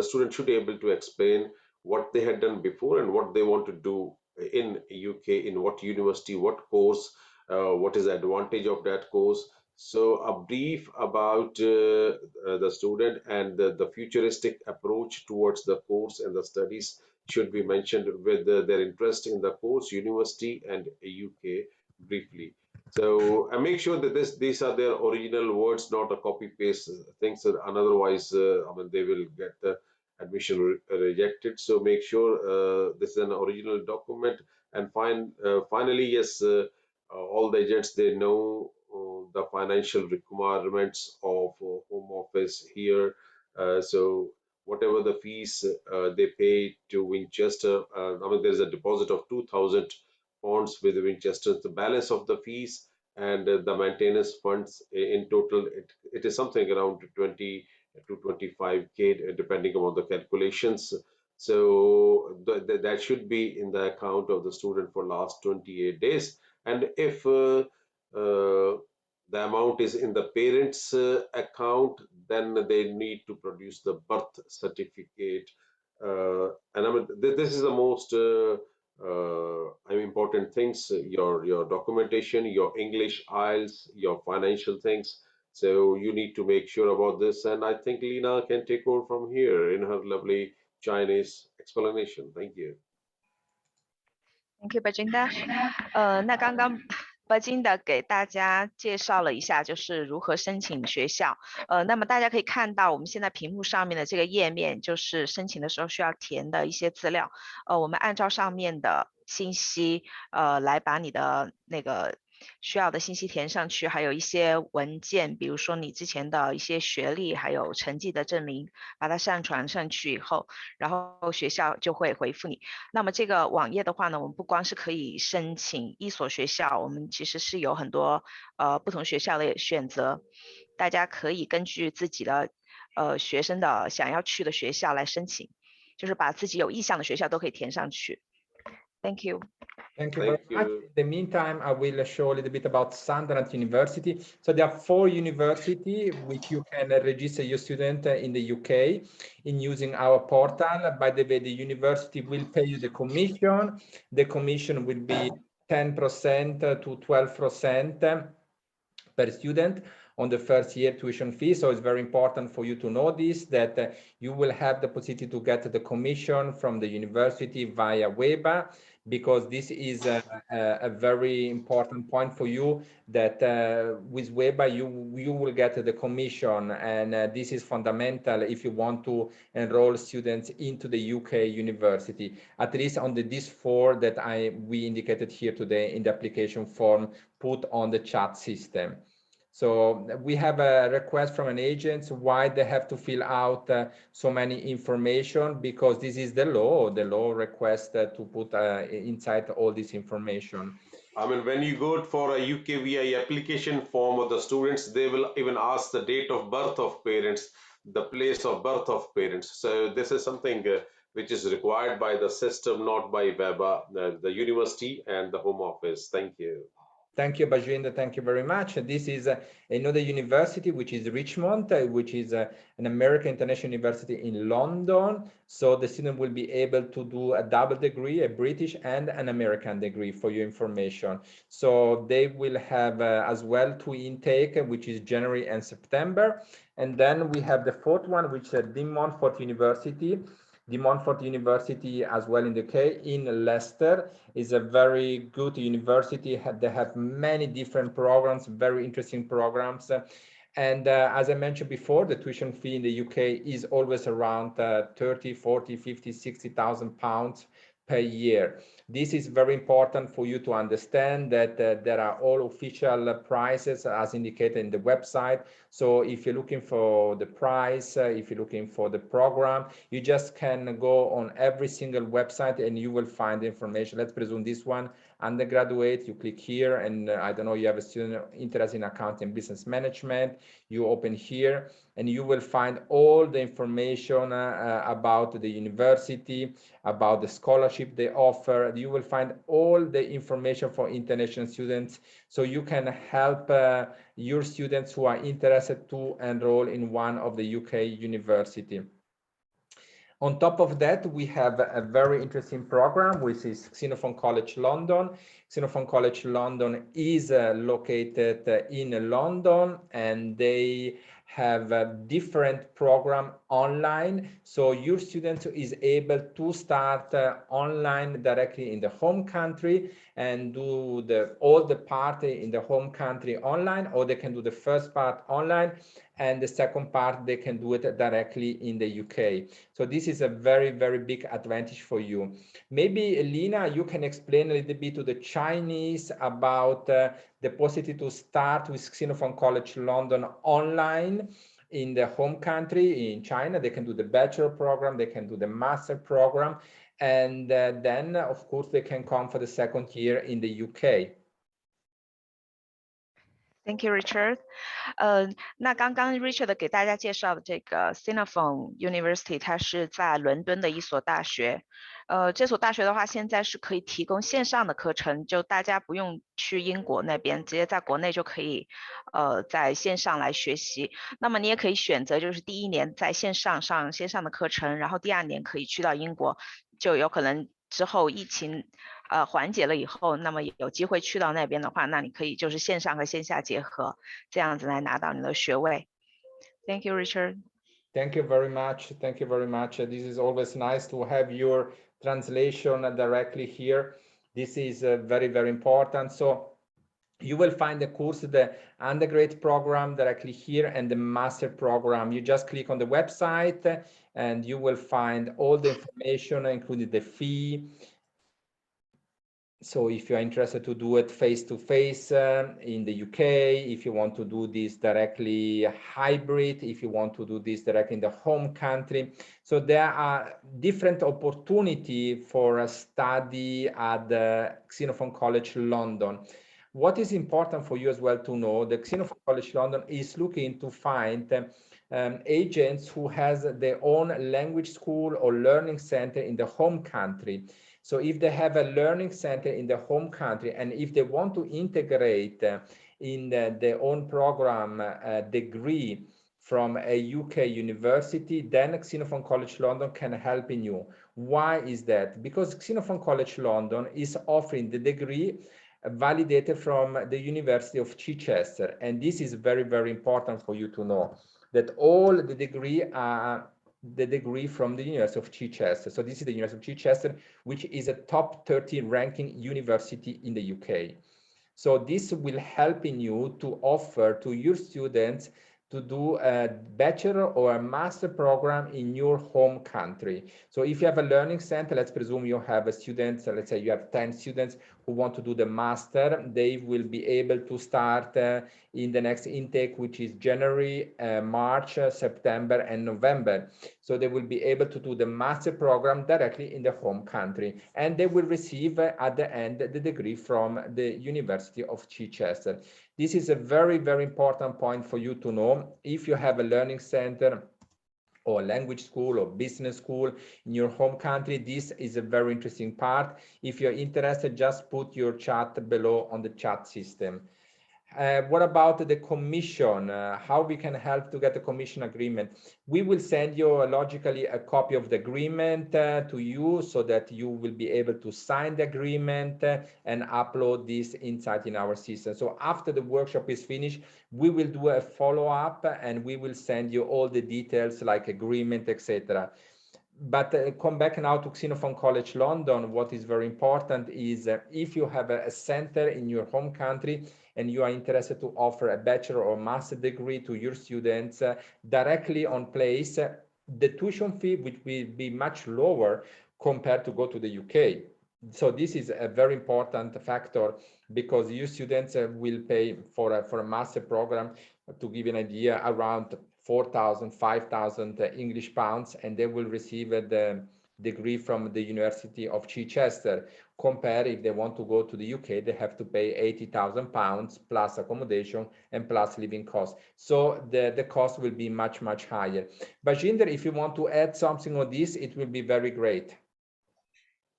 student should be able to explain what they had done before and what they want to do in UK, in what university, what course, what is the advantage of that course. So a brief about the student and the futuristic approach towards the course and the studies should be mentioned, with their interest in the course, university, and UK briefly. So and make sure that these are their original words, not a copy paste things. Otherwise, I mean, they will get the admission rejected. So make sure this is an original document. And finally, yes, all the agents, they know the financial requirements of home office here. So whatever the fees they pay to Winchester, I mean, there's a deposit of 2,000 pounds with Winchester. The balance of the fees and the maintenance funds in total, it is something around 20 to 25k, depending on the calculations. So that should be in the account of the student for last 28 days. And if the amount is in the parents account, then they need to produce the birth certificate. And I mean, this is the most important things: your documentation, your English, IELTS, your financial things. So you need to make sure about this. And I think Lena can take over from here in her lovely Chinese explanation. Thank you. Thank you, Bajinda. 那刚刚 Bajinda 给大家介绍了一下，就是如何申请学校。那么大家可以看到，我们现在屏幕上面的这个页面，就是申请的时候需要填的一些资料。我们按照上面的信息，来把你的那个需要的信息填上去，还有一些文件，比如说你之前的一些学历还有成绩的证明，把它上传上去以后，然后学校就会回复你。那么这个网页的话呢，我们不光是可以申请一所学校，我们其实是有很多不同学校的选择，大家可以根据自己的学生的想要去的学校来申请，就是把自己有意向的学校都可以填上去。Thank you. Thank you very much. In the meantime, I will show a little bit about Sunderland University. So there are 4 universities which you can register your student in the UK in using our portal. By the way, the university will pay you the commission. The commission will be 10% to 12% per student on the first year tuition fee. So it's very important for you to know this, that you will have the possibility to get the commission from the university via WEBA, because this is a very important point for you, that with WEBA you will get the commission, and this is fundamental if you want to enroll students into the UK university, at least on these 4 that we indicated here today in the application form put on the chat system. So we have a request from an agent why they have to fill out so many information, because this is the law. The law requests to put inside all this information. I mean, when you go for a UKVI application form of the students, they will even ask the date of birth of parents, the place of birth of parents. So this is something which is required by the system, not by WEBA, the university and the Home Office. Thank you. Thank you, Bajinda. Thank you very much. This is another university, which is Richmond, which is an American International University in London. So the student will be able to do a double degree, a British and an American degree, for your information. So they will have as well 2 intake, which is January and September. And then we have the 4th one, which is De Montfort University. De Montfort University as well in the UK, in Leicester, is a very good university. They have many different programs, very interesting programs. And as I mentioned before, the tuition fee in the UK is always around 30, 40, 50, 60,000 pounds per year. This is very important for you to understand that there are all official prices as indicated in the website. So if you're looking for the price, if you're looking for the program, you just can go on every single website and you will find the information. Let's presume this one, undergraduate, you click here, and I don't know, you have a student interested in accounting and business management, you open here and you will find all the information about the university, about the scholarship they offer. You will find all the information for international students, so you can help your students who are interested to enroll in one of the UK university. On top of that, we have a very interesting program, which is Xenophon College London. Xenophon College London is located in London, and they have a different program online. So your student is able to start online directly in the home country and do all the part in the home country online, or they can do the first part online and the second part they can do it directly in the UK. So this is a very, very big advantage for you. Maybe Lina, you can explain a little bit to the Chinese about the possibility to start with Xenophon College London online in the home country in China. They can do the bachelor program, they can do the master program, and then of course they can come for the second year in the UK. Thank you, Richard. 那刚刚 Richard 给大家介绍的这个 Xenophon University， 它是在伦敦的一所大学。这所大学的话，现在是可以提供线上的课程，就大家不用去英国那边，直接在国内就可以在线上来学习。那么你也可以选择，就是第1年在线上上线上的课程，然后第2年可以去到英国，就有可能之后疫情缓解了以后，那么有机会去到那边的话，那你可以就是线上和线下结合，这样子来拿到你的学位。Thank you, Richard. Thank you very much. Thank you very much. This is always nice to have your translation directly here. This is very, very important. So you will find the course, the undergraduate program directly here, and the master program. You just click on the website and you will find all the information, including the fee. So if you're interested to do it face-to-face in the UK, if you want to do this directly hybrid, if you want to do this directly in the home country. So there are different opportunities for a study at the Xenophon College London. What is important for you as well to know, the Xenophon College London is looking to find agents who has their own language school or learning center in the home country. So if they have a learning center in the home country, and if they want to integrate in their own program degree from a UK university, then Xenophon College London can help in you. Why is that? Because Xenophon College London is offering the degree validated from the University of Chichester. And this is very, very important for you to know, that all the degree are the degree from the University of Chichester. So this is the University of Chichester, which is a top 30 ranking university in the UK. So this will help in you to offer to your students to do a bachelor or a master program in your home country. So if you have a learning center, let's presume you have a student, let's say you have 10 students who want to do the master, they will be able to start in the next intake, which is January, March, September, and November. So they will be able to do the master program directly in the home country, and they will receive at the end the degree from the University of Chichester. This is a very, very important point for you to know. If you have a learning center or language school or business school in your home country. This is a very interesting part. If you're interested, just put your chat below on the chat system. What about the commission? How we can help to get the commission agreement? We will send you logically a copy of the agreement to you, so that you will be able to sign the agreement and upload this inside in our system. So after the workshop is finished, we will do a follow-up and we will send you all the details like agreement, etc. But come back now to Xenophon College London. What is very important is if you have a center in your home country and you are interested to offer a bachelor or master degree to your students directly on place, the tuition fee will be much lower compared to go to the UK. So this is a very important factor, because your students will pay for a master program, to give you an idea, around 4,000, 5,000 English pounds, and they will receive the degree from the University of Chichester. Compare if they want to go to the UK, they have to pay 80,000 pounds plus accommodation and plus living costs. So the cost will be much, much higher. Bajinder, if you want to add something on this, it will be very great.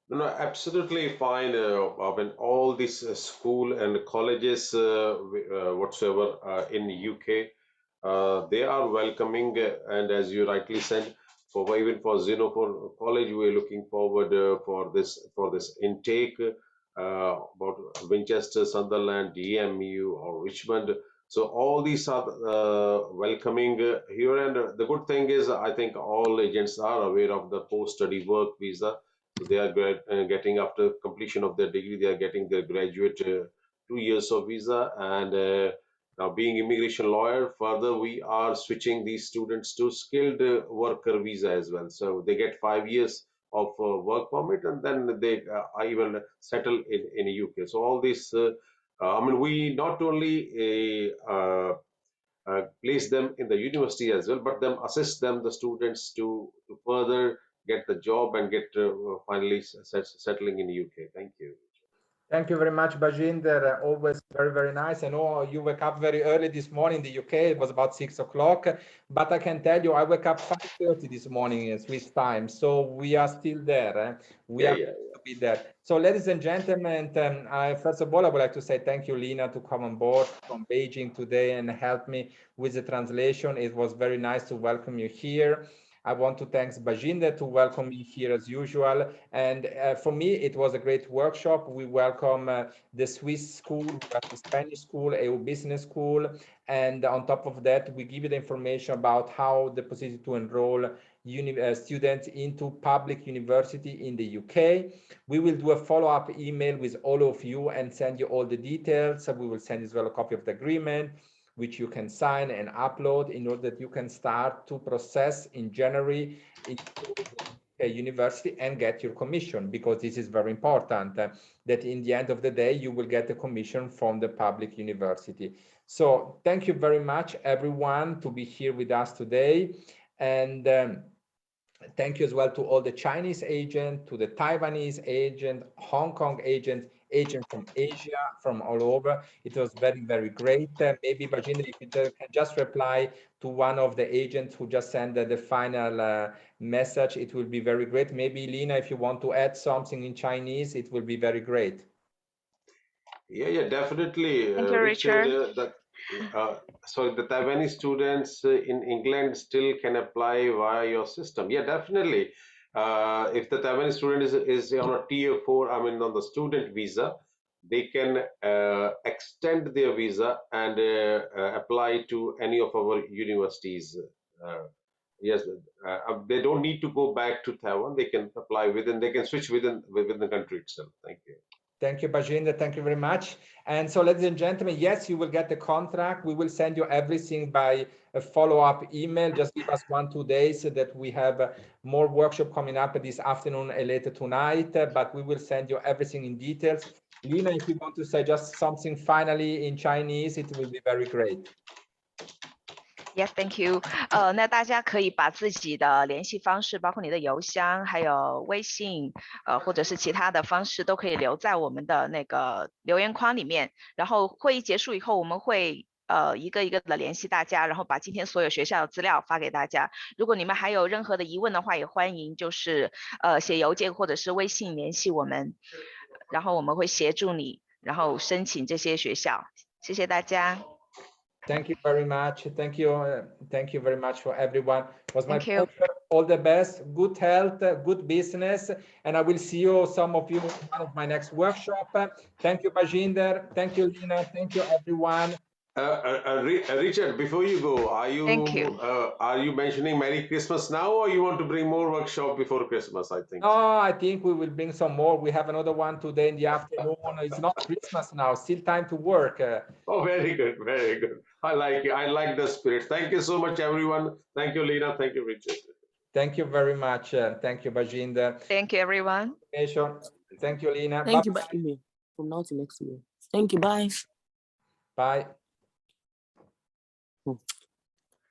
No, absolutely fine. I mean, all these school and colleges whatsoever in UK, they are welcoming, and as you rightly said, even for Xenophon College, we're looking forward for this intake about Winchester, Sunderland, DMU, or Richmond. So all these are welcoming here, and the good thing is, I think all agents are aware of the post-study work visa. So they are getting, after completion of their degree, they are getting their graduate 2 years of visa. And now, being immigration lawyer, further we are switching these students to skilled worker visa as well. So they get 5 years of work permit, and then they even settle in UK. So all this, I mean, we not only place them in the university as well, but then assist them, the students, to further get the job and get finally settling in UK. Thank you. Thank you very much, Bajinder. Always very, very nice. I know you wake up very early this morning in the UK. It was about 6 o'clock, but I can tell you, I wake up 5:30 this morning in Swiss time. So we are still there. We are to be there. So ladies and gentlemen, first of all, I would like to say thank you, Lina, to come on board from Beijing today and help me with the translation. It was very nice to welcome you here. I want to thank Bajinder to welcome me here as usual. And for me, it was a great workshop. We welcome the Swiss school, the Spanish school, EU Business School. And on top of that, we give you the information about how the possibility to enroll students into public university in the UK. We will do a follow-up email with all of you and send you all the details. So we will send as well a copy of the agreement, which you can sign and upload in order that you can start to process in January into a university and get your commission, because this is very important, that in the end of the day, you will get a commission from the public university. So thank you very much, everyone, to be here with us today. And thank you as well to all the Chinese agent, to the Taiwanese agent, Hong Kong agent from Asia, from all over. It was very, very great. Maybe Bajinder, if you can just reply to one of the agents who just sent the final message, it will be very great. Maybe Lina, if you want to add something in Chinese, it will be very great. Yeah, definitely. Thank you, Richard. So the Taiwanese students in England still can apply via your system. Yeah, definitely. If the Taiwanese student is on a tier 4, I mean on the student visa, they can extend their visa and apply to any of our universities. Yes, they don't need to go back to Taiwan. They can apply they can switch within the country itself. Thank you. Thank you, Bajinder. Thank you very much. And so, ladies and gentlemen, yes, you will get the contract. We will send you everything by a follow-up email. Just give us 1-2 days so that we have more workshop coming up this afternoon and later tonight. But we will send you everything in details. Lina, if you want to say just something finally in Chinese, it will be very great. Yes, thank you. 那大家可以把自己的联系方式，包括你的邮箱，还有微信，或者是其他的方式，都可以留在我们的那个留言框里面。然后会议结束以后，我们会一个一个的联系大家，然后把今天所有学校的资料发给大家。如果你们还有任何的疑问的话，也欢迎就是写邮件或者是微信联系我们，然后我们会协助你，然后申请这些学校。谢谢大家。Thank you very much. Thank you very much for everyone. It was my Thank you. pleasure. All the best, good health, good business, and I will see you, some of you, in one of my next workshop. Thank you, Bajinder. Thank you, Lina. Thank you, everyone. Richard, before you go, Thank you. Are you mentioning Merry Christmas now, or you want to bring more workshop before Christmas? I think. No, I think we will bring some more. We have another one today in the afternoon. It's not Christmas now, still time to work. Oh, very good, very good. I like it. I like the spirit. Thank you so much, everyone. Thank you, Lina. Thank you, Richard. Thank you very much. Thank you, Bajinder. Thank you, everyone. Thank you, Lina. Thank Bye. you, from now to next year. Thank you. Bye. Bye.